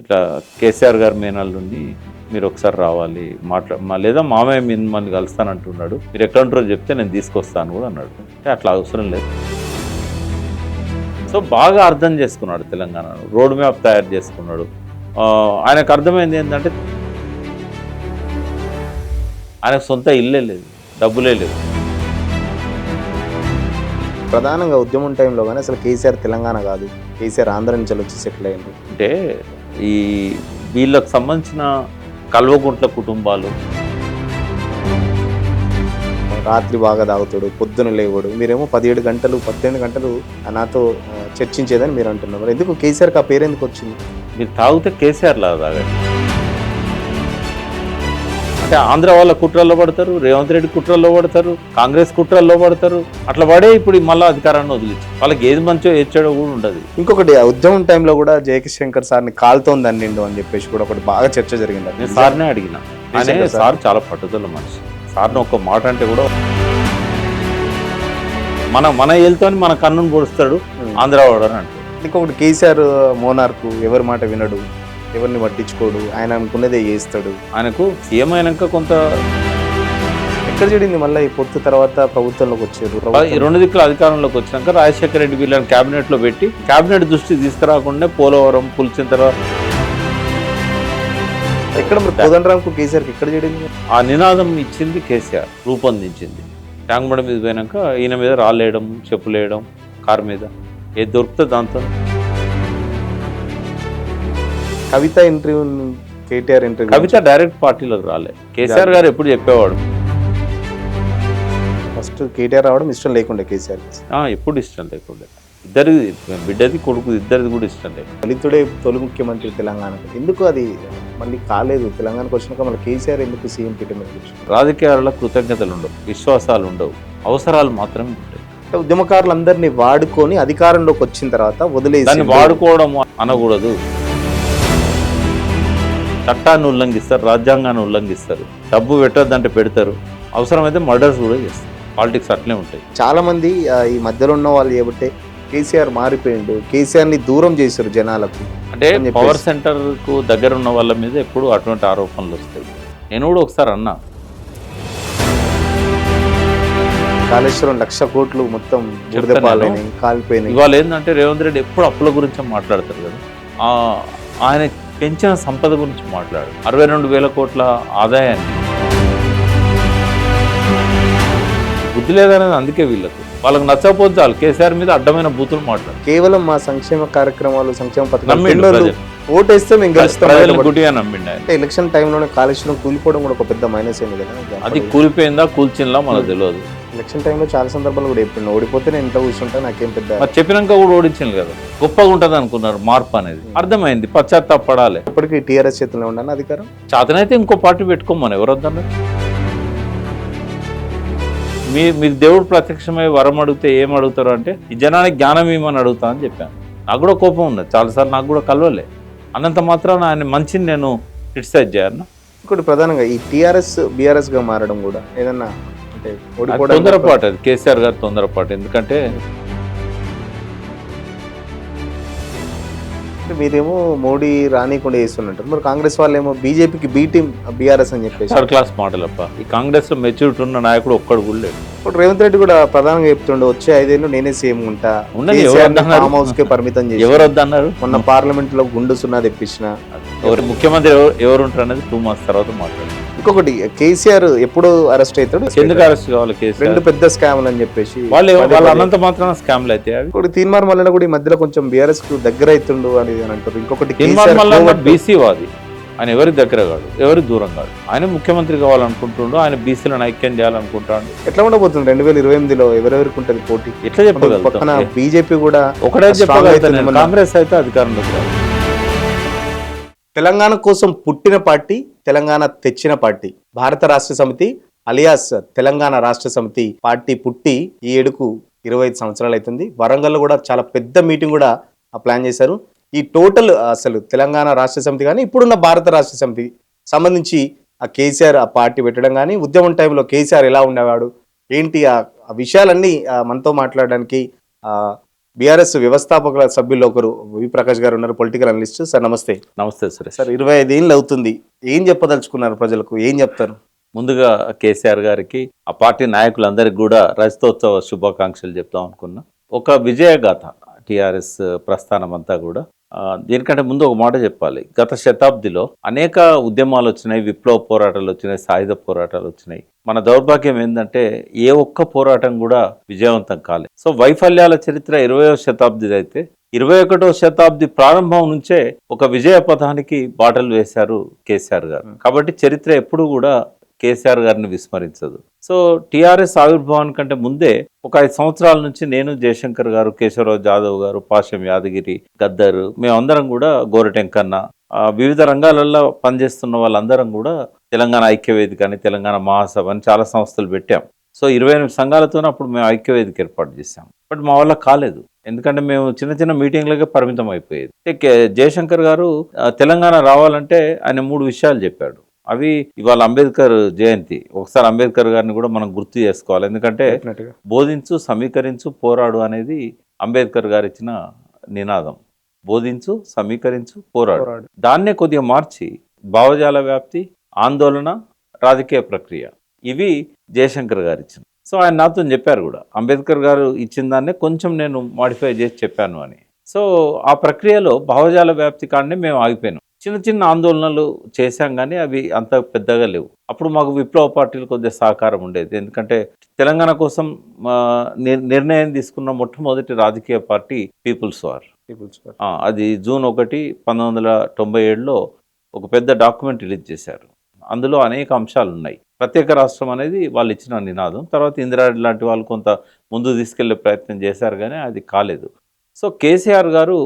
ఇట్లా కేసీఆర్ గారు మేనల్లుండి మీరు ఒకసారి రావాలి లేదా మామయ్య మిమ్మల్ని కలుస్తానంటున్నాడు, మీరు ఎక్కడ ఉంటారో చెప్తే నేను తీసుకొస్తాను కూడా అన్నాడు. అంటే అట్లా అవసరం లేదు. సో బాగా అర్థం చేసుకున్నాడు తెలంగాణను, రోడ్ మ్యాప్ తయారు చేసుకున్నాడు. ఆయనకు అర్థమైంది ఏంటంటే ఆయనకు సొంత ఇల్లే లేదు, డబ్బులే లేవు. ప్రధానంగా ఉద్యమం టైంలో కానీ అసలు కేసీఆర్ తెలంగాణ కాదు, కేసీఆర్ ఆంధ్ర నుంచి వచ్చి సెటిల్ అయ్యింది. అంటే ఈ వీళ్ళకు సంబంధించిన కల్వకుంట్ల కుటుంబాలు రాత్రి బాగా తాగుతాడు, పొద్దున లేవాడు, మీరేమో 17 గంటలు 18 గంటలు నాతో చర్చించేదని మీరు అంటున్నారు. మరి ఎందుకు కేసీఆర్కి ఆ పేరు ఎందుకు వచ్చింది? మీరు తాగితే కేసీఆర్ లాగా తాగండి అంటే ఆంధ్ర వాళ్ళ కుట్రల్లో పడతారు, రేవంత్ రెడ్డి కుట్రల్లో పడతారు, కాంగ్రెస్ కుట్రల్లో పడతారు. అట్లా పడే ఇప్పుడు మళ్ళీ అధికారాన్ని వదిలించి వాళ్ళకి ఏది మంచో ఏడ్చాడో కూడా ఉండదు. ఇంకొకటి ఉద్యమం టైంలో కూడా జయకిశంకర్ సార్ని కాలుతోంది అన్నిండు అని చెప్పేసి కూడా ఒకటి బాగా చర్చ జరిగింది. నేను సార్నే అడిగిన, ఆయన సార్ చాలా పట్టుదల మనిషి. సార్ని ఒక మాట అంటే కూడా మన ఏళ్ళతోని మన కన్నును పొడుస్తాడు ఆంధ్ర వాడు అని అంటే. ఇంకొకటి కేసీఆర్ మోనార్కు ఎవరి మాట వినడు, ఎవరిని పట్టించుకోడు, ఆయన అనుకున్నదే చేస్తాడు. ఆయనకు సీఎం అయినాక కొంత ఎక్కడ చెడింది మళ్ళీ ఈ పొత్తు తర్వాత ప్రభుత్వంలోకి వచ్చారు. ఈ 2 దిక్కుల అధికారంలోకి వచ్చినాక రాజశేఖర రెడ్డి వీళ్ళని క్యాబినెట్ లో పెట్టి క్యాబినెట్ దృష్టి తీసుకురాకుండా పోలవరం పులిచిన తర్వాత ఎక్కడ మరి కోదండరాంకు కేసీఆర్కి ఎక్కడ చెడింది? ఆ నినాదం ఇచ్చింది కేసీఆర్, రూపొందించింది. ట్యాంక్ బండ మీద పోయినాక ఈయన మీద రాళ్ళేయడం, చెప్పులేయడం, కారు మీద ఏది దొరుకుతుంది దాంతో. కవిత ఇంటర్వ్యూ, కేటీఆర్ ఇంటర్వ్యూ, కవిత డైరెక్ట్ పార్టీలోకి రాలే. కేసీఆర్ గారు ఎప్పుడు చెప్పేవాడు, ఫస్ట్ కేటీఆర్ రావడం ఇష్టం లేకుండే కేసీఆర్, ఎప్పుడు ఇష్టం లేకుండే. ఇద్దరి బిడ్డది కొడుకు ఇద్దరిది కూడా ఇష్టం లేదు. దళితుడే తొలి ముఖ్యమంత్రి తెలంగాణకు, ఎందుకు అది మళ్ళీ కాలేదు? తెలంగాణకు వచ్చినాక మళ్ళీ కేసీఆర్ ఎందుకు సీఎం పీఠం మీద కూర్చున్నారు? రాజకీయాలలో కృతజ్ఞతలు ఉండవు, విశ్వాసాలు ఉండవు, అవసరాలు మాత్రమే ఉంటాయి. ఉద్యమకారులందరినీ వాడుకొని అధికారంలోకి వచ్చిన తర్వాత వదిలేసి, దాన్ని వాడుకోవడం అనకూడదు. చట్టాన్ని ఉల్లంఘిస్తారు, రాజ్యాంగాన్ని ఉల్లంఘిస్తారు, డబ్బు పెట్టద్దంటే పెడతారు, అవసరమైతే మర్డర్స్ కూడా చేస్తారు. పాలిటిక్స్ అట్లే ఉంటాయి. చాలా మంది ఈ మధ్యలో ఉన్న వాళ్ళు ఏమంటే కేసీఆర్ మారిపోయిండు, కేసీఆర్ని దూరం చేశారు జనాలకు అంటే పవర్ సెంటర్ కు దగ్గర ఉన్న వాళ్ళ మీద ఎప్పుడు అటువంటి ఆరోపణలు వస్తాయి. నేను కూడా ఒకసారి అన్నా, కాళేశ్వరం 1,00,000 కోట్లు మొత్తం కాలిపోయినాయి. ఇవాళ ఏంటంటే రేవంత్ రెడ్డి ఎప్పుడు అప్పుల గురించి మాట్లాడతారు కదా, ఆయన పెంచిన సంపద గురించి మాట్లాడు. 62,000 కోట్ల ఆదాయాన్ని బుద్ధి లేదనేది అందుకే వాళ్ళకి నచ్చకపోతే చాలు కేసీఆర్ మీద అడ్డమైన బూతులు మాట్లాడు. కేవలం మా సంక్షేమ కార్యక్రమాలు, సంక్షేమ పథకాలు ఓటేస్తే మేము గెలుస్తాం గుడ్డిగా నమ్మిండి. ఎలక్షన్ టైంలోనే కాళేశ్వరం కూలిపోవడం కూడా ఒక పెద్ద మైనస్ అయింది కదా. అది కూలిపోయిందా కూల్చిందా మనకు తెలియదు. ఎలక్షన్ టైంలో చాలా సందర్భాలు కూడా ఎప్పుడు ఓడిపోతే నేను ఇంట్లో కూర్చుంటా, నాకేం పెద్ద చెప్పినాక కూడా ఓడించింది కదా, గొప్పగా ఉంటుంది అనుకున్నారు. మార్పు అనేది అర్థమైంది, పశ్చాత్తాపడాలి. ఇప్పటికీ టీఆర్ఎస్ చేతిలో ఉండాలి అధికారం. చేతనైతే ఇంకో పార్టీ పెట్టుకోమని ఎవరు వద్దన్నారు? మీకు దేవుడు ప్రత్యక్షమై వరం అడిగితే ఏం అడుగుతారు అంటే ఈ జనానికి జ్ఞానం ఏమని అడుగుతా అని చెప్పాను. నాకు కూడా కోపం ఉన్నది చాలాసార్లు, నాకు కూడా కలవలే. అన్నంత మాత్రాన ఆయన మంచిని నేను క్రిటిసైజ్ చేయాలన్నా. ఇంకోటి ప్రధానంగా ఈ టీఆర్ఎస్ బీఆర్ఎస్గా మారడం కూడా ఏదన్నా అంటే తొందరపాటు, అది కేసీఆర్ గారు తొందరపాటు. ఎందుకంటే మీరేమో మోడీ రానికుండా చేస్తున్నట్టు, మరి కాంగ్రెస్ వాళ్ళు ఏమో బీజేపీకి బీ టీమ్ బీఆర్ఎస్ అని చెప్పేసి థర్డ్ క్లాస్ మాటలప్ప. ఈ కాంగ్రెస్ లో మెచ్యూరిటీ ఉన్న నాయకుడు ఒక్కడు కూడా లేడు. ఇప్పుడు రేవంత్ రెడ్డి కూడా ప్రధానంగా చెప్తుండే వచ్చే 5 ఏళ్ళు నేనే సీఎం ఉంటా, ఫామ్ హౌస్ కే పరిమితం చేసి. ఎవరు వద్దన్నారు? మొన్న పార్లమెంట్ లో గుండు సున్నా తెప్పించిన. ముఖ్యమంత్రి ఎవరు ఉంటారు అనేది 2 months తర్వాత మాట్లాడారు. ఇంకొకటి కేసీఆర్ ఎప్పుడు అరెస్ట్ అవుతాడు? ఎందుకు అరెస్ట్ కావాలి? కేసీఆర్ 2 పెద్ద స్కామ్లు అని చెప్పేసి వాళ్ళు అన్నంత మాత్రాన స్కామ్లు అయితే అవి. ఇప్పుడు తీన్మార్ మల్లన్న కూడా ఈ మధ్యలో కొంచెం బీఆర్ఎస్ కు దగ్గర అవుతుండు అని అంటారు. ఇంకొకటి బీసీ వాది, ఆయన ఎవరి దగ్గర కాదు, ఎవరి దూరం కాదు. ఆయన ముఖ్యమంత్రి కావాలనుకుంటుండో, ఆయన బీసీలను ఐక్యం చేయాలనుకుంటాడు. ఎట్లా ఉండబోతుంది 2028లో? ఎవరెవరికి ఉంటుంది పోటీ? ఎట్లా చెప్పగలుగుతాం? బీజేపీ కూడా ఒకటే చెప్పగలుగుతాను, కాంగ్రెస్ అయితే అధికారంలోకి రాదు. తెలంగాణ కోసం పుట్టిన పార్టీ, తెలంగాణ తెచ్చిన పార్టీ భారత రాష్ట్ర సమితి అలియాస్ తెలంగాణ రాష్ట్ర సమితి పార్టీ పుట్టి ఈ ఏడుకు 25 సంవత్సరాలు అవుతుంది. వరంగల్లో కూడా చాలా పెద్ద మీటింగ్ కూడా ప్లాన్ చేశారు. ఈ టోటల్ అసలు తెలంగాణ రాష్ట్ర సమితి కానీ ఇప్పుడున్న భారత రాష్ట్ర సమితి సంబంధించి ఆ కేసీఆర్ ఆ పార్టీ పెట్టడం కానీ, ఉద్యమం టైంలో కేసీఆర్ ఎలా ఉండేవాడు ఏంటి, ఆ విషయాలన్నీ మనతో మాట్లాడడానికి బీఆర్ఎస్ వ్యవస్థాపకుల సభ్యుల్లో ఒకరు వి ప్రకాష్ గారు ఉన్నారు, పొలిటికల్ అనలిస్ట్. సార్ నమస్తే. నమస్తే సురేష్. సార్ 25 ఏళ్ళు అవుతుంది, ఏం చెప్పదలుచుకున్నారు ప్రజలకు, ఏం చెప్తారు? ముందుగా కేసీఆర్ గారికి ఆ పార్టీ నాయకులందరికీ కూడా రజతోత్సవ శుభాకాంక్షలు చెప్తాం అనుకున్నా. ఒక విజయగాథ టీఆర్ఎస్ ప్రస్థానం అంతా కూడా. దీనికంటే ముందు ఒక మాట చెప్పాలి. గత శతాబ్దిలో అనేక ఉద్యమాలు వచ్చినాయి, విప్లవ పోరాటాలు వచ్చినాయి, సాయుధ పోరాటాలు వచ్చినాయి. మన దౌర్భాగ్యం ఏంటంటే ఏ ఒక్క పోరాటం కూడా విజయవంతం కాలేదు. సో వైఫల్యాల చరిత్ర 20వ శతాబ్ది అయితే 21వ శతాబ్ది ప్రారంభం నుంచే ఒక విజయ పథానికి బాటలు వేశారు కేసీఆర్ గారు. కాబట్టి చరిత్ర ఎప్పుడు కూడా కేసీఆర్ గారిని విస్మరించదు. సో టీఆర్ఎస్ ఆవిర్భావం కంటే ముందే ఒక 5 సంవత్సరాల నుంచి నేను, జయశంకర్ గారు, కేశవరావు జాదవ్ గారు, పాషం యాదగిరి, గద్దర్, మేమందరం కూడా, గోరటెంకన్న, వివిధ రంగాలలో పనిచేస్తున్న వాళ్ళందరం కూడా తెలంగాణ ఐక్యవేదిక అని, తెలంగాణ మహాసభ అని చాలా సంస్థలు పెట్టాం. సో 28 సంఘాలతోనే అప్పుడు మేము ఐక్యవేదిక ఏర్పాటు చేశాం. బట్ మా వల్ల కాలేదు, ఎందుకంటే మేము చిన్న చిన్న మీటింగ్లకే పరిమితం అయిపోయేది. జయశంకర్ గారు తెలంగాణ రావాలంటే ఆయన 3 విషయాలు చెప్పాడు. అవి ఇవాళ అంబేద్కర్ జయంతి, ఒకసారి అంబేద్కర్ గారిని కూడా మనం గుర్తు చేసుకోవాలి. ఎందుకంటే బోధించు, సమీకరించు, పోరాడు అనేది అంబేద్కర్ గారు ఇచ్చిన నినాదం. బోధించు, సమీకరించు, పోరాడు. దాన్నే కొద్దిగా మార్చి భావజాల వ్యాప్తి, ఆందోళన, రాజకీయ ప్రక్రియ, ఇవి జయశంకర్ గారు ఇచ్చిన. సో ఆయన నాతో చెప్పారు కూడా, అంబేద్కర్ గారు ఇచ్చిన దాన్నే కొంచెం నేను మాడిఫై చేసి చెప్పాను అని. సో ఆ ప్రక్రియలో భావజాల వ్యాప్తి కాడనే మేము ఆగిపోయాను. చిన్న చిన్న ఆందోళనలు చేశాం, కానీ అవి అంత పెద్దగా లేవు. అప్పుడు మాకు విప్లవ పార్టీలు కొద్దిగా సహకారం ఉండేది. ఎందుకంటే తెలంగాణ కోసం నిర్ణయం తీసుకున్న మొట్టమొదటి రాజకీయ పార్టీ పీపుల్స్ వార్. అది జూన్ 1, 1997లో ఒక పెద్ద డాక్యుమెంట్ రిలీజ్ చేశారు. అందులో అనేక అంశాలు ఉన్నాయి. ప్రత్యేక రాష్ట్రం అనేది వాళ్ళు ఇచ్చిన నినాదం. తర్వాత ఇందిరారెడ్డి లాంటి వాళ్ళు కొంత ముందు తీసుకెళ్లే ప్రయత్నం చేశారు, కానీ అది కాలేదు. సో కేసీఆర్ గారు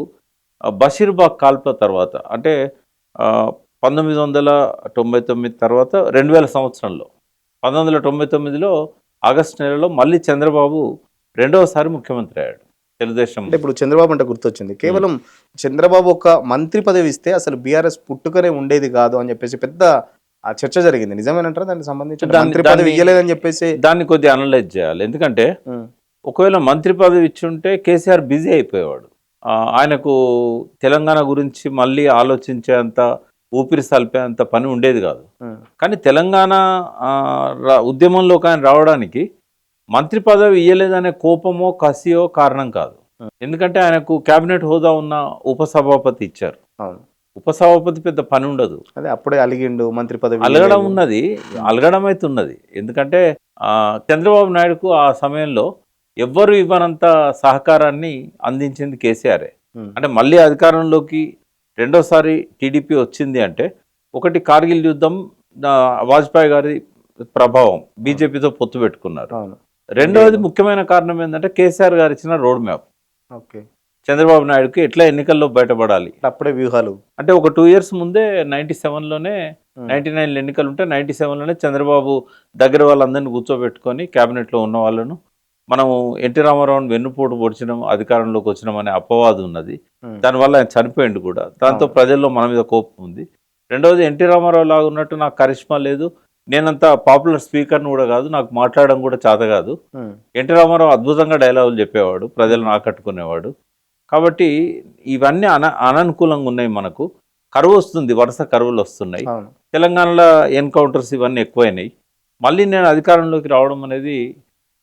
బషీర్బాగ్ కాల్పుల తర్వాత, అంటే 1999 తర్వాత 2000 సంవత్సరంలో 1999లో ఆగస్టు నెలలో మళ్ళీ చంద్రబాబు రెండవసారి ముఖ్యమంత్రి అయ్యాడు తెలుగుదేశం. అంటే ఇప్పుడు చంద్రబాబు అంటే గుర్తొచ్చింది, కేవలం చంద్రబాబు ఒక మంత్రి పదవి ఇస్తే అసలు బీఆర్ఎస్ పుట్టుకనే ఉండేది కాదు అని చెప్పేసి పెద్ద చర్చ జరిగింది. నిజమేనంటారా? దానికి సంబంధించి మంత్రి పదవి ఇవ్వలేదని చెప్పేసి దాన్ని కొద్దిగా అనలైజ్ చేయాలి. ఎందుకంటే ఒకవేళ మంత్రి పదవి ఇచ్చుంటే కేసీఆర్ బిజీ అయిపోయేవాడు. ఆయనకు తెలంగాణ గురించి మళ్ళీ ఆలోచించేంత, ఊపిరి సల్పేంత పని ఉండేది కాదు. కానీ తెలంగాణ ఉద్యమంలోకి ఆయన రావడానికి మంత్రి పదవి ఇయ్యలేదనే కోపమో కసియో కారణం కాదు. ఎందుకంటే ఆయనకు కేబినెట్ హోదా ఉన్న ఉపసభాపతి ఇచ్చారు. ఉపసభాపతి పెద్ద పని ఉండదు. అదే అప్పుడే అలిగిండు, మంత్రి పదవి అలగడం ఉన్నది, అలగడం అయితే ఉన్నది. ఎందుకంటే చంద్రబాబు నాయుడుకు ఆ సమయంలో ఎవ్వరు ఇవ్వనంత సహకారాన్ని అందించింది కేసీఆరే. అంటే మళ్ళీ అధికారంలోకి రెండోసారి టీడీపీ వచ్చింది అంటే, ఒకటి కార్గిల్ యుద్ధం, వాజ్పేయి గారి ప్రభావం, బీజేపీతో పొత్తు పెట్టుకున్నారు. రెండవది ముఖ్యమైన కారణం ఏంటంటే కేసీఆర్ గారు ఇచ్చిన రోడ్ మ్యాప్. చంద్రబాబు నాయుడుకి ఎట్లా ఎన్నికల్లో బయటపడాలి, అప్పుడే వ్యూహాలు. అంటే ఒక 2 years ముందే 97లోనే 99 ఎన్నికలు ఉంటే 97లోనే చంద్రబాబు దగ్గర వాళ్ళందరినీ కూర్చోబెట్టుకొని క్యాబినెట్లో ఉన్న వాళ్ళను మనము ఎన్టీ రామారావుని వెన్నుపోటు పొడిచినాం, అధికారంలోకి వచ్చినాం అనే అపవాదు ఉన్నది. దానివల్ల ఆయన చనిపోయిండు కూడా. దాంతో ప్రజల్లో మన మీద కోపం ఉంది. రెండవది, ఎన్టీ రామారావు లాగా ఉన్నట్టు నాకు కరిష్మా లేదు, నేనంత పాపులర్ స్పీకర్ని కూడా కాదు, నాకు మాట్లాడడం కూడా చేత కాదు. ఎన్టీ రామారావు అద్భుతంగా డైలాగులు చెప్పేవాడు, ప్రజలను ఆకట్టుకునేవాడు. కాబట్టి ఇవన్నీ అననుకూలంగా ఉన్నాయి. మనకు కరువు వస్తుంది, వరుస కరువులు వస్తున్నాయి. తెలంగాణలో ఎన్కౌంటర్స్ ఇవన్నీ ఎక్కువైనాయి. మళ్ళీ నేను అధికారంలోకి రావడం అనేది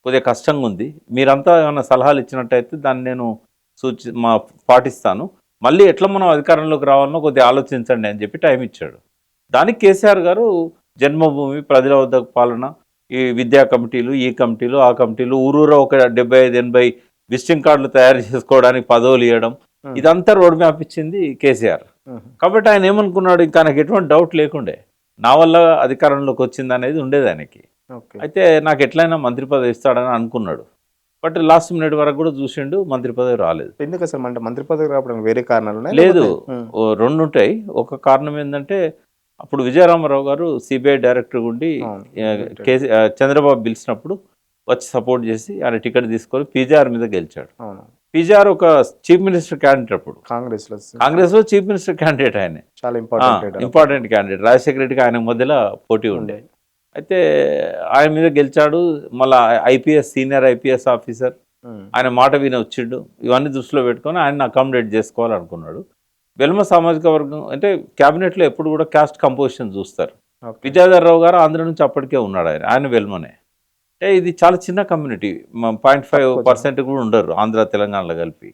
కొద్దిగా కష్టంగా ఉంది. మీరంతా ఏమైనా సలహాలు ఇచ్చినట్టయితే దాన్ని నేను పాటిస్తాను. మళ్ళీ ఎట్లా మనం అధికారంలోకి రావాలనో కొద్దిగా ఆలోచించండి అని చెప్పి టైం ఇచ్చాడు. దానికి కేసీఆర్ గారు జన్మభూమి, ప్రజల వద్ద పాలన, ఈ విద్యా కమిటీలు, ఈ కమిటీలు, ఆ కమిటీలు, ఊరూరా ఒక 75-80 విజిటింగ్ కార్డులు తయారు చేసుకోవడానికి పదవులు ఇవ్వడం, ఇదంతా రోడ్ మ్యాప్ ఇచ్చింది కేసీఆర్. కాబట్టి ఆయన ఏమనుకున్నాడు, ఇంకా నాకు ఎటువంటి డౌట్ లేకుండే నా వల్ల అధికారంలోకి వచ్చింది అనేది ఉండేది ఆయనకి. అయితే నాకు ఎట్లయినా మంత్రి పదవి ఇస్తాడని అనుకున్నాడు. బట్ లాస్ట్ మినిట్ వరకు కూడా చూసిండు, మంత్రి పదవి రాలేదు. ఎందుకు అసలు అంటే మంత్రి పదవి రావడం వేరే కారణాలు లేదు, 2 ఉంటాయి. ఒక కారణం ఏంటంటే అప్పుడు విజయరామారావు గారు సిబిఐ డైరెక్టర్ ఉండి చంద్రబాబు పిలిచినప్పుడు వచ్చి సపోర్ట్ చేసి ఆయన టికెట్ తీసుకొని పీజీఆర్ మీద గెలిచాడు. పీజీఆర్ ఒక చీఫ్ మినిస్టర్ క్యాండిడేట్, అప్పుడు కాంగ్రెస్ లో చీఫ్ మినిస్టర్ క్యాండిడేట్ ఆయన, చాలా ఇంపార్టెంట్ క్యాండిడేట్. రాజశేఖర రెడ్డికి ఆయన మధ్యలో పోటీ ఉండే. అయితే ఆయన మీద గెలిచాడు. మళ్ళీ ఐపీఎస్, సీనియర్ ఐపీఎస్ ఆఫీసర్, ఆయన మాట విని వచ్చిండు. ఇవన్నీ దృష్టిలో పెట్టుకొని ఆయన అకామిడేట్ చేసుకోవాలనుకున్నాడు. వెల్మ సామాజిక వర్గం అంటే క్యాబినెట్లో ఎప్పుడు కూడా క్యాస్ట్ కంపోజిషన్ చూస్తారు. విద్యాధరరావు గారు ఆంధ్ర నుంచి అప్పటికే ఉన్నాడు. ఆయన వెల్మనే. అంటే ఇది చాలా చిన్న కమ్యూనిటీ, 0.5% కూడా ఉండరు ఆంధ్ర తెలంగాణలో కలిపి.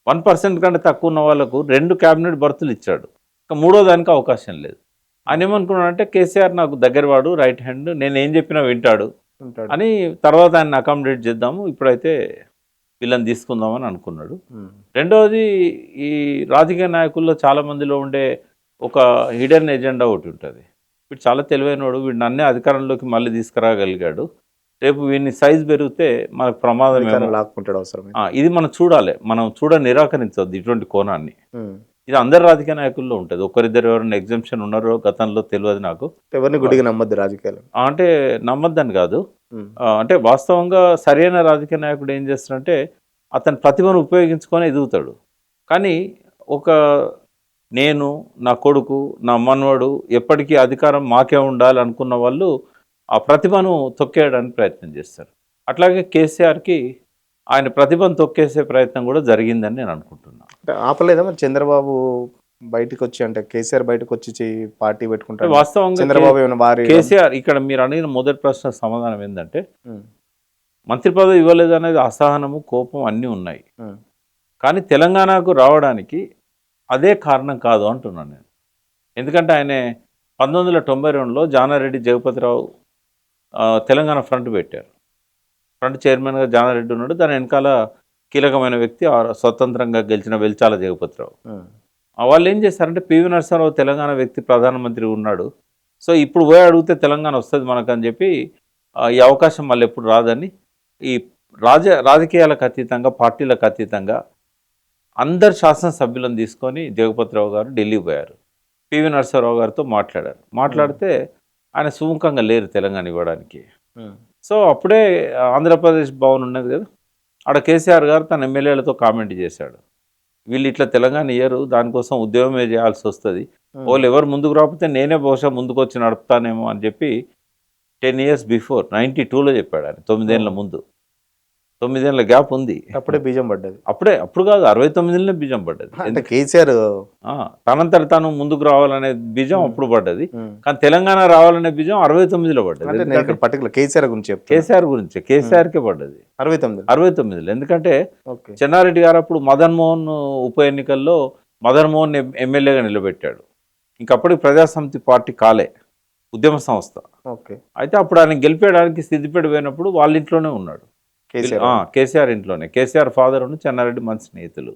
1% కంటే తక్కువ ఉన్న వాళ్ళకు 2 క్యాబినెట్ బర్తులు ఇచ్చాడు. ఇంకా మూడో దానికి అవకాశం లేదు. ఆయన ఏమనుకున్నాడంటే కేసీఆర్ నాకు దగ్గరవాడు, రైట్ హ్యాండ్, నేను ఏం చెప్పినా వింటాడు అని తర్వాత ఆయన అకామిడేట్ చేద్దాము, ఇప్పుడైతే వీళ్ళని తీసుకుందామని అనుకున్నాడు. రెండవది, ఈ రాజకీయ నాయకుల్లో చాలా మందిలో ఉండే ఒక హిడెన్ ఎజెండా ఒకటి ఉంటుంది. వీడు చాలా తెలివైనవాడు, వీడిని అన్నీ అధికారంలోకి మళ్ళీ తీసుకురాగలిగాడు, రేపు వీడిని సైజ్ పెరిగితే మనకు ప్రమాదం లాక్కుంటాడు అవసరం. ఇది మనం చూడాలి, మనం నిరాకరించవద్దు ఇటువంటి కోణాన్ని. ఇది అందరు రాజకీయ నాయకుల్లో ఉంటుంది. ఒకరిద్దరు ఎవరైనా ఎగ్జామ్షన్ ఉన్నారో గతంలో తెలియదు నాకు. ఎవరిని గుడిగా నమ్మద్దు రాజకీయాలు అంటే నమ్మద్దని కాదు, అంటే వాస్తవంగా సరైన రాజకీయ నాయకుడు ఏం చేస్తాడంటే అతని ప్రతిభను ఉపయోగించుకొని ఎదుగుతాడు. కానీ నేను, నా కొడుకు, నా మనవడు ఎప్పటికీ అధికారం మాకే ఉండాలి అనుకున్న వాళ్ళు ఆ ప్రతిభను తొక్కేయడానికి ప్రయత్నం చేస్తారు. అట్లాగే కేసీఆర్కి ఆయన ప్రతిభను తొక్కేసే ప్రయత్నం కూడా జరిగిందని నేను అనుకుంటున్నాను. ఆపలేదా మరి చంద్రబాబు బయటకు వచ్చి, అంటే కేసీఆర్ బయటకు వచ్చి పార్టీ పెట్టుకుంటారు? వాస్తవంగా చంద్రబాబు కేసీఆర్ ఇక్కడ మీరు అడిగిన మొదటి ప్రశ్న సమాధానం ఏంటంటే మంత్రి పదవి ఇవ్వలేదు అనేది అసహనము, కోపం అన్నీ ఉన్నాయి. కానీ తెలంగాణకు రావడానికి అదే కారణం కాదు అంటున్నాను నేను. ఎందుకంటే ఆయన 1992లో జానారెడ్డి జగపతిరావు తెలంగాణ ఫ్రంట్ పెట్టారు. ఫ్రంట్ చైర్మన్గా జానారెడ్డి ఉన్నాడు, దాని వెనకాల కీలకమైన వ్యక్తి స్వతంత్రంగా గెలిచిన వెల్చాల జగపతిరావు. వాళ్ళు ఏం చేశారంటే పివి నరసింహారావు తెలంగాణ వ్యక్తి ప్రధానమంత్రి ఉన్నాడు, సో ఇప్పుడు పోయి అడిగితే తెలంగాణ వస్తుంది మనకు అని చెప్పి ఈ అవకాశం మళ్ళీ ఎప్పుడు రాదని ఈ రాజకీయాలకు అతీతంగా, పార్టీలకు అతీతంగా అందరు శాసనసభ్యులను తీసుకొని జగపతిరావు గారు ఢిల్లీ పోయారు. పివి నరసింహారావు గారితో మాట్లాడితే ఆయన సుముఖంగా లేరు తెలంగాణ ఇవ్వడానికి. సో అప్పుడే ఆంధ్రప్రదేశ్ భవన్ ఉన్నది కదా, ఆడ కేసీఆర్ గారు తన ఎమ్మెల్యేలతో కామెంట్ చేశాడు, వీళ్ళు ఇట్లా తెలంగాణ ఇయ్యరు, దానికోసం ఉద్యమమే చేయాల్సి వస్తుంది, వాళ్ళు ఎవరు ముందుకు రాకపోతే నేనే బహుశా ముందుకు వచ్చి నడుపుతానేమో అని చెప్పి 10 years బిఫోర్ 92లో చెప్పాడు ఆయన. 9 ఏళ్ళ ముందు, 9 ఏళ్ళ గ్యాప్ ఉంది. అప్పుడే బీజం పడ్డది. అప్పుడు కాదు, 69లోనే బీజం పడ్డది. అంటే కేసీఆర్ తనంతట తాను ముందుకు రావాలనే బీజం అప్పుడు పడ్డది, కానీ తెలంగాణ రావాలనే బీజం 69లో పడ్డది. కేసీఆర్ గురించి కేసీఆర్కే పడ్డది 69లో. ఎందుకంటే చెన్నారెడ్డి గారు అప్పుడు మదన్ మోహన్ ఉప ఎన్నికల్లో మదన్ మోహన్ ఎమ్మెల్యేగా నిలబెట్టాడు. ఇంకప్పటికి ప్రజాసమితి పార్టీ కాలే, ఉద్యమ సంస్థ. అయితే అప్పుడు ఆయన గెలిపేయడానికి సిద్దిపేట పోయినప్పుడు వాళ్ళ ఇంట్లోనే ఉన్నాడు, కేసీఆర్ ఇంట్లోనే. కేసీఆర్ ఫాదర్ ఉన్న చెన్నారెడ్డి మంచి స్నేహితులు.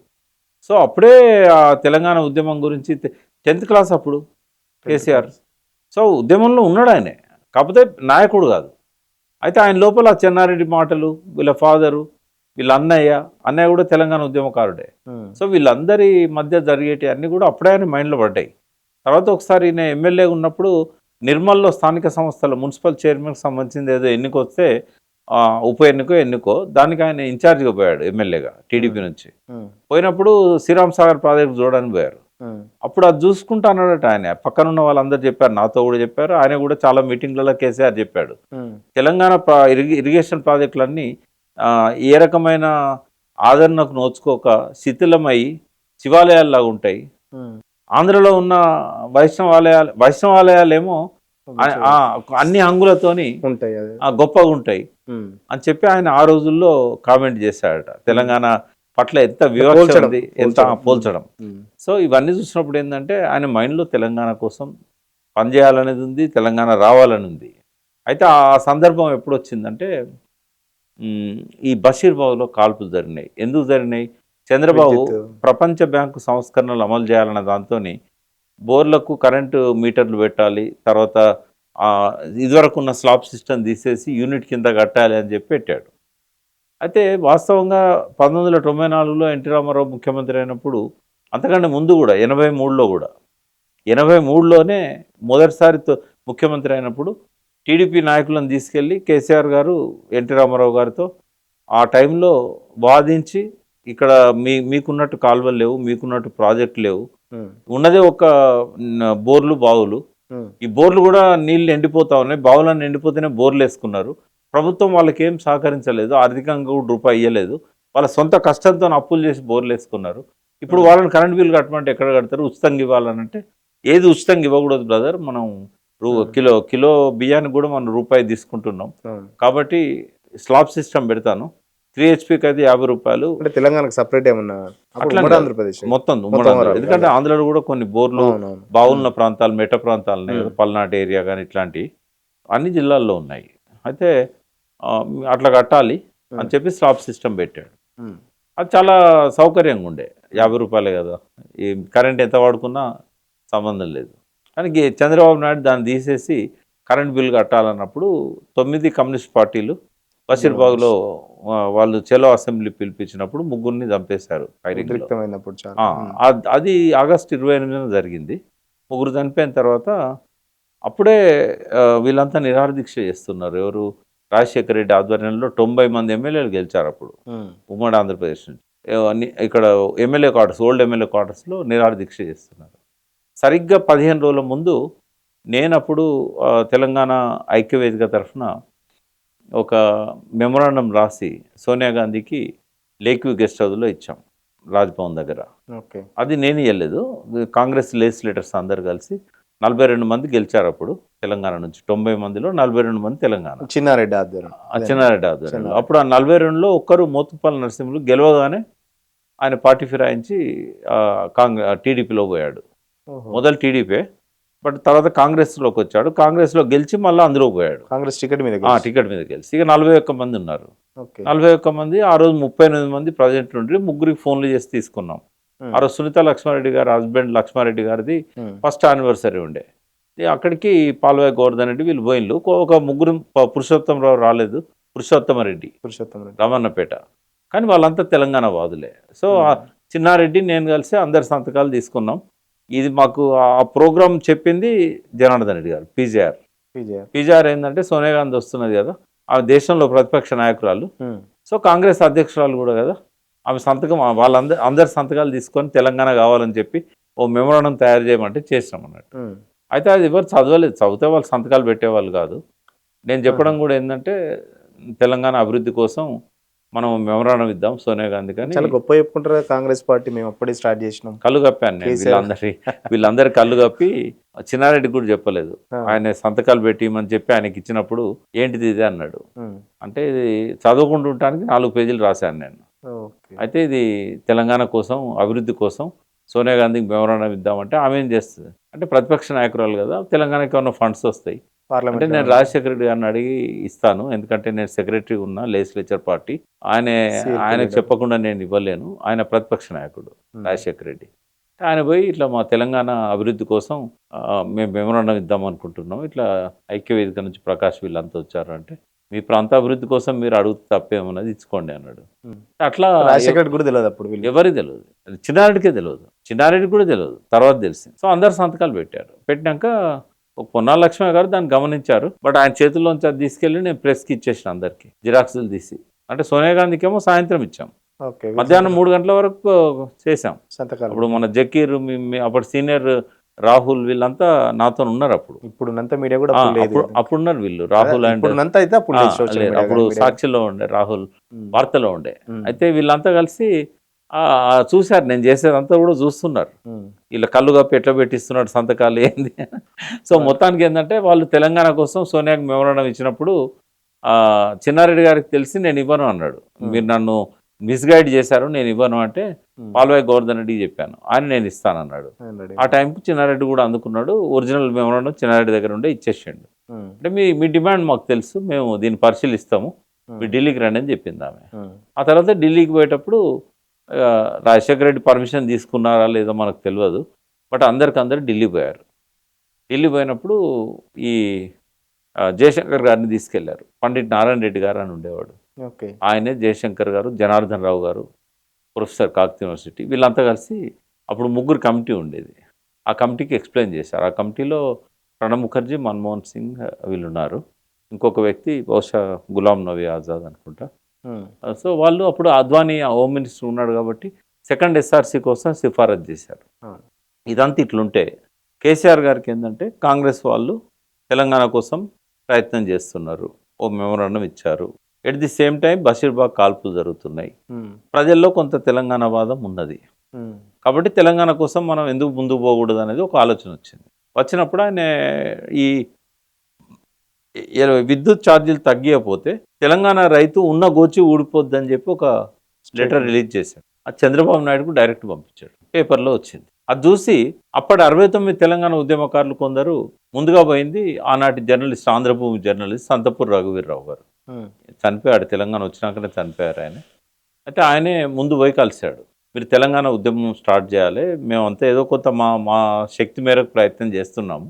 సో అప్పుడే ఆ తెలంగాణ ఉద్యమం గురించి 10th క్లాస్ అప్పుడు కేసీఆర్. సో ఉద్యమంలో ఉన్నాడు ఆయనే, కాకపోతే నాయకుడు కాదు. అయితే ఆయన లోపల చెన్నారెడ్డి మాటలు, వీళ్ళ ఫాదరు, వీళ్ళ అన్నయ్య కూడా తెలంగాణ ఉద్యమకారుడే. సో వీళ్ళందరి మధ్య జరిగేటి అన్నీ కూడా అప్పుడే ఆయన మైండ్లో పడ్డాయి. తర్వాత ఒకసారి ఈయన ఎమ్మెల్యే ఉన్నప్పుడు నిర్మల్లో స్థానిక సంస్థల మున్సిపల్ చైర్మన్కి సంబంధించింది ఏదో ఎన్నికొస్తే, ఉప ఎన్నికో దానికి ఆయన ఇన్ఛార్జ్గా పోయాడు ఎమ్మెల్యేగా టీడీపీ నుంచి. పోయినప్పుడు శ్రీరామ్ సాగర్ ప్రాజెక్ట్ చూడడానికి పోయారు. అప్పుడు అది చూసుకుంటా అన్నాడట ఆయన. పక్కన ఉన్న వాళ్ళందరూ చెప్పారు, నాతో కూడా చెప్పారు, ఆయన కూడా చాలా మీటింగ్లలో కేసీఆర్ చెప్పాడు, తెలంగాణ ఇరిగేషన్ ప్రాజెక్టులన్నీ ఏ రకమైన ఆదరణకు నోచుకోక శిథిలమై శివాలయాల్లాగా ఉంటాయి. ఆంధ్రలో ఉన్న వైష్ణవాలయాలేమో అన్ని హంగులతోని ఉంటాయి, గొప్పగా ఉంటాయి అని చెప్పి ఆయన ఆ రోజుల్లో కామెంట్ చేశాడట. తెలంగాణ పట్ల ఎంత వివక్ష ఉంది, ఎంత పోల్చడం. సో ఇవన్నీ చూసినప్పుడు ఏంటంటే ఆయన మైండ్లో తెలంగాణ కోసం పనిచేయాలనేది ఉంది, తెలంగాణ రావాలని ఉంది. అయితే ఆ సందర్భం ఎప్పుడు వచ్చిందంటే ఈ బషీర్బాగ్లో కాల్పులు జరిగినాయి. ఎందుకు జరిగినాయి? చంద్రబాబు ప్రపంచ బ్యాంకు సంస్కరణలు అమలు చేయాలన్న దాంతో బోర్లకు కరెంటు మీటర్లు పెట్టాలి, తర్వాత ఇదివరకు ఉన్న స్లాబ్ సిస్టమ్ తీసేసి యూనిట్ కింద కట్టాలి అని చెప్పి పెట్టాడు. అయితే వాస్తవంగా 1994లో ఎన్టీ రామారావు ముఖ్యమంత్రి అయినప్పుడు, అంతకంటే ముందు కూడా 83లోనే మొదటిసారి ముఖ్యమంత్రి అయినప్పుడు టీడీపీ నాయకులను తీసుకెళ్ళి కేసీఆర్ గారు ఎన్టీ రామారావు గారితో ఆ టైంలో వాదించి, ఇక్కడ మీకున్నట్టు కాలువలు లేవు, మీకున్నట్టు ప్రాజెక్టు లేవు, ఉన్నదే ఒక బోర్లు బావులు, ఈ బోర్లు కూడా నీళ్ళు ఎండిపోతా ఉన్నాయి, బావులన్నీ ఎండిపోతేనే బోర్లు వేసుకున్నారు, ప్రభుత్వం వాళ్ళకి ఏం సహకరించలేదు, ఆర్థికంగా కూడా రూపాయి ఇవ్వలేదు, వాళ్ళ సొంత కష్టంతో అప్పులు చేసి బోర్లు వేసుకున్నారు. ఇప్పుడు వాళ్ళని కరెంట్ బిల్ కట్టమంటే ఎక్కడ కడతారు? ఉచితంగా ఇవ్వాలనంటే ఏది ఉచితంగా ఇవ్వకూడదు బ్రదర్. మనం కిలో బియ్యానికి కూడా మనం రూపాయి తీసుకుంటున్నాం. కాబట్టి స్లాబ్ సిస్టమ్ పెడతాను. 3 HPకి అయితే 50 రూపాయలు. అంటే తెలంగాణకు సపరేట్ ఏమన్నా అట్లా ఆంధ్రప్రదేశ్ మొత్తం ఉమ్మడి ఆంధ్ర. ఎందుకంటే ఆంధ్రలో కూడా కొన్ని బోర్లు బావులున్న ప్రాంతాలు, మెట్ట ప్రాంతాలు ఉన్నాయి కదా, పల్నాడు ఏరియా కానీ ఇట్లాంటివి అన్ని జిల్లాల్లో ఉన్నాయి. అయితే అట్లా కట్టాలి అని చెప్పి స్లాబ్ సిస్టమ్ పెట్టాడు. అది చాలా సౌకర్యంగా ఉండే. 50 రూపాయలే కదా, ఈ కరెంట్ ఎంత వాడుకున్నా సంబంధం లేదు. కానీ చంద్రబాబు నాయుడు దాన్ని తీసేసి కరెంట్ బిల్ కట్టాలన్నప్పుడు 9 కమ్యూనిస్ట్ పార్టీలు బషీర్బాగ్లో వాళ్ళు చెలో అసెంబ్లీ పిలిపించినప్పుడు ముగ్గురిని చంపేశారు. అది ఆగస్టు 28న జరిగింది. ముగ్గురు చనిపోయిన తర్వాత అప్పుడే వీళ్ళంతా నిరాహార దీక్ష చేస్తున్నారు. ఎవరు? రాజశేఖర రెడ్డి ఆధ్వర్యంలో 90 మంది ఎమ్మెల్యేలు గెలిచారు అప్పుడు ఉమ్మడి ఆంధ్రప్రదేశ్ నుంచి. ఇక్కడ ఎమ్మెల్యే క్వార్టర్స్, ఓల్డ్ ఎమ్మెల్యే క్వార్టర్స్లో నిరాహార దీక్ష చేస్తున్నారు. సరిగ్గా 15 రోజుల ముందు నేనప్పుడు తెలంగాణ ఐక్యవేదిక తరఫున ఒక మెమొరాండం రాసి సోనియా గాంధీకి లేక్ వ్యూ గెస్ట్ హౌస్లో ఇచ్చాం రాజ్భవన్ దగ్గర. అది నేను ఇవ్వలేదు, కాంగ్రెస్ లెజిస్లేటర్స్ అందరు కలిసి 42 మంది గెలిచారు అప్పుడు తెలంగాణ నుంచి. 90 మందిలో 42 మంది తెలంగాణ, చిన్నారెడ్డి ఆధ్వర్యంలో. అప్పుడు ఆ 42లో ఒక్కరు మోత్కుపల్లి నరసింహులు గెలవగానే ఆయన పార్టీ ఫిరాయించి టీడీపీలో పోయాడు. మొదలు టీడీపీ, బట్ తర్వాత కాంగ్రెస్లోకి వచ్చాడు. కాంగ్రెస్లో గెలిచి మళ్ళీ అందులో పోయాడు. కాంగ్రెస్ టికెట్ మీద గెలిచి ఇక 41 మంది ఉన్నారు. 41 మంది. ఆ రోజు 38 మంది ప్రజెంట్ నుండి ముగ్గురికి ఫోన్లు చేసి తీసుకున్నాం. ఆ రోజు సునీత లక్ష్మారెడ్డి గారి హస్బెండ్ లక్ష్మారెడ్డి గారిది ఫస్ట్ యానివర్సరీ ఉండే. అక్కడికి పాల్వాయి గోవర్ధన్ రెడ్డి వీళ్ళు పోయిన్లు. ఒక ముగ్గురు, పురుషోత్తమరావు రాలేదు, పురుషోత్తమరెడ్డి రమన్నపేట, కానీ వాళ్ళంతా తెలంగాణ వాదులే. సో చిన్నారెడ్డి నేను కలిసి అందరి సంతకాలు తీసుకున్నాం. ఇది మాకు ఆ ప్రోగ్రాం చెప్పింది జనార్దన్ రెడ్డి గారు, పీజీఆర్ ఏంటంటే సోనియా గాంధీ వస్తున్నది కదా, ఆ దేశంలో ప్రతిపక్ష నాయకురాలు, సో కాంగ్రెస్ అధ్యక్షురాలు కూడా కదా, ఆమె సంతకం అందరి సంతకాలు తీసుకొని తెలంగాణ కావాలని చెప్పి ఓ మెమోరాండం తయారు చేయమంటే చేసినాం అన్నట్టు. అయితే అది ఎవరు చదవలేదు, చదివితే వాళ్ళు సంతకాలు పెట్టేవాళ్ళు కాదు. నేను చెప్పడం కూడా ఏంటంటే తెలంగాణ అభివృద్ధి కోసం మనం మెమోరాండం ఇద్దాం సోనియా గాంధీ. కానీ చాలా గొప్ప చెప్పుకుంటారు కాంగ్రెస్ పార్టీ, మేము అప్పుడే స్టార్ట్ చేసినాం. కళ్ళు కప్పాను నేను వీళ్ళందరి కళ్ళు కప్పి. చిన్నారెడ్డి కూడా చెప్పలేదు, ఆయన సంతకాలు పెట్టిమని చెప్పి ఆయనకి ఇచ్చినప్పుడు ఏంటిది ఇది అన్నాడు. అంటే ఇది చదువుకుంటుంటానికి 4 పేజీలు రాశాను నేను. అయితే ఇది తెలంగాణ కోసం, అభివృద్ధి కోసం సోనియా గాంధీకి మెమోరాండం ఇద్దామంటే ఆమె ఏం చేస్తుంది అంటే ప్రతిపక్ష నాయకురాలు కదా, తెలంగాణకి ఏమన్నా ఫండ్స్ వస్తాయి అంటే నేను రాజశేఖర రెడ్డి గారిని అడిగి ఇస్తాను, ఎందుకంటే నేను సెక్రటరీ ఉన్నా లెజిస్లేచర్ పార్టీ, ఆయనకు చెప్పకుండా నేను ఇవ్వలేను, ఆయన ప్రతిపక్ష నాయకుడు రాజశేఖర రెడ్డి. ఆయన పోయి ఇట్లా మా తెలంగాణ అభివృద్ధి కోసం మేము మెమోరాండం ఇద్దాం అనుకుంటున్నాం, ఇట్లా ఐక్యవేదిక నుంచి ప్రకాష్ వీళ్ళంతా వచ్చారు అంటే మీ ప్రాంత అభివృద్ధి కోసం మీరు అడుగుతూ తప్పేమన్నది ఇచ్చుకోండి అన్నాడు. అట్లా రాజశేఖర్ కూడా తెలియదు అప్పుడు, ఎవరికి తెలియదు, చిన్నారెడ్డికే తెలియదు, చిన్నారెడ్డికి కూడా తెలియదు, తర్వాత తెలిసింది. సో అందరు సంతకాలు పెట్టారు. పెట్టినాక ఒక పొన్నాల లక్ష్మయ్య గారు దాన్ని గమనించారు, బట్ ఆయన చేతుల్లోంచి అది తీసుకెళ్ళి నేను ప్రెస్కి ఇచ్చేసిన అందరికి జిరాక్సులు తీసి. అంటే సోనియా గాంధీకి ఏమో సాయంత్రం ఇచ్చాం, మధ్యాహ్నం 3 గంటల వరకు చేసాం సంతకాలు. అప్పుడు మన జకీర్, అప్పుడు సీనియర్ రాహుల్ వీళ్ళంతా నాతో ఉన్నారు. ఇప్పుడున్నంత మీడియా కూడా అప్పుడున్నారు వీళ్ళు, రాహుల్ అండ్ అప్పుడు సాక్షిలో ఉండే, రాహుల్ వార్తలో ఉండే. అయితే వీళ్ళంతా కలిసి చూశారు నేను చేసేదంతా కూడా చూస్తున్నారు. వీళ్ళ కళ్ళు కప్పి ఎట్లా పెట్టిస్తున్నాడు సంతకాలు ఏంది. సో మొత్తానికి ఏంటంటే వాళ్ళు తెలంగాణ కోసం సోనియాకి మెమోరాండం ఇచ్చినప్పుడు చిన్నారెడ్డి గారికి తెలిసి నేను ఇవ్వను అన్నాడు. మీరు నన్ను మిస్గైడ్ చేశారు, నేను ఇవ్వను అంటే పాల్వాయి గోవర్ధన్ రెడ్డికి చెప్పాను, ఆయన నేను ఇస్తానన్నాడు. ఆ టైంకి చిన్నారెడ్డి కూడా అందుకున్నాడు. ఒరిజినల్ మెమోరాండం చిన్నారెడ్డి దగ్గర ఉండే ఇచ్చేసిండు. అంటే మీ డిమాండ్ మాకు తెలుసు, మేము దీన్ని పరిశీలిస్తాము, మీరు ఢిల్లీకి రండి అని చెప్పింది ఆమె. ఆ తర్వాత ఢిల్లీకి పోయేటప్పుడు రాజశేఖర రెడ్డి పర్మిషన్ తీసుకున్నారా లేదో మనకు తెలియదు, బట్ అందరు ఢిల్లీ పోయారు. ఢిల్లీ పోయినప్పుడు ఈ జయశంకర్ గారిని తీసుకెళ్లారు. పండిట్ నారాయణ రెడ్డి గారు అని ఉండేవాడు, ఆయనే జయశంకర్ గారు, జనార్దన్ రావు గారు, ప్రొఫెసర్ కాకతీయ యూనివర్సిటీ, వీళ్ళంతా కలిసి అప్పుడు 3 కమిటీ ఉండేది. ఆ కమిటీకి ఎక్స్ప్లెయిన్ చేశారు. ఆ కమిటీలో ప్రణబ్ ముఖర్జీ, మన్మోహన్ సింగ్ వీళ్ళు ఉన్నారు, ఇంకొక వ్యక్తి బహుశా గులాం నబీ ఆజాద్ అనుకుంటా. సో వాళ్ళు అప్పుడు అద్వానీ హోమ్ మినిస్టర్ ఉన్నాడు కాబట్టి 2nd SRC కోసం సిఫారసు చేశారు. ఇదంతా ఇట్లుంటే కేసీఆర్ గారికి ఏంటంటే కాంగ్రెస్ వాళ్ళు తెలంగాణ కోసం ప్రయత్నం చేస్తున్నారు, ఓ మెమోరాండం ఇచ్చారు, at the same time Basheerbagh కాల్పులు జరుగుతున్నాయి. ప్రజల్లో కొంత తెలంగాణ వాదం ఉన్నది. కాబట్టి తెలంగాణ కోసం మనం ఎందుకు ముందుకు పోకూడదు అనేది ఒక ఆలోచన వచ్చింది. వచ్చినప్పుడు ఆయన ఈ విద్యుత్ ఛార్జీలు తగ్గియకపోతే తెలంగాణ రైతు ఉన్న గోచి ఊడిపోద్దని చెప్పి ఒక లెటర్ రిలీజ్ చేశాడు. అది చంద్రబాబు నాయుడుకు డైరెక్ట్ పంపించాడు, పేపర్లో వచ్చింది. అది చూసి అప్పటి 69 తెలంగాణ ఉద్యమకారులు కొందరు ముందుగా పోయింది ఆనాటి జర్నలిస్ట్, ఆంధ్రభూమి జర్నలిస్ట్ సంతపూర్ రఘువీర్రావు గారు. చనిపోయాడు, తెలంగాణ వచ్చినాకనే చనిపోయారు ఆయన. అయితే ఆయనే ముందు పోయి కలిశాడు. మీరు తెలంగాణ ఉద్యమం స్టార్ట్ చేయాలి, మేమంతా ఏదో కొంత మా శక్తి మేరకు ప్రయత్నం చేస్తున్నాము,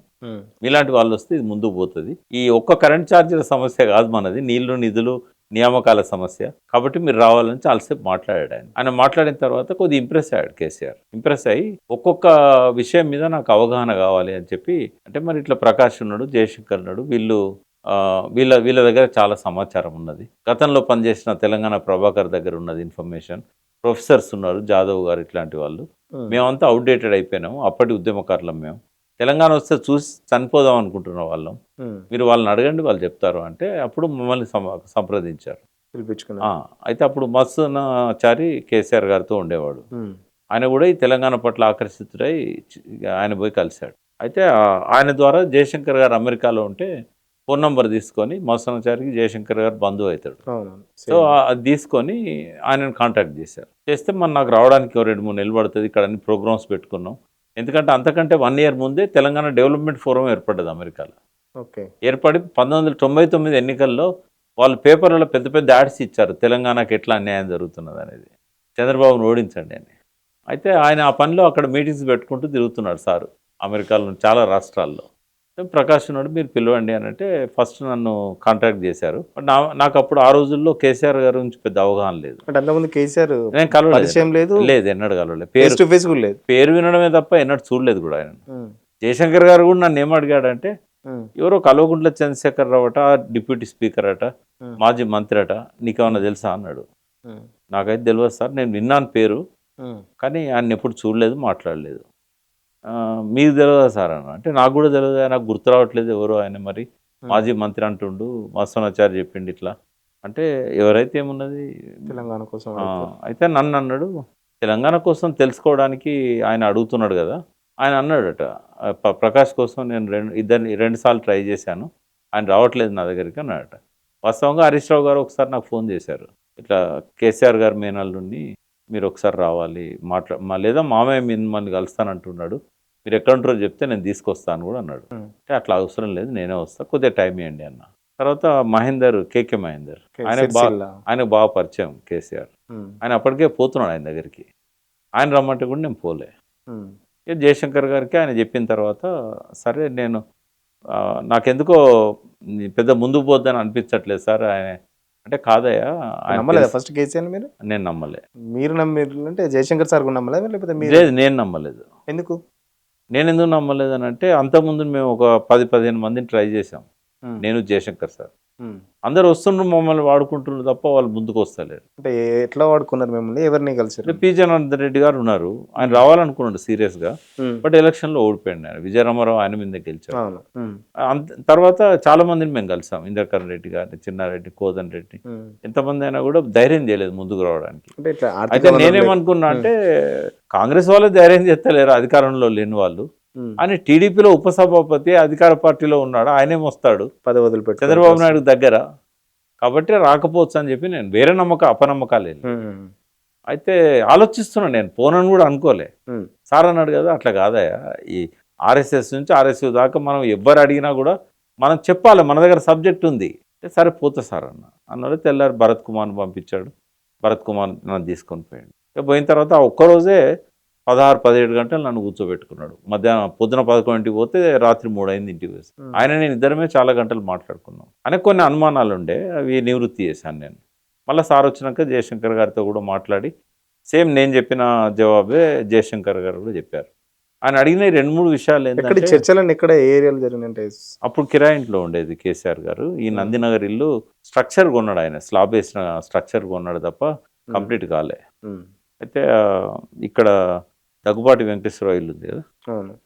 మీలాంటి వాళ్ళు వస్తే ఇది ముందుకు పోతుంది. ఈ ఒక్క కరెంట్ ఛార్జీల సమస్య కాదు మనది, నీళ్లు నిధులు నియామకాల సమస్య. కాబట్టి మీరు రావాలని చాలాసేపు మాట్లాడాడు ఆయన మాట్లాడిన తర్వాత కొద్దిగా ఇంప్రెస్ అయ్యాడు కేసీఆర్. ఇంప్రెస్ అయ్యి ఒక్కొక్క విషయం మీద నాకు అవగాహన కావాలి అని చెప్పి, అంటే మరి ఇట్లా ప్రకాష్ ఉన్నాడు, జయశంకర్ ఉన్నాడు, వీళ్ళ దగ్గర చాలా సమాచారం ఉన్నది, గతంలో పనిచేసిన తెలంగాణ ప్రభాకర్ దగ్గర ఉన్నది ఇన్ఫర్మేషన్, ప్రొఫెసర్స్ ఉన్నారు, జాదవ్ గారు, ఇట్లాంటి వాళ్ళు. మేమంతా అవుట్డేటెడ్ అయిపోయినాము, అప్పటి ఉద్యమకారులం మేము. తెలంగాణ వస్తే చూసి చనిపోదాం అనుకుంటున్న వాళ్ళం, మీరు వాళ్ళని అడగండి, వాళ్ళు చెప్తారు అంటే అప్పుడు మమ్మల్ని సంప్రదించారు, అయితే అప్పుడు మత్స్యనాచారి కేసీఆర్ గారితో ఉండేవాడు. ఆయన కూడా ఈ తెలంగాణ పట్ల ఆకర్షితుడై ఆయన పోయి కలిశాడు. అయితే ఆయన ద్వారా జయశంకర్ గారు అమెరికాలో ఉంటే ఫోన్ నంబర్ తీసుకొని మత్స్యనాచారికి జయశంకర్ గారు బంధువు అవుతాడు. సో అది తీసుకొని ఆయనను కాంటాక్ట్ చేస్తే నాకు రావడానికి 2-3 నెలలు పడుతుంది, ఇక్కడ అన్ని ప్రోగ్రామ్స్ పెట్టుకున్నాం. ఎందుకంటే అంతకంటే 1 year ముందే తెలంగాణ డెవలప్మెంట్ ఫోరం ఏర్పడ్డది అమెరికాలో. ఏర్పడి 1999 ఎన్నికల్లో వాళ్ళు పేపర్లలో పెద్ద పెద్ద యాడ్స్ ఇచ్చారు, తెలంగాణకి ఎట్లా అన్యాయం జరుగుతున్నది అనేది, చంద్రబాబును ఓడించండి అని. అయితే ఆయన ఆ పనిలో అక్కడ మీటింగ్స్ పెట్టుకుంటూ తిరుగుతున్నాడు సారు, అమెరికాలో చాలా రాష్ట్రాల్లో. ప్రకాష్ ఉన్నాడు, మీరు పిలవండి అని అంటే ఫస్ట్ నన్ను కాంటాక్ట్ చేశారు. బట్ నాకు అప్పుడు ఆ రోజుల్లో కేసీఆర్ గారి గురించి పెద్ద అవగాహన లేదు. అంతకుముందు కేసీఆర్ నేను కలవలేదు, ఎన్నడూ కలవలేదు, పేరు వినడమే తప్ప ఎన్నడూ చూడలేదు కూడా ఆయన. జయశంకర్ గారు కూడా నన్ను ఏమడిగాడంటే, ఎవరో కల్వకుంట్ల చంద్రశేఖర్ రావు అట, డిప్యూటీ స్పీకర్ అట, మాజీ మంత్రి అట, నీకేమన్నా తెలుసా అన్నాడు. నాకైతే తెలియదు సార్, నేను విన్నాను పేరు, కానీ ఆయన ఎప్పుడు చూడలేదు, మాట్లాడలేదు. మీకు తెలియదా సార్ అన్న అంటే, నాకు కూడా తెలియదు, నాకు గుర్తు రావట్లేదు ఎవరు ఆయన, మరి మాజీ మంత్రి అంటుండు, మత్స్యనాచారి చెప్పిండు ఇట్లా అంటే, ఎవరైతే ఏమున్నది తెలంగాణ కోసం. అయితే నన్ను అన్నాడు, తెలంగాణ కోసం తెలుసుకోవడానికి ఆయన అడుగుతున్నాడు కదా, ఆయన అన్నాడట, ప్రకాష్ కోసం నేను 2 సార్లు ట్రై చేశాను, ఆయన రావట్లేదు నా దగ్గరికి అన్నాడట. వాస్తవంగా హరీష్ రావు గారు ఒకసారి నాకు ఫోన్ చేశారు, ఇట్లా కేసీఆర్ గారు మేనల్లుండి మీరు ఒకసారి రావాలి, లేదా మామయ్య మిమ్మల్ని కలుస్తానంటున్నాడు, మీరు ఎక్కడ ఉంటారో చెప్తే నేను తీసుకొస్తాను కూడా అన్నాడు. అంటే అట్లా అవసరం లేదు, నేనే వస్తా, కొద్దిగా టైం ఇవ్వండి అన్న. తర్వాత మహేందర్, కేకే మహేందర్, ఆయనకు బాగా పరిచయం కేసీఆర్, ఆయన అప్పటికే పోతున్నాడు ఆయన దగ్గరికి, ఆయన రమ్మంటే కూడా నేను పోలే. జయశంకర్ గారికి ఆయన చెప్పిన తర్వాత, సరే నేను నాకెందుకో పెద్ద ముందుకు పోద్దని అనిపించట్లేదు సార్ ఆయన అంటే, కాదయ్యా నమ్మలేదా ఫస్ట్ కేసీఆర్ మీరు? నేను నమ్మలే. మీరు అంటే జయశంకర్ సార్ కూడా నమ్మలేదు లేకపోతే లేదు, నేను నమ్మలేదు. ఎందుకు? నేను ఎందుకు నమ్మలేదు అని అంటే, అంతకుముందు మేము ఒక 10-15 మందిని ట్రై చేసాం, నేను జయశంకర్ సార్. అందరు వస్తుండ్రు, మమ్మల్ని వాడుకుంటున్నారు తప్ప వాళ్ళు ముందుకు వస్తలేరు. అంటే ఎట్లా వాడుకున్నారు మిమ్మల్ని, ఎవరిని కలిసి? పి జనార్దన్ రెడ్డి గారు ఉన్నారు, ఆయన రావాలనుకున్నాడు సీరియస్ గా, బట్ ఎలక్షన్ లో ఓడిపోయాడు ఆయన. విజయరామారావు ఆయన మీద గెలిచారు. తర్వాత చాలా మందిని మేము కలిసాం, ఇంద్రకరణ్ రెడ్డి గారిని, చిన్నారెడ్డి, కోదన్ రెడ్డి, ఎంతమంది అయినా కూడా ధైర్యం చేయలేదు ముందుకు రావడానికి. అయితే నేనేమనుకున్నా అంటే, కాంగ్రెస్ వాళ్ళే ధైర్యం చేస్తలేరు, అధికారంలో లేని వాళ్ళు అని. టీడీపీలో ఉపసభాపతి అధికార పార్టీలో ఉన్నాడు, ఆయనేం వస్తాడు చంద్రబాబు నాయుడు దగ్గర, కాబట్టి రాకపోవచ్చు అని చెప్పి నేను వేరే అపనమ్మకాలు అయితే ఆలోచిస్తున్నాను. నేను పోనని కూడా అనుకోలే. సార్ అన్నాడు కదా, అట్లా కాదయా, ఈ ఆర్ఎస్ఎస్ నుంచి ఆర్ఎస్యూ దాకా మనం ఎవ్వరు అడిగినా కూడా మనం చెప్పాలి, మన దగ్గర సబ్జెక్ట్ ఉంది. సరే పోతా సార్ అన్నాడు. తెల్లారి భరత్ కుమార్ని పంపించాడు, భరత్ కుమార్ నన్ను తీసుకొని పోయాడు. పోయిన తర్వాత ఒక్కరోజే 16-17 గంటలు నన్ను కూర్చోబెట్టుకున్నాడు. మధ్యాహ్నం పొద్దున 11కి పోతే రాత్రి 3 అయింది ఇంటికి వేసి. ఆయన నేను ఇద్దరమే చాలా గంటలు మాట్లాడుకున్నాం. అని కొన్ని అనుమానాలు ఉండే, అవి నివృత్తి చేశాను నేను. మళ్ళీ సార్ వచ్చినాక జయశంకర్ గారితో కూడా మాట్లాడి సేమ్ నేను చెప్పిన జవాబే జయశంకర్ గారు కూడా చెప్పారు. ఆయన అడిగిన 2-3 విషయాలు ఏంటంటే, చర్చలను ఎక్కడ ఏరియాలు జరిగినాయంటే, అప్పుడు కిరాయి ఇంట్లో ఉండేది కేసీఆర్ గారు. ఈ నందినగర్ ఇల్లు స్ట్రక్చర్ కొన్నాడు ఆయన, స్లాబ్ వేసిన స్ట్రక్చర్ కొన్నాడు తప్ప కంప్లీట్ కాలే. అయితే ఇక్కడ దగ్గుబాటి వెంకటేశ్వరరావు ఇల్లు ఉంది కదా,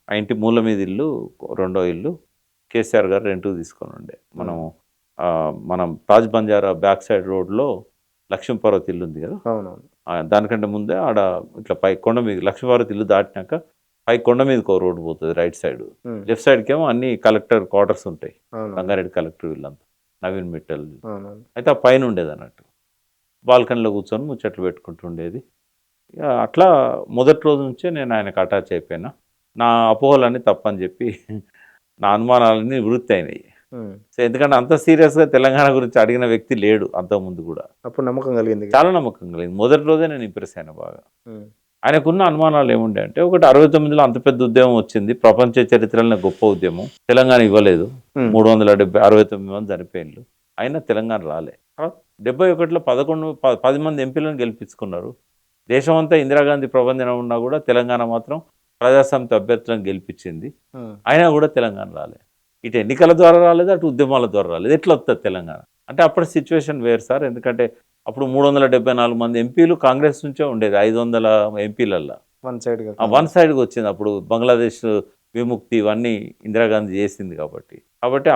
ఆ ఇంటి మూల మీద ఇల్లు, 2వ ఇల్లు కేసీఆర్ గారు రెంట్కు తీసుకొని ఉండే. మనం మనం తాజ్ బంజారా బ్యాక్ సైడ్ రోడ్లో లక్ష్మీపార్వతి ఇల్లు ఉంది కదా, అవునవును. దానికంటే ముందే ఆడ ఇట్లా పై కొండ మీద లక్ష్మీపార్వతి ఇల్లు దాటినాక పై కొండ మీదకి ఒక రోడ్డు పోతుంది రైట్ సైడ్. లెఫ్ట్ సైడ్కి ఏమో అన్ని కలెక్టర్ క్వార్టర్స్ ఉంటాయి, రంగారెడ్డి కలెక్టర్ వీళ్ళంతా, నవీన్ మిట్టల్. అయితే ఆ పైన ఉండేది అన్నట్టు, బాల్కనీలో కూర్చొని ముచ్చట్లు పెట్టుకుంటుండేది. ఇక అట్లా మొదటి రోజు నుంచే నేను ఆయనకు అటాచ్ అయిపోయినా. నా అపోహలన్నీ తప్పని చెప్పి నా అనుమానాలన్నీ వృత్తి అయినాయి. సో ఎందుకంటే అంత సీరియస్గా తెలంగాణ గురించి అడిగిన వ్యక్తి లేడు అంతకుముందు కూడా. అప్పుడు నమ్మకం కలిగింది. చాలా నమ్మకం కలిగింది. మొదటి రోజే నేను ఇంప్రెస్ అయినా బాగా. ఆయనకున్న అనుమానాలు ఏముండే అంటే, ఒకటి 69లో అంత పెద్ద ఉద్యమం వచ్చింది, ప్రపంచ చరిత్రలోనే గొప్ప ఉద్యమం, తెలంగాణ ఇవ్వలేదు, 369 మంది చనిపోయిండ్రు, అయినా తెలంగాణ రాలే. 71లో 10 మంది ఎంపీలను గెలిపించుకున్నారు. దేశమంతా ఇందిరాగాంధీ ప్రభంజనం ఉన్నా కూడా తెలంగాణ మాత్రం ప్రజాసమితి అభ్యర్థులను గెలిపించింది, అయినా కూడా తెలంగాణ రాలే. ఇటు ఎన్నికల ద్వారా రాలేదు, అటు ఉద్యమాల ద్వారా రాలేదు. ఎట్లా వస్తుంది తెలంగాణ అంటే? అప్పుడు సిచ్యువేషన్ వేరు సార్. ఎందుకంటే అప్పుడు 374 మంది ఎంపీలు కాంగ్రెస్ నుంచే ఉండేది, 500 ఎంపీలల్లో వన్ సైడ్గా వచ్చింది. అప్పుడు బంగ్లాదేశ్ విముక్తి ఇవన్నీ ఇందిరాగాంధీ చేసింది కాబట్టి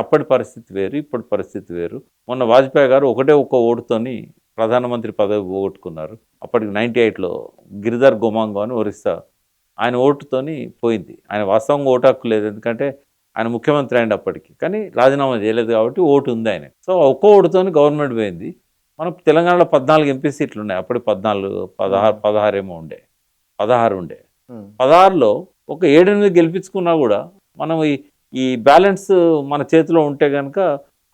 అప్పటి పరిస్థితి వేరు, ఇప్పటి పరిస్థితి వేరు. మొన్న వాజ్పేయి గారు ఒక్క ఓటుతోని ప్రధానమంత్రి పదవి పోగొట్టుకున్నారు. అప్పటికి 98లో గిరిధర్ గోమాంగో అని ఒరిస్సా, ఆయన ఓటుతోని పోయింది. ఆయన వాస్తవంగా ఓటు హక్కు లేదు, ఎందుకంటే ఆయన ముఖ్యమంత్రి అయింది అప్పటికి, కానీ రాజీనామా చేయలేదు కాబట్టి ఓటు ఉంది ఆయన. సో ఒక్క ఓటుతోని గవర్నమెంట్ పోయింది. మనం తెలంగాణలో 14 ఎంపీ సీట్లు ఉన్నాయి. అప్పుడు 16 ఏమో ఉండే, 16 ఉండే. 16లో ఒక 7-8 గెలిపించుకున్నా కూడా మనం ఈ బ్యాలెన్స్ మన చేతిలో ఉంటే కనుక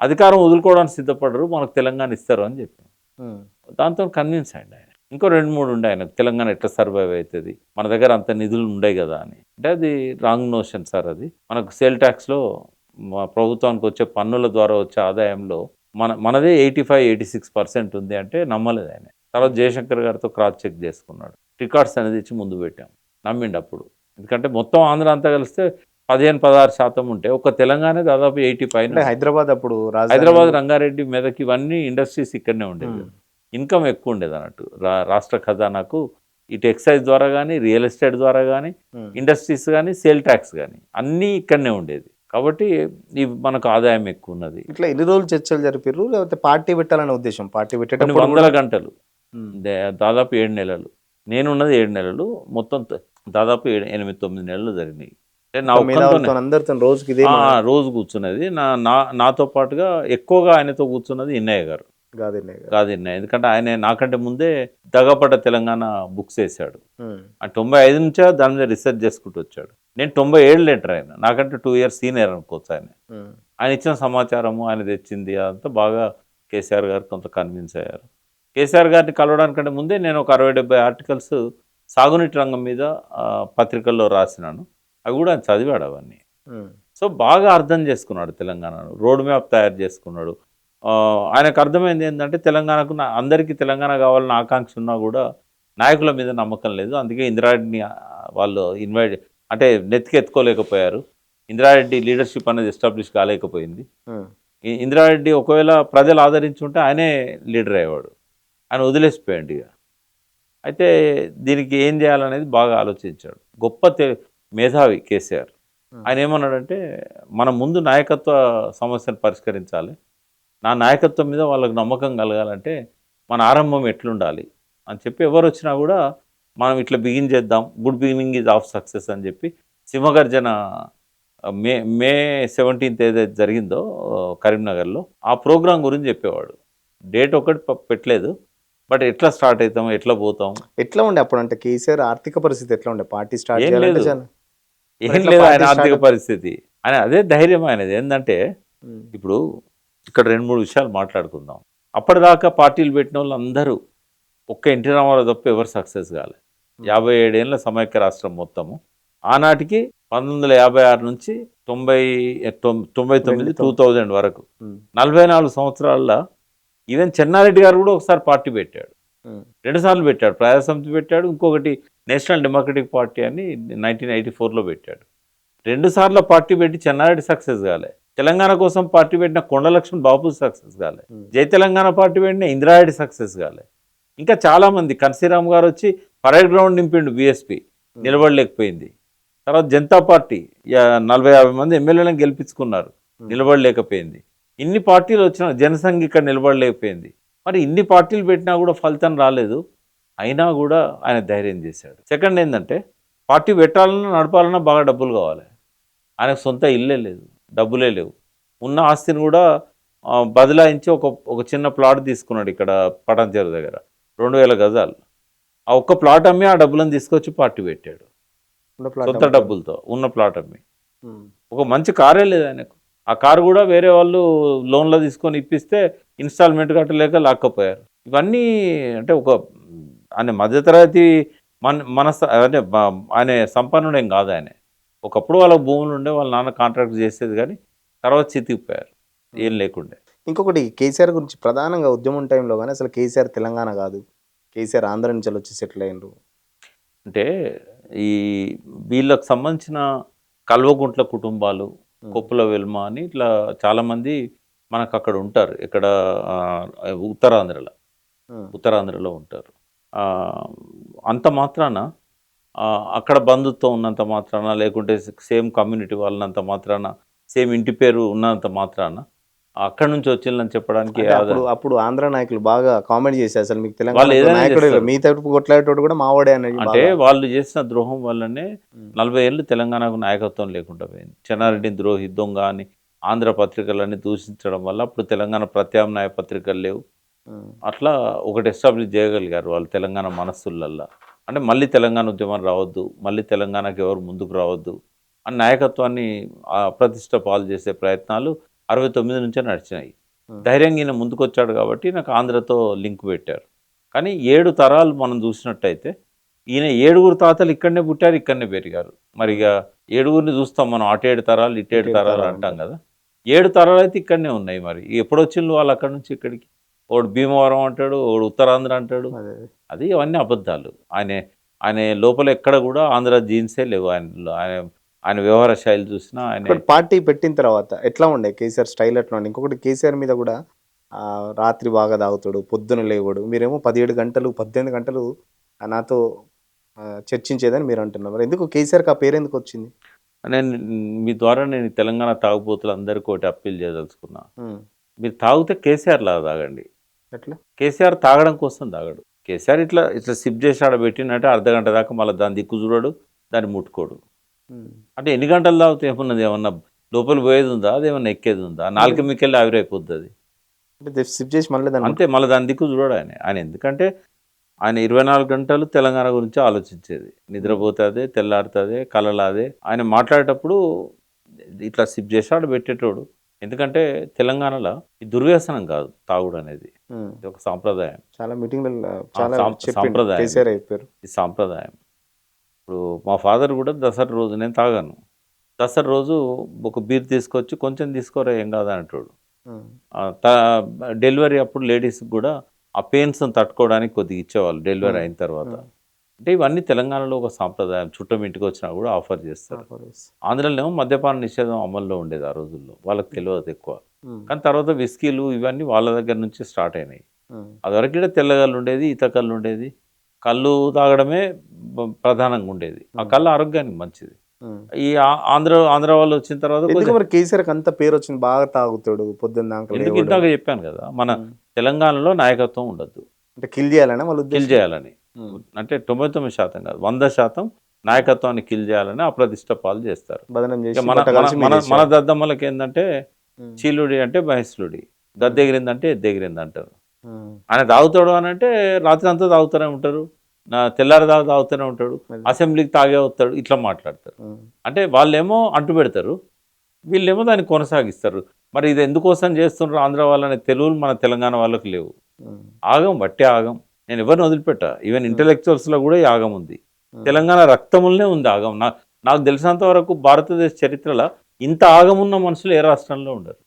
అధికారం వదులుకోవడానికి సిద్ధపడరు, మనకు తెలంగాణ ఇస్తారు అని చెప్పాను. దాంతో కన్విన్స్ అయ్యండి ఆయన. ఇంకో 2-3 ఉండే ఆయనకు, తెలంగాణ ఎట్లా సర్వైవ్ అవుతుంది, మన దగ్గర అంత నిధులు ఉండే కదా అని. అంటే అది రాంగ్ నోషన్ సార్. అది మనకు సేల్ ట్యాక్స్లో ప్రభుత్వానికి వచ్చే పన్నుల ద్వారా వచ్చే ఆదాయంలో మనదే 85-86% ఉంది అంటే నమ్మలేదు ఆయన. తర్వాత జయశంకర్ గారితో క్రాస్ చెక్ చేసుకున్నాడు, రికార్డ్స్ అనేది ఇచ్చి ముందు పెట్టాం, నమ్మిండు అప్పుడు. ఎందుకంటే మొత్తం ఆంధ్ర అంతా కలిస్తే 15-16% ఉంటే ఒక తెలంగాణ దాదాపు 80 పైన. హైదరాబాద్ అప్పుడు హైదరాబాద్, రంగారెడ్డి, మెదక్ ఇవన్నీ ఇండస్ట్రీస్ ఇక్కడనే ఉండేది, ఇన్కమ్ ఎక్కువ ఉండేది అన్నట్టు. రాష్ట్ర ఖజానాకు ఇటు ఎక్సైజ్ ద్వారా కానీ, రియల్ ఎస్టేట్ ద్వారా కానీ, ఇండస్ట్రీస్ కానీ, సేల్ ట్యాక్స్ కానీ అన్నీ ఇక్కడనే ఉండేది. కాబట్టి మనకు ఆదాయం ఎక్కువ ఉన్నది. ఇట్లా ఎన్ని రోజులు చర్చలు జరిపారు, లేకపోతే పార్టీ పెట్టాలనే ఉద్దేశం? పార్టీ పెట్టేటప్పుడు 100 గంటలు, దాదాపు 7 నెలలు. నేనున్నది 7 నెలలు, మొత్తం దాదాపు 8-9 నెలలు జరిగినాయి. అంటే నా అందరితో రోజు కూర్చున్నది. నాతో పాటుగా ఎక్కువగా ఆయనతో కూర్చున్నది ఇన్నయ్య గారు, కాదు ఇన్నయ్య. ఎందుకంటే ఆయన నాకంటే ముందే దగపడ్డ తెలంగాణ బుక్స్ వేసాడు. 95 నుంచే దాని మీద రీసెర్చ్ చేసుకుంటూ వచ్చాడు. నేను 97 లెటర్ ఆయన, నాకంటే 2 years సీనియర్ అనుకోవచ్చు ఆయన. ఆయన ఇచ్చిన సమాచారము, ఆయన తెచ్చింది అదంతా బాగా కేసీఆర్ గారు కొంత కన్విన్స్ అయ్యారు. కేసీఆర్ గారిని కలవడానికంటే ముందే నేను ఒక 60-70 ఆర్టికల్స్ సాగునీటి రంగం మీద పత్రికల్లో రాసినాను. అవి కూడా ఆయన చదివాడు అవన్నీ. సో బాగా అర్థం చేసుకున్నాడు తెలంగాణను, రోడ్ మ్యాప్ తయారు చేసుకున్నాడు. ఆయనకు అర్థమైంది ఏంటంటే, తెలంగాణకు అందరికీ తెలంగాణ కావాలని ఆకాంక్ష ఉన్నా కూడా నాయకుల మీద నమ్మకం లేదు. అందుకే ఇందిరారెడ్డిని వాళ్ళు అంటే నెత్తికెత్తుకోలేకపోయారు. ఇందిరారెడ్డి లీడర్షిప్ అనేది ఎస్టాబ్లిష్ కాలేకపోయింది. ఇందిరారెడ్డి ఒకవేళ ప్రజలు ఆదరించుంటే ఆయనే లీడర్ అయ్యేవాడు, ఆయన వదిలేసిపోయాడు ఇక. అయితే దీనికి ఏం చేయాలనేది బాగా ఆలోచించాడు. గొప్ప మేధావి కేసీఆర్. ఆయన ఏమన్నాడంటే, మనం ముందు నాయకత్వ సమస్యను పరిష్కరించాలి, నా నాయకత్వం మీద వాళ్ళకు నమ్మకం కలగాలంటే మన ఆరంభం ఎట్లుండాలి అని చెప్పి, ఎవరు వచ్చినా కూడా మనం ఇట్లా బిగిన్ చేద్దాం, good beginning is of success అని చెప్పి సింహగర్జన మే 17th ఏదైతే జరిగిందో కరీంనగర్లో, ఆ ప్రోగ్రాం గురించి చెప్పేవాడు. డేట్ ఒకటి పెట్టలేదు, బట్ ఎట్లా స్టార్ట్ అవుతాం, ఎట్లా పోతాం, ఎట్లా ఉండే అప్పుడు. అంటే కేసీఆర్ ఆర్థిక పరిస్థితి ఎట్లా ఉండే? పార్టీ స్టార్ట్ ఏం లేదు ఆయన ఆర్థిక పరిస్థితి. ఆయన అదే ధైర్యం ఆయనది. ఏంటంటే, ఇప్పుడు ఇక్కడ 2-3 విషయాలు మాట్లాడుకుందాం. అప్పటిదాకా పార్టీలు పెట్టిన వాళ్ళు అందరూ ఒక్క ఎన్టీ రామారావు తప్ప ఎవరు సక్సెస్ కాలేదు. 57 ఏళ్ళ సమైక్య రాష్ట్రం మొత్తము. ఆనాటికి 1956 నుంచి 99 2000 వరకు 44 సంవత్సరాల్లో ఈవెన్ చెన్నారెడ్డి గారు కూడా ఒకసారి పార్టీ పెట్టాడు, 2 సార్లు పెట్టాడు. ప్రజాసమితి పెట్టాడు, ఇంకొకటి నేషనల్ డెమోక్రటిక్ పార్టీ అని 1984లో పెట్టాడు. 2 సార్లు పార్టీ పెట్టి చెన్నారెడ్డి సక్సెస్ కాలే. తెలంగాణ కోసం పార్టీ పెట్టిన కొండలక్ష్మణ్ బాబు సక్సెస్ కాలే. జై తెలంగాణ పార్టీ పెట్టిన ఇందిరారెడ్డి సక్సెస్ కాలే. ఇంకా చాలామంది, కన్సీరామ్ గారు వచ్చి పరేడ్ గ్రౌండ్ నింపిండు, బీఎస్పీ నిలబడలేకపోయింది. తర్వాత జనతా పార్టీ 40-50 మంది ఎమ్మెల్యేలను గెలిపించుకున్నారు, నిలబడలేకపోయింది. ఇన్ని పార్టీలు వచ్చినా జనసంఘ్ ఇక్కడ నిలబడలేకపోయింది. మరి ఇన్ని పార్టీలు పెట్టినా కూడా ఫలితం రాలేదు. అయినా కూడా ఆయన ధైర్యం చేశాడు. సెకండ్ ఏంటంటే పార్టీ పెట్టాలన్నా నడపాలన్నా బాగా డబ్బులు కావాలి. ఆయనకు సొంత ఇల్లే లేదు, డబ్బులే లేవు. ఉన్న ఆస్తిని కూడా బదలాయించి ఒక చిన్న ప్లాట్ తీసుకున్నాడు ఇక్కడ పటాన్చెరు దగ్గర 2000 గజాలు. ఆ ఒక్క ప్లాట్ అమ్మి ఆ డబ్బులను తీసుకొచ్చి పార్టీ పెట్టాడు. సొంత డబ్బులతో ఉన్న ప్లాట్ అమ్మి. ఒక మంచి కారే లేదు ఆయనకు. ఆ కారు కూడా వేరే వాళ్ళు లోన్లో తీసుకొని ఇప్పిస్తే ఇన్స్టాల్మెంట్ కట్టలేక లాక్కపోయారు. ఇవన్నీ అంటే ఆయన మధ్యతరగతి అంటే ఆయన సంపన్నుడేం కాదు ఆయన. ఒకప్పుడు వాళ్ళ భూములు ఉండే వాళ్ళ నాన్న కాంట్రాక్ట్ చేసేది, కానీ తర్వాత చితికిపోయారు ఏం లేకుండే. ఇంకొకటి కేసీఆర్ గురించి ప్రధానంగా ఉద్యమం టైంలో కానీ అసలు కేసీఆర్ తెలంగాణ కాదు, కేసీఆర్ ఆంధ్ర నుంచి వచ్చి సెటిల్ అయ్యిండ్రు అంటే ఈ వీళ్ళకు సంబంధించిన కల్వగుంట్ల కుటుంబాలు, కొప్పుల వెల్మ అని ఇట్లా చాలామంది మనకు అక్కడ ఉంటారు. ఇక్కడ ఉత్తరాంధ్రలో ఉంటారు. అంత మాత్రాన అక్కడ బంధుత్వం ఉన్నంత మాత్రాన, లేకుంటే సేమ్ కమ్యూనిటీ వాళ్ళనంత మాత్రాన, సేమ్ ఇంటి పేరు ఉన్నంత మాత్రాన అక్కడ నుంచి వచ్చిందని చెప్పడానికి అప్పుడు ఆంధ్ర నాయకులు బాగా కామెంట్ చేశారు. అసలు మీకు తెలంగాణ మీ తరపు కొట్లాడేటోడు కూడా మావాడే అంటే వాళ్ళు చేసిన ద్రోహం వల్లనే 40 ఏళ్ళు తెలంగాణకు నాయకత్వం లేకుండా పోయింది. చెన్నారెడ్డిని ద్రోహి, దొంగ అని ఆంధ్ర పత్రికలన్నీ దూషించడం వల్ల అప్పుడు తెలంగాణ ప్రత్యామ్నాయ పత్రికలు లేవు. అట్లా ఒకటి ఎస్టాబ్లిష్ చేయగలిగారు వాళ్ళు తెలంగాణ మనస్సులల్లా. అంటే మళ్ళీ తెలంగాణ ఉద్యమం రావద్దు, మళ్ళీ తెలంగాణకి ఎవరు ముందుకు రావద్దు అని నాయకత్వాన్ని అప్రతిష్ట పాలు చేసే ప్రయత్నాలు 69 నుంచే నడిచినాయి. ధైర్యంగా ఈయన ముందుకు వచ్చాడు కాబట్టి నాకు ఆంధ్రతో లింక్ పెట్టారు. కానీ 7 తరాలు మనం చూసినట్టయితే ఈయన 7 తాతలు ఇక్కడనే పుట్టారు, ఇక్కడనే పెరిగారు. మరి ఇక 7 చూస్తాం మనం, అటు 7 తరాలు ఇటు 7 తరాలు అంటాం కదా. 7 తరాలు అయితే ఇక్కడనే ఉన్నాయి. మరి ఎప్పుడు వచ్చిండ్రు వాళ్ళు అక్కడి నుంచి ఇక్కడికి? ఒకడు భీమవరం అంటాడు, ఒకడు ఉత్తరాంధ్ర అంటాడు. అది అవన్నీ అబద్ధాలు. ఆయన లోపల ఎక్కడ కూడా ఆంధ్ర జీన్సే లేవు ఆయనలో. ఆయన వ్యవహార శైలి చూసినా ఆయన పార్టీ పెట్టిన తర్వాత ఎట్లా ఉండే కేసీఆర్ స్టైల్ ఎట్లా ఉండే? ఇంకొకటి కేసీఆర్ మీద కూడా రాత్రి బాగా తాగుతాడు, పొద్దున లేవాడు. మీరేమో 17 గంటలు 18 గంటలు నాతో చర్చించేదని మీరు అంటున్నారు. మరి ఎందుకు కేసీఆర్కి ఆ పేరు ఎందుకు వచ్చింది? మీ ద్వారా నేను తెలంగాణ తాగుబోతులు అందరికీ ఒకటి అప్పీల్ చేయదలుచుకున్నా. మీరు తాగితే కేసీఆర్ లాగా తాగండి. ఎట్లా? కేసీఆర్ తాగడం కోసం తాగడు. కేసీఆర్ ఇట్లా సిప్ చేసి ఆడబెట్టినట్టే అర్ధగంట దాకా మళ్ళీ దాని దిక్కు చూడడు, దాన్ని ముట్టుకోడు. అంటే ఎన్ని గంటలు తాగితే ఏమన్నది? ఏమన్నా లోపల పోయేది ఉందా? అది ఏమన్నా ఎక్కేది ఉందా? 4 మీకెళ్ళి ఆవిరైపోతుంది అంతే. మళ్ళీ దాని దిక్కు చూడడు ఆయన. ఎందుకంటే ఆయన 24 గంటలు తెలంగాణ గురించి ఆలోచించేది. నిద్రపోతుంది, తెల్లారుతుంది, కలలాదే. ఆయన మాట్లాడేటప్పుడు ఇట్లా సిప్ చేసి ఆడబెట్టేటోడు. ఎందుకంటే తెలంగాణలో ఈ దుర్వ్యసనం కాదు తాగుడు అనేది, ఇది ఒక సాంప్రదాయం. చాలా మీటింగ్లు సాంప్రదాయం, ఈ సాంప్రదాయం. ఇప్పుడు మా ఫాదర్ కూడా దసరా రోజు, నేను తాగాను, దసరా రోజు ఒక బీర్ తీసుకొచ్చి కొంచెం తీసుకోరా ఏం కాదు అంటాడు. డెలివరీ అప్పుడు లేడీస్కి కూడా ఆ పెయిన్స్ తట్టుకోవడానికి కొద్దిగా ఇచ్చేవాళ్ళు డెలివరీ అయిన తర్వాత. అంటే ఇవన్నీ తెలంగాణలో ఒక సాంప్రదాయం. చుట్టం ఇంటికి వచ్చినా కూడా ఆఫర్ చేస్తారు. ఆంధ్రలోనేమో మద్యపాన నిషేధం అమల్లో ఉండేది ఆ రోజుల్లో, వాళ్ళకి తెలియదు ఎక్కువ. కానీ తర్వాత విస్కీలు ఇవన్నీ వాళ్ళ దగ్గర నుంచి స్టార్ట్ అయినాయి. అదివరకు తెల్లగల్లు ఉండేది, ఈత కళ్ళు ఉండేది. కళ్ళు తాగడమే ప్రధానంగా ఉండేది. ఆ కళ్ళు ఆరోగ్యానికి మంచిది. ఈ ఆంధ్ర వాళ్ళు వచ్చిన తర్వాత కేసీఆర్కి అంత పేరు వచ్చింది, బాగా తాగుతాడు పొద్దున్న. ఇందాక చెప్పాను కదా, మన తెలంగాణలో నాయకత్వం ఉండద్దు, అంటే కిల్ చేయాలని వాళ్ళు కిల్ చేయాలని. అంటే 99% కాదు, 100% నాయకత్వాన్ని కిల్ చేయాలని అప్రతిష్ట పాలు చేస్తారు. మన దద్దమ్మలకి ఏంటంటే చీలుడి అంటే బహిస్లుడి, గద్దెగిరిందంటే ఎద్దెగిరింది అంటారు. ఆయన తాగుతాడు అని అంటే రాత్రి అంతా తాగుతూనే ఉంటారు, తెల్లారి తాగుతూనే ఉంటాడు, అసెంబ్లీకి తాగే వస్తాడు, ఇట్లా మాట్లాడతారు. అంటే వాళ్ళేమో అంటు పెడతారు, వీళ్ళేమో దాన్ని కొనసాగిస్తారు. మరి ఇది ఎందుకోసం చేస్తున్నారు ఆంధ్ర వాళ్ళనే తెలుగులు మన తెలంగాణ వాళ్ళకి లేవు. ఆగం బట్టే ఆగం. నేను ఎవరిని వదిలిపెట్టా, ఈవెన్ ఇంటెలెక్చువల్స్లో కూడా ఈ ఆగం ఉంది. తెలంగాణ రక్తములనే ఉంది ఆగం. నాకు తెలిసినంత వరకు భారతదేశ చరిత్రలో ఇంత ఆగం ఉన్న మనుషులు ఏ రాష్ట్రంలో ఉండరు,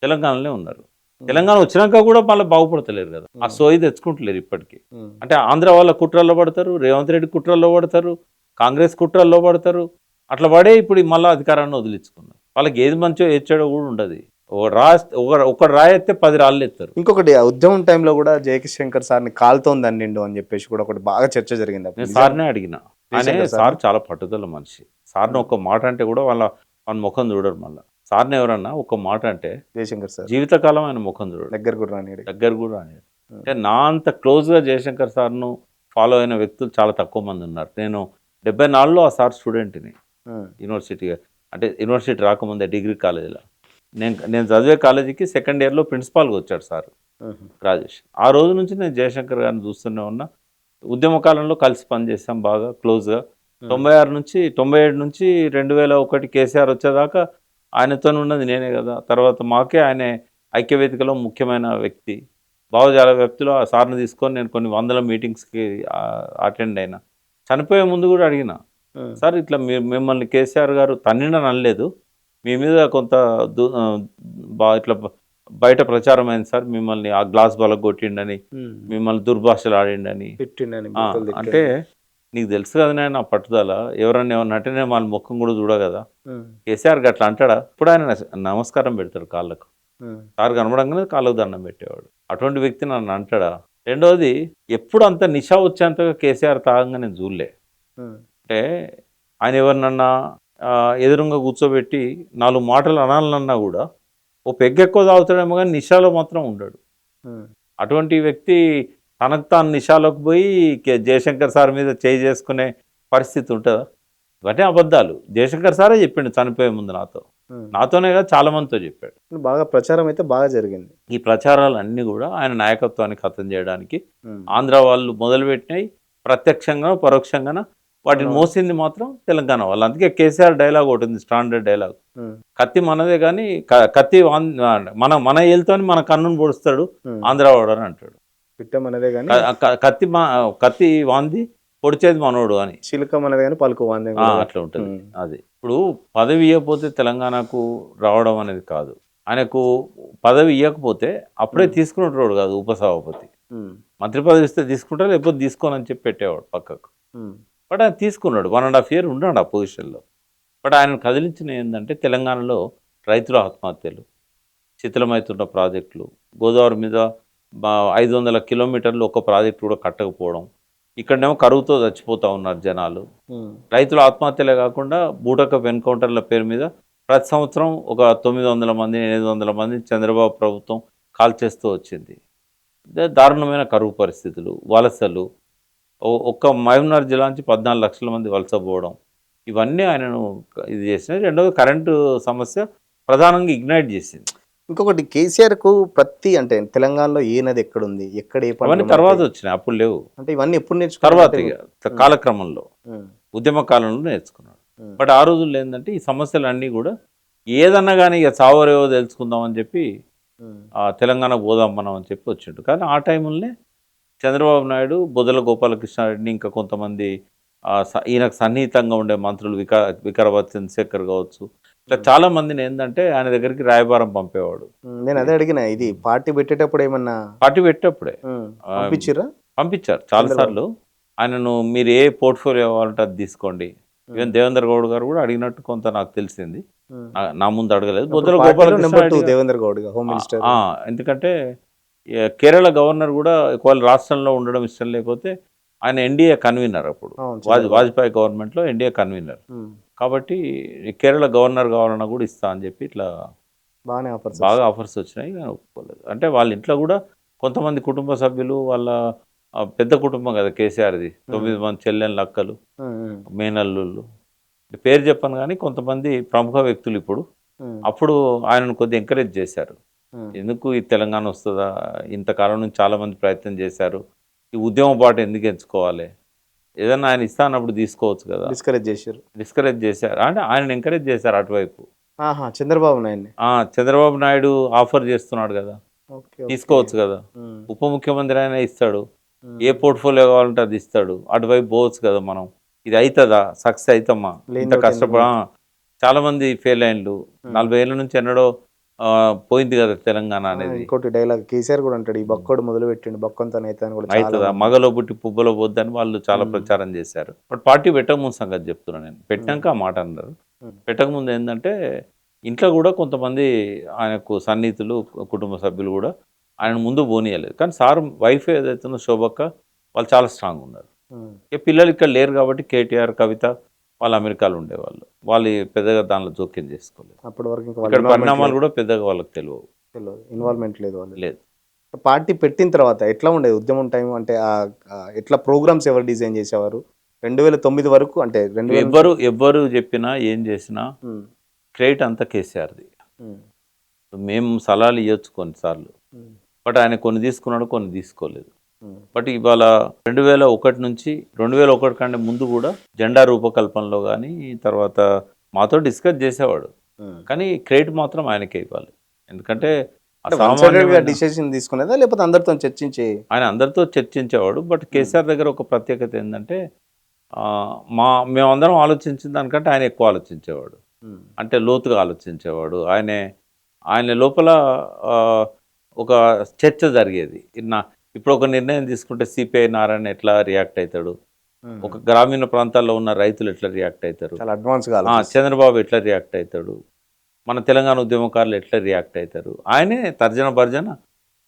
తెలంగాణలో ఉన్నారు. తెలంగాణ వచ్చినాక కూడా మళ్ళీ బాగుపడతలేరు కదా, ఆ సోయి తెచ్చుకుంటలేరు ఇప్పటికీ. అంటే ఆంధ్ర వాళ్ళ కుట్రల్లో పడతారు, రేవంత్ రెడ్డి కుట్రల్లో పడతారు, కాంగ్రెస్ కుట్రల్లో పడతారు. అట్లా పడే ఇప్పుడు మళ్ళీ అధికారాన్ని వదిలించుకున్నారు. వాళ్ళకి ఏది మంచో ఏడ్చాడో కూడా ఉండదు. ఒక రాయెత్తే 10 రాళ్ళు ఎత్తారు. ఇంకొకటి ఉద్యమం టైంలో కూడా జయకిశంకర్ సార్ని కాలుతోంది అన్నిండు అని చెప్పేసి కూడా ఒకటి బాగా చర్చ జరిగింది. నేను సార్నే అడిగిన, ఆయన సార్ చాలా పట్టుదల మనిషి. సార్ని ఒక మాట అంటే కూడా వాళ్ళ ముఖం చూడరు. మళ్ళీ సార్ని ఎవరన్నా ఒక మాట అంటే జయశంకర్ సార్ జీవితకాలం ఆయన ముఖం చూడడు, దగ్గర కూడా రానియడు. దగ్గర కూడా అని. అంటే నా అంత క్లోజ్గా జయశంకర్ సార్ను ఫాలో అయిన వ్యక్తులు చాలా తక్కువ మంది ఉన్నారు. నేను 74లో ఆ సార్ స్టూడెంట్ని యూనివర్సిటీగా, అంటే యూనివర్సిటీ రాకముందే డిగ్రీ కాలేజీలో. నేను చదివే కాలేజీకి సెకండ్ ఇయర్లో ప్రిన్సిపాల్గా వచ్చాడు సార్ రాజేష్. ఆ రోజు నుంచి నేను జయశంకర్ గారిని చూస్తూనే ఉన్నా. ఉద్యమ కాలంలో కలిసి పనిచేసాం బాగా క్లోజ్గా. 96 నుంచి 97 నుంచి 2001 కేసీఆర్ వచ్చేదాకా ఆయనతో ఉన్నది నేనే కదా. తర్వాత మాకే ఆయన ఐక్యవేదికలో ముఖ్యమైన వ్యక్తి. భావజాల వ్యక్తిలో ఆ సార్ని తీసుకొని నేను కొన్ని వందల మీటింగ్స్కి అటెండ్ అయినా. చనిపోయే ముందు కూడా అడిగిన, సార్ ఇట్లా మిమ్మల్ని కేసీఆర్ గారు తన్నిండని అనలేదు, మీ మీద కొంత ఇట్లా బయట ప్రచారం అయింది సార్, మిమ్మల్ని ఆ గ్లాస్ బలగ కొట్టిండని, మిమ్మల్ని దుర్భాషలు ఆడిండని. అంటే నీకు తెలుసు కదా నేను నా పట్టుదల, ఎవరన్నా ఏమన్నా అంటే నేను వాళ్ళ ముఖం కూడా చూడ కదా. కేసీఆర్ అట్లా అంటాడా? ఇప్పుడు ఆయన నమస్కారం పెడతాడు కాళ్ళకు. సార్ కనబడంగానే కాళ్ళకు దండం పెట్టేవాడు. అటువంటి వ్యక్తి నన్ను అంటాడా? రెండవది, ఎప్పుడు అంత నిశా వచ్చేంతగా కేసీఆర్ తాగంగా నేను చూడలే. అంటే ఆయన ఎవరినన్నా ఎదురుగా కూర్చోబెట్టి 4 మాటలు అనాలన్నా కూడా ఓ పెగ్గెక్కువ తాగుతాడేమో కానీ నిశాలో మాత్రం ఉండడు. అటువంటి వ్యక్తి తనకు తాను నిశాలోకి పోయి జయశంకర్ సార్ మీద చేయి చేసుకునే పరిస్థితి ఉంటుందా? ఇవన్నీ అబద్ధాలు. జయశంకర్ సారే చెప్పిండు చనిపోయే ముందు నాతోనే కదా చాలా మందితో చెప్పాడు. బాగా ప్రచారం అయితే బాగా జరిగింది. ఈ ప్రచారాలు అన్నీ కూడా ఆయన నాయకత్వాన్ని ఖతం చేయడానికి ఆంధ్ర వాళ్ళు మొదలుపెట్టినాయి. ప్రత్యక్షంగా పరోక్షంగా వాటిని మోసింది మాత్రం తెలంగాణ వాళ్ళు. అందుకే కేసీఆర్ డైలాగ్ ఒకటి ఉంది, స్టాండర్డ్ డైలాగ్, కత్తి మనదే కానీ కత్తి మన ఏళ్ళతో మన కన్నును పొడుస్తాడు ఆంధ్ర వాడు అని అంటాడు. మనదే కానీ కత్తి వాంది పొడిచేది మనోడు అని. చిలుక మనదే కానీ పలుకు వాంది అట్లా ఉంటుంది. అది ఇప్పుడు పదవి ఇవ్వకపోతే తెలంగాణకు రావడం అనేది కాదు. ఆయనకు పదవి ఇవ్వకపోతే అప్పుడే తీసుకునేటోడు కాదు ఉపసభాపతి. మంత్రి పదవి ఇస్తే తీసుకుంటా, లేకపోతే తీసుకోనని చెప్పి పెట్టేవాడు పక్కకు. బట్ ఆయన తీసుకున్నాడు. 1.5 years ఉన్నాడు ఆ పొజిషన్లో. బట్ ఆయన కదిలించిన ఏంటంటే తెలంగాణలో రైతుల ఆత్మహత్యలు, శిథిలమవుతున్న ప్రాజెక్టులు, గోదావరి మీద 500 kilometers ఒక ప్రాజెక్టు కూడా కట్టకపోవడం, ఇక్కడనేమో కరువుతో చచ్చిపోతూ ఉన్నారు జనాలు. రైతుల ఆత్మహత్యలే కాకుండా బూటకప్ ఎన్కౌంటర్ల పేరు మీద ప్రతి సంవత్సరం ఒక 900 మంది 800 మంది చంద్రబాబు ప్రభుత్వం కాల్చేస్తూ వచ్చింది. దారుణమైన కరువు పరిస్థితులు, వలసలు, ఒక్క మహబూబ్నగర్ జిల్లా నుంచి 14 లక్షల మంది వలసపోవడం, ఇవన్నీ ఆయనను ఇది చేసినాయి. రెండవది కరెంటు సమస్య ప్రధానంగా ఇగ్నైట్ చేసింది. ఇంకొకటి, కేసీఆర్కు ప్రతి అంటే తెలంగాణలో ఏ నది ఎక్కడుంది, ఎక్కడ ఏ ఇవన్నీ తర్వాత వచ్చినాయి, అప్పుడు లేవు. అంటే ఇవన్నీ ఎప్పుడు నేర్చుకున్నారు? తర్వాత కాలక్రమంలో ఉద్యమ కాలంలో నేర్చుకున్నాడు. బట్ ఆ రోజుల్లో ఏంటంటే ఈ సమస్యలన్నీ కూడా ఏదన్నా కానీ ఇక చావరేవో తెలుసుకుందామని చెప్పి తెలంగాణ పోదాం మనం అని చెప్పి వచ్చిండు. కానీ ఆ టైంలోనే చంద్రబాబు నాయుడు, బొద్దల గోపాలకృష్ణారెడ్డి, ఇంకా కొంతమంది ఈయనకు సన్నిహితంగా ఉండే మంత్రులు, వికారాబాద్ చంద్రశేఖర్ కావచ్చు, ఇట్లా చాలా మందిని ఏంటంటే ఆయన దగ్గరికి రాయబారం పంపేవాడు. నేను అదే అడిగిన, ఇది పార్టీ పెట్టేటప్పుడు ఏమన్నా? పార్టీ పెట్టేటప్పుడే పంపించారు చాలాసార్లు. ఆయనను మీరు ఏ పోర్ట్ఫోలియో కావాలంటే అది తీసుకోండి. ఈవెన్ దేవేంద్ర గౌడ్ గారు కూడా అడిగినట్టు కొంత నాకు తెలిసింది, నా ముందు అడగలేదు. బొద్దల గోపాలకృష్ణ, ఎందుకంటే కేరళ గవర్నర్ కూడా ఒకవేళ రాష్ట్రంలో ఉండడం ఇష్టం లేకపోతే ఆయన ఎన్డీఏ కన్వీనర్, అప్పుడు వాజ్పేయి గవర్నమెంట్లో ఎన్డీఏ కన్వీనర్ కాబట్టి కేరళ గవర్నర్ కావాలన్నా కూడా ఇస్తా అని చెప్పి ఇట్లా బాగా ఆఫర్స్ వచ్చినాయి. కానీ ఒప్పుకోలేదు. అంటే వాళ్ళ ఇంట్లో కూడా కొంతమంది కుటుంబ సభ్యులు, వాళ్ళ పెద్ద కుటుంబం కదా కేసీఆర్ది, 9 మంది చెల్లెళ్ళు, అక్కలు, మేనల్లుళ్ళు, పేరు చెప్పను కానీ కొంతమంది ప్రముఖ వ్యక్తులు ఇప్పుడు అప్పుడు ఆయనను కొద్దిగా ఎంకరేజ్ చేశారు. ఎందుకు ఈ తెలంగాణ వస్తుందా, ఇంతకాలం నుంచి చాలామంది ప్రయత్నం చేశారు, ఈ ఉద్యమ బాట ఎందుకు ఎంచుకోవాలి, ఏదన్నా ఆయన ఇస్తానప్పుడు తీసుకోవచ్చు కదా. డిస్కరేజ్ చేశారు అంటే ఆయన ఎంకరేజ్ చేశారు అటువైపు. చంద్రబాబు నాయుడు ఆఫర్ చేస్తున్నాడు కదా, తీసుకోవచ్చు కదా, ఉప ముఖ్యమంత్రి అయినా ఇస్తాడు, ఏ పోర్ట్ఫోలియో కావాలంటే అది ఇస్తాడు, అటువైపు పోవచ్చు కదా మనం. ఇది అవుతుందా, సక్సెస్ అవుతామా, ఇంత కష్టపడ చాలా మంది ఫెయిల్ అయ్యిండు. 40 ఏళ్ళ నుంచి ఎన్నడో పోయింది కదా తెలంగాణ అనేది. ఇంకోటి డైలాగ్ కేసీఆర్ కూడా అంటాడు, ఈ బక్కోడు మొదలు పెట్టిండు, బక్కంతో అవుతుందా, మగలో పుట్టి పుబ్బలో పోద్దని వాళ్ళు చాలా ప్రచారం చేశారు. బట్ పార్టీ పెట్టకముందు సంగతి చెప్తున్నాను నేను. పెట్టాక ఆ మాట అన్నారు. పెట్టకముందు ఏంటంటే ఇంట్లో కూడా కొంతమంది ఆయనకు సన్నిహితులు, కుటుంబ సభ్యులు కూడా ఆయన ముందు పోనీయలేదు. కానీ సార్ వైఫ్ ఏదైతుందో శోభక్క, వాళ్ళు చాలా స్ట్రాంగ్ ఉన్నారు. పిల్లలు ఇక్కడ లేరు కాబట్టి కేటీఆర్, కవిత వాళ్ళు అమెరికాలో ఉండేవాళ్ళు. వాళ్ళు పెద్దగా దానిలో జోక్యం చేసుకోలేదు. అప్పటి వరకు ఇంకా ఇక్కడ పరిణామాలు కూడా పెద్దగా వాళ్ళకి తెలియవు. ఇన్వాల్వ్మెంట్ లేదు వాళ్ళు. లేదు. పార్టీ పెట్టిన తర్వాత ఎట్లా ఉండేది ఉద్యమం టైం అంటే ఎట్లా ప్రోగ్రామ్స్ ఎవరు డిజైన్ చేసేవారు 2009 వరకు అంటే 2000 ఎవ్వరు చెప్పినా ఏం చేసినా క్రెడిట్ అంతా కేసీఆర్ది. మేము సలహాలు ఇవ్వచ్చు కొన్నిసార్లు, బట్ ఆయన కొన్ని తీసుకున్నాడు, కొన్ని తీసుకోలేదు. బట్ ఇవాళ 2001 నుంచి 2001 కంటే ముందు కూడా జెండా రూపకల్పనలో కానీ తర్వాత మాతో డిస్కస్ చేసేవాడు, కానీ క్రెడిట్ మాత్రం ఆయనకే ఇవ్వాలి. ఎందుకంటే డిసిషన్ తీసుకునేదా లేకపోతే అందరితో చర్చించి? ఆయన అందరితో చర్చించేవాడు. బట్ కేసీఆర్ దగ్గర ఒక ప్రత్యేకత ఏంటంటే మేమందరం ఆలోచించిన దానికంటే ఆయన ఎక్కువ ఆలోచించేవాడు, అంటే లోతుగా ఆలోచించేవాడు. ఆయన లోపల ఒక చర్చ జరిగేది. ఇప్పుడు ఒక నిర్ణయం తీసుకుంటే సిపిఐ నారాయణ ఎట్లా రియాక్ట్ అవుతాడు, ఒక గ్రామీణ ప్రాంతాల్లో ఉన్న రైతులు ఎట్లా రియాక్ట్ అవుతారు, చంద్రబాబు ఎట్లా రియాక్ట్ అవుతాడు, మన తెలంగాణ ఉద్యమకారులు ఎట్లా రియాక్ట్ అవుతారు, ఆయనే తర్జన భర్జన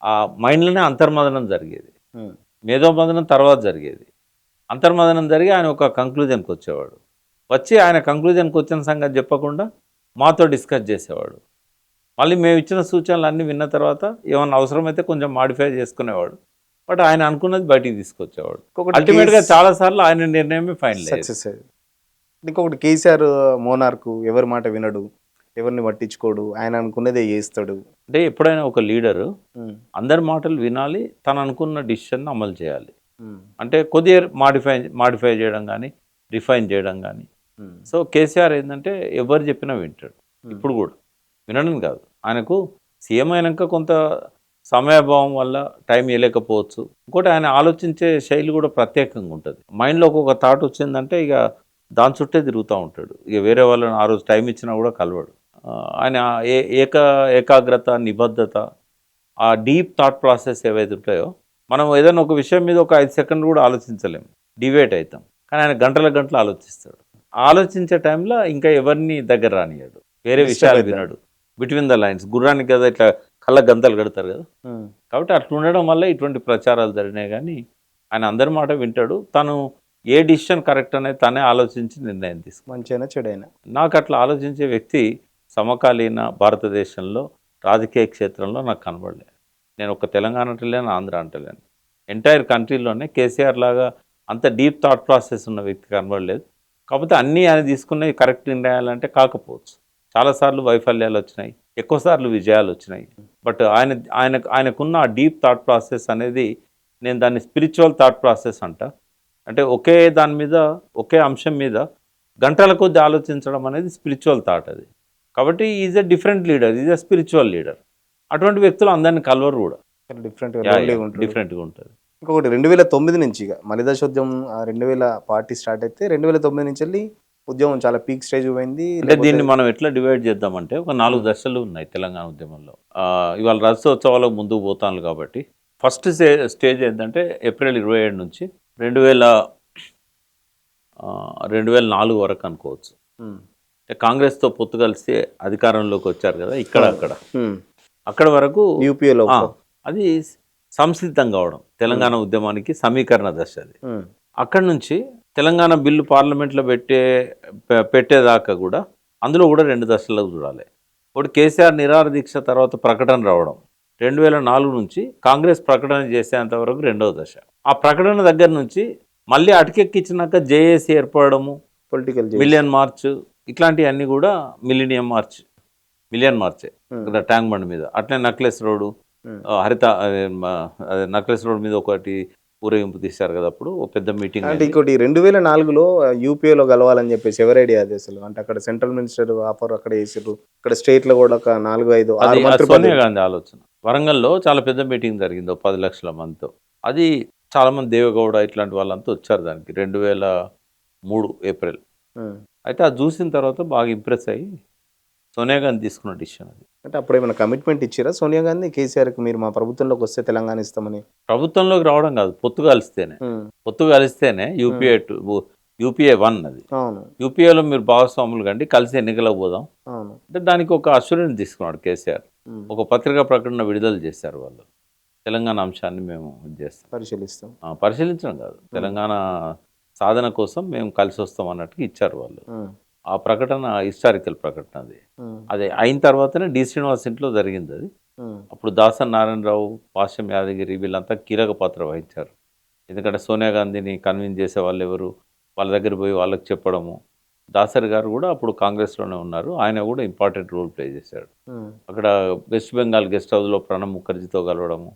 ఆ మైండ్లోనే అంతర్మదనం జరిగేది. మేధోమదనం తర్వాత జరిగేది. అంతర్మదనం జరిగి ఆయన ఒక కంక్లూజన్కి వచ్చేవాడు. వచ్చి ఆయన కంక్లూజన్కి వచ్చిన సంగతి చెప్పకుండా మాతో డిస్కస్ చేసేవాడు. మళ్ళీ మేము ఇచ్చిన సూచనలు అన్నీ విన్న తర్వాత ఏమన్నా అవసరమైతే కొంచెం మాడిఫై చేసుకునేవాడు. బట్ ఆయన అనుకున్నది బయటికి తీసుకొచ్చేవాడు. అల్టిమేట్గా చాలాసార్లు ఆయన నిర్ణయమే ఫైనల్ సక్సెస్ అయ్యేది. ఇంకొకటి కేసీఆర్ మోనార్కు ఎవరి మాట వినడు, ఎవరిని పట్టించుకోడు, ఆయన అనుకున్నదే చేస్తాడు. అంటే ఎప్పుడైనా ఒక లీడరు అందరి మాటలు వినాలి, తను అనుకున్న డిసిషన్ అమలు చేయాలి. అంటే కొద్దిగా మాడిఫై చేయడం కానీ రిఫైన్ చేయడం కానీ. సో కేసీఆర్ ఏంటంటే ఎవరు చెప్పినా వింటాడు. ఇప్పుడు కూడా వినడం కాదు, ఆయనకు సీఎం అయినాక కొంత సమయాభావం వల్ల టైం ఇవ్వలేకపోవచ్చు. ఇంకోటి ఆయన ఆలోచించే శైలి కూడా ప్రత్యేకంగా ఉంటుంది. మైండ్లో ఒక థాట్ వచ్చిందంటే ఇక దాని చుట్టే తిరుగుతూ ఉంటాడు. ఇక వేరే వాళ్ళని ఆ రోజు టైం ఇచ్చినా కూడా కలవడు. ఆయన ఏకాగ్రత, నిబద్ధత, ఆ డీప్ థాట్ ప్రాసెస్ ఏవైతే ఉంటాయో, మనం ఏదైనా ఒక విషయం మీద ఒక 5 సెకండ్లు కూడా ఆలోచించలేము, డివేట్ అవుతాం. కానీ ఆయన గంటలు ఆలోచిస్తాడు. ఆలోచించే టైంలో ఇంకా ఎవరిని దగ్గర రానియాడు, వేరే విషయాలు వినడు. బిట్వీన్ ద లైన్స్, గుర్రానికి కదా ఇట్లా కళ్ళ గంతలు కడతారు కదా, కాబట్టి అట్లా ఉండడం వల్ల ఇటువంటి ప్రచారాలు జరిగినాయి. కానీ ఆయన అందరి మాట వింటాడు. తను ఏ డిసిషన్ కరెక్ట్ అనేది తనే ఆలోచించి నిర్ణయం తీసుకు, మంచిగా చెడైనా. నాకు అట్లా ఆలోచించే వ్యక్తి సమకాలీన భారతదేశంలో రాజకీయ క్షేత్రంలో నాకు కనబడలేదు. నేను ఒక తెలంగాణ అంటలేను, ఆంధ్ర అంటలేను, ఎంటైర్ కంట్రీలోనే కేసీఆర్ లాగా అంత డీప్ థాట్ ప్రాసెస్ ఉన్న వ్యక్తి కనబడలేదు. కాకపోతే అన్నీ ఆయన తీసుకున్నవి కరెక్ట్ నిర్ణయాలంటే కాకపోవచ్చు. చాలాసార్లు వైఫల్యాలు వచ్చినాయి, ఎక్కువసార్లు విజయాలు వచ్చినాయి. బట్ ఆయనకున్న ఆ డీప్ థాట్ ప్రాసెస్ అనేది, నేను దాన్ని స్పిరిచువల్ థాట్ ప్రాసెస్ అంట. అంటే ఒకే దాని మీద, ఒకే అంశం మీద గంటల కొద్ది ఆలోచించడం అనేది స్పిరిచువల్ థాట్ అది. కాబట్టి is a different leader, is a spiritual leader. అటువంటి వ్యక్తులు అందరినీ కలవరు కూడా, డిఫరెంట్గా ఉంటుంది. ఇంకొకటి 2009 నుంచి ఇక మలిదశోద్యమం 2000 పార్టీ స్టార్ట్ అయితే 2009 నుంచి వెళ్ళి ఉద్యమం చాలా పీక్ స్టేజ్ పోయింది. అంటే దీన్ని మనం ఎట్లా డివైడ్ చేద్దామంటే ఒక 4 దశలు ఉన్నాయి తెలంగాణ ఉద్యమంలో. ఇవాళ రజతోత్సవాలకు ముందుకు పోతాను కాబట్టి ఫస్ట్ స్టేజ్ ఏంటంటే ఏప్రిల్ 27 నుంచి 2004 వరకు అనుకోవచ్చు. కాంగ్రెస్తో పొత్తు కలిసి అధికారంలోకి వచ్చారు కదా, అక్కడ వరకు యూపీఏలో అది సంసిద్ధం కావడం తెలంగాణ ఉద్యమానికి సమీకరణ దశ అది. అక్కడి నుంచి తెలంగాణ బిల్లు పార్లమెంట్లో పెట్టేదాకా కూడా అందులో కూడా 2 దశలకు చూడాలి. ఒకటి కేసీఆర్ నిరాహార దీక్ష తర్వాత ప్రకటన రావడం, 2004 నుంచి కాంగ్రెస్ ప్రకటన చేసేంత వరకు 2వ దశ. ఆ ప్రకటన దగ్గర నుంచి మళ్ళీ అటకెక్కించినాక జేఏసీ ఏర్పడము, పొలిటికల్ మిలియన్ మార్చ్, ఇట్లాంటివన్నీ కూడా మిలియన్ మార్చే కదా ట్యాంక్ బండ్ మీద. అట్లనే నక్లెస్ రోడ్డు, నక్లెస్ రోడ్ మీద ఒకటి ఊరేగింపు తీశారు కదా అప్పుడు, ఒక పెద్ద మీటింగ్. అంటే ఇంకోటి 2004లో యూపీఏలో కలవాలని చెప్పేసి ఎవరి ఐడియా అది అసలు? అంటే అక్కడ సెంట్రల్ మినిస్టర్ ఆఫర్ అక్కడ వేసారు, ఇక్కడ స్టేట్లో కూడా ఒక 4-5 సోనియా గాంధీ ఆలోచన. వరంగల్లో చాలా పెద్ద మీటింగ్ జరిగింది 10 లక్షల మందితో. అది చాలామంది దేవగౌడ ఇట్లాంటి వాళ్ళంతా వచ్చారు దానికి 2003 ఏప్రిల్. అయితే అది చూసిన తర్వాత బాగా ఇంప్రెస్ అయ్యి సోనియా గాంధీ తీసుకున్న డిసిషన్ అది. అంటే అప్పుడు ఏమైనా కమిట్మెంట్ ఇచ్చారా సోనియా గాంధీ కేసీఆర్కి, మీరు మా ప్రభుత్వంలోకి వస్తే తెలంగాణ ఇస్తామని? ప్రభుత్వంలోకి రావడం కాదు, పొత్తు కలిస్తేనే యూపీఏ 1 అది. యూపీఏలో మీరు భాగస్వాములు కండి, కలిసి ఎన్నికలకు పోదాం అంటే దానికి ఒక అష్యూరెన్స్ తీసుకున్నాడు కేసీఆర్. ఒక పత్రికా ప్రకటన విడుదల చేశారు వాళ్ళు, తెలంగాణ అంశాన్ని మేము చేస్తాం, పరిశీలించడం కాదు, తెలంగాణ సాధన కోసం మేము కలిసి వస్తాం అన్నట్టుగా ఇచ్చారు వాళ్ళు. ఆ ప్రకటన హిస్టారికల్ ప్రకటన అది. అది అయిన తర్వాతనే డి శ్రీనివాస్ ఇంట్లో జరిగింది అది. అప్పుడు దాసరి నారాయణరావు, పాశ్యం యాదగిరి వీళ్ళంతా కీలక పాత్ర వహించారు. ఎందుకంటే సోనియా గాంధీని కన్విన్స్ చేసే వాళ్ళు ఎవరు, వాళ్ళ దగ్గర పోయి వాళ్ళకి చెప్పడము. దాసరి గారు కూడా అప్పుడు కాంగ్రెస్లోనే ఉన్నారు, ఆయన కూడా ఇంపార్టెంట్ రోల్ ప్లే చేశాడు. అక్కడ వెస్ట్ బెంగాల్ గెస్ట్ హౌస్లో ప్రణబ్ ముఖర్జీతో కలవడము,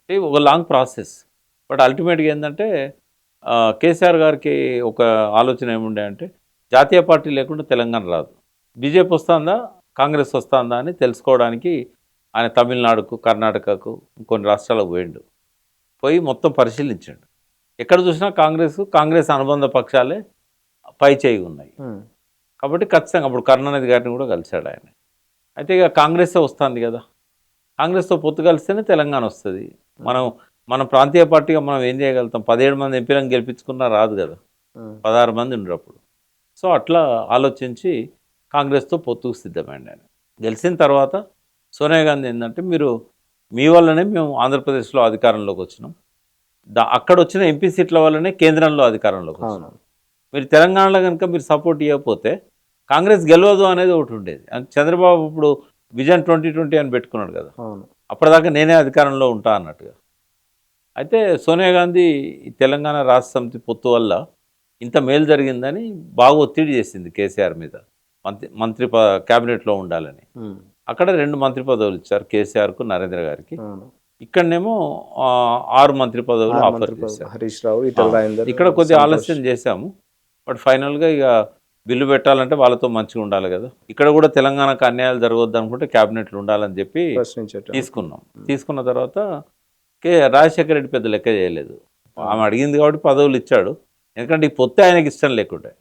ఇది ఒక లాంగ్ ప్రాసెస్. బట్ అల్టిమేట్గా ఏంటంటే కేసీఆర్ గారికి ఒక ఆలోచన ఏముండే అంటే జాతీయ పార్టీ లేకుండా తెలంగాణ రాదు, బీజేపీ వస్తుందా కాంగ్రెస్ వస్తుందా అని తెలుసుకోవడానికి ఆయన తమిళనాడుకు, కర్ణాటకకు, కొన్ని రాష్ట్రాలకు పోయి మొత్తం పరిశీలించాడు. ఎక్కడ చూసినా కాంగ్రెస్ అనుబంధ పక్షాలే పై చేయి ఉన్నాయి. కాబట్టి ఖచ్చితంగా అప్పుడు కరుణానిధి గారిని కూడా కలిశాడు ఆయన. అయితే ఇక కాంగ్రెసే వస్తుంది కదా, కాంగ్రెస్తో పొత్తు కలిస్తేనే తెలంగాణ వస్తుంది. మన ప్రాంతీయ పార్టీగా మనం ఏం చేయగలుగుతాం? 17 మంది ఎంపీలను గెలిపించుకున్నా రాదు కదా, 16 మంది ఉండేటప్పుడు. సో అట్లా ఆలోచించి కాంగ్రెస్తో పొత్తుకు సిద్ధమైంది ఆయన. గెలిచిన తర్వాత సోనియా గాంధీ ఏంటంటే మీ వల్లనే మేము ఆంధ్రప్రదేశ్లో అధికారంలోకి వచ్చినాం, అక్కడ వచ్చిన ఎంపీ సీట్ల వల్లనే కేంద్రంలో అధికారంలోకి వచ్చినాం, మీరు తెలంగాణలో కనుక మీరు సపోర్ట్ ఇవ్వకపోతే కాంగ్రెస్ గెలవదు అనేది ఒకటి ఉండేది. చంద్రబాబు ఇప్పుడు విజన్ 2020 అని పెట్టుకున్నాడు కదా, అప్పటిదాకా నేనే అధికారంలో ఉంటా అన్నట్టుగా. అయితే సోనియా గాంధీ తెలంగాణ రాష్ట్ర సమితి పొత్తు వల్ల ఇంత మేలు జరిగిందని బాగా ఒత్తిడి చేసింది కేసీఆర్ మీద, మంత్రి క్యాబినెట్లో ఉండాలని. అక్కడ 2 మంత్రి పదవులు ఇచ్చారు కేసీఆర్కు, నరేంద్ర గారికి. ఇక్కడనేమో 6 మంత్రి పదవులు ఆఫర్ చేశారు. హరీష్ రావు, ఈటెల రాజేందర్. ఇక్కడ కొద్దిగా ఆలస్యం చేశాము, బట్ ఫైనల్గా ఇక బిల్లు పెట్టాలంటే వాళ్ళతో మంచిగా ఉండాలి కదా, ఇక్కడ కూడా తెలంగాణకు అన్యాయాలు జరగవద్దు అనుకుంటే క్యాబినెట్లు ఉండాలని చెప్పి తీసుకున్న తర్వాత రాజశేఖర రెడ్డి పెద్ద లెక్క చేయలేదు. ఆమె అడిగింది కాబట్టి పదవులు ఇచ్చాడు, ఎందుకంటే ఈ పొత్తే ఆయనకి ఇష్టం లేకుండే.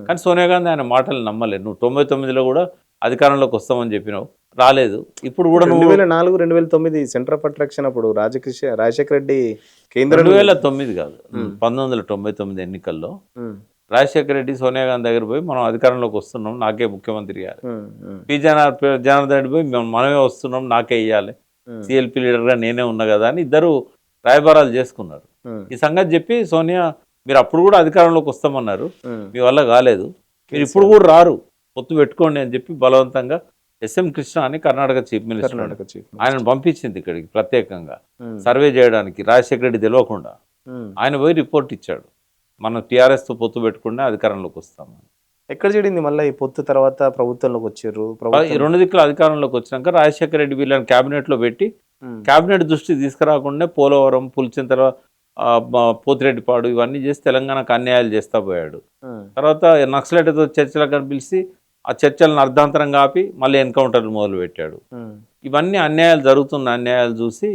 కానీ సోనియా గాంధీ ఆయన మాటలు నమ్మలేదు. నువ్వు 99లో కూడా అధికారంలోకి వస్తామని చెప్పినావు, రాలేదు. ఇప్పుడు కూడా 2004-2009 సెంటర్ ఆఫ్ అట్రాక్షన్ అప్పుడు రాజశేఖర రెడ్డి కేంద్రం 2009 కాదు, 1999 ఎన్నికల్లో రాజశేఖర రెడ్డి సోనియా గాంధీ దగ్గర పోయి మనం అధికారంలోకి వస్తున్నాం, నాకే ముఖ్యమంత్రి ఇవ్వాలి. జనార్దన్ రెడ్డి పోయి మనమే వస్తున్నాం, నాకే ఇవ్వాలి, సిఎల్పి లీడర్గా నేనే ఉన్నా కదా అని ఇద్దరు రాయబారాలు చేసుకున్నారు. ఈ సంగతి చెప్పి సోనియా మీరు అప్పుడు కూడా అధికారంలోకి వస్తామన్నారు, మీ వల్ల కాలేదు, మీరు ఇప్పుడు కూడా రారు, పొత్తు పెట్టుకోండి అని చెప్పి బలవంతంగా ఎస్ఎం కృష్ణ అని కర్ణాటక చీఫ్ మినిస్టర్ ఆయనను పంపించింది ఇక్కడికి ప్రత్యేకంగా సర్వే చేయడానికి, రాజశేఖర రెడ్డి తెలియకుండా. ఆయన పోయి రిపోర్ట్ ఇచ్చాడు, మనం టీఆర్ఎస్తో పొత్తు పెట్టుకుంటే అధికారంలోకి వస్తామని. ఎక్కడ చెడింది మళ్ళీ ఈ పొత్తు తర్వాత ప్రభుత్వంలోకి వచ్చారు. ఈ 2 దిక్కుల అధికారంలోకి వచ్చినాక రాజశేఖర రెడ్డి వీళ్ళని క్యాబినెట్లో పెట్టి క్యాబినెట్ దృష్టి తీసుకురాకుండా పోలవరం, పులిచింతల, పోతిరెడ్డిపాడు ఇవన్నీ చేసి తెలంగాణకు అన్యాయాలు చేస్తా పోయాడు. తర్వాత నక్సలైట్తో చర్చలకు పిలిచి ఆ చర్చలను అర్ధాంతరంగా ఆపి మళ్ళీ ఎన్కౌంటర్లు మొదలు పెట్టాడు. ఇవన్నీ అన్యాయాలు చూసి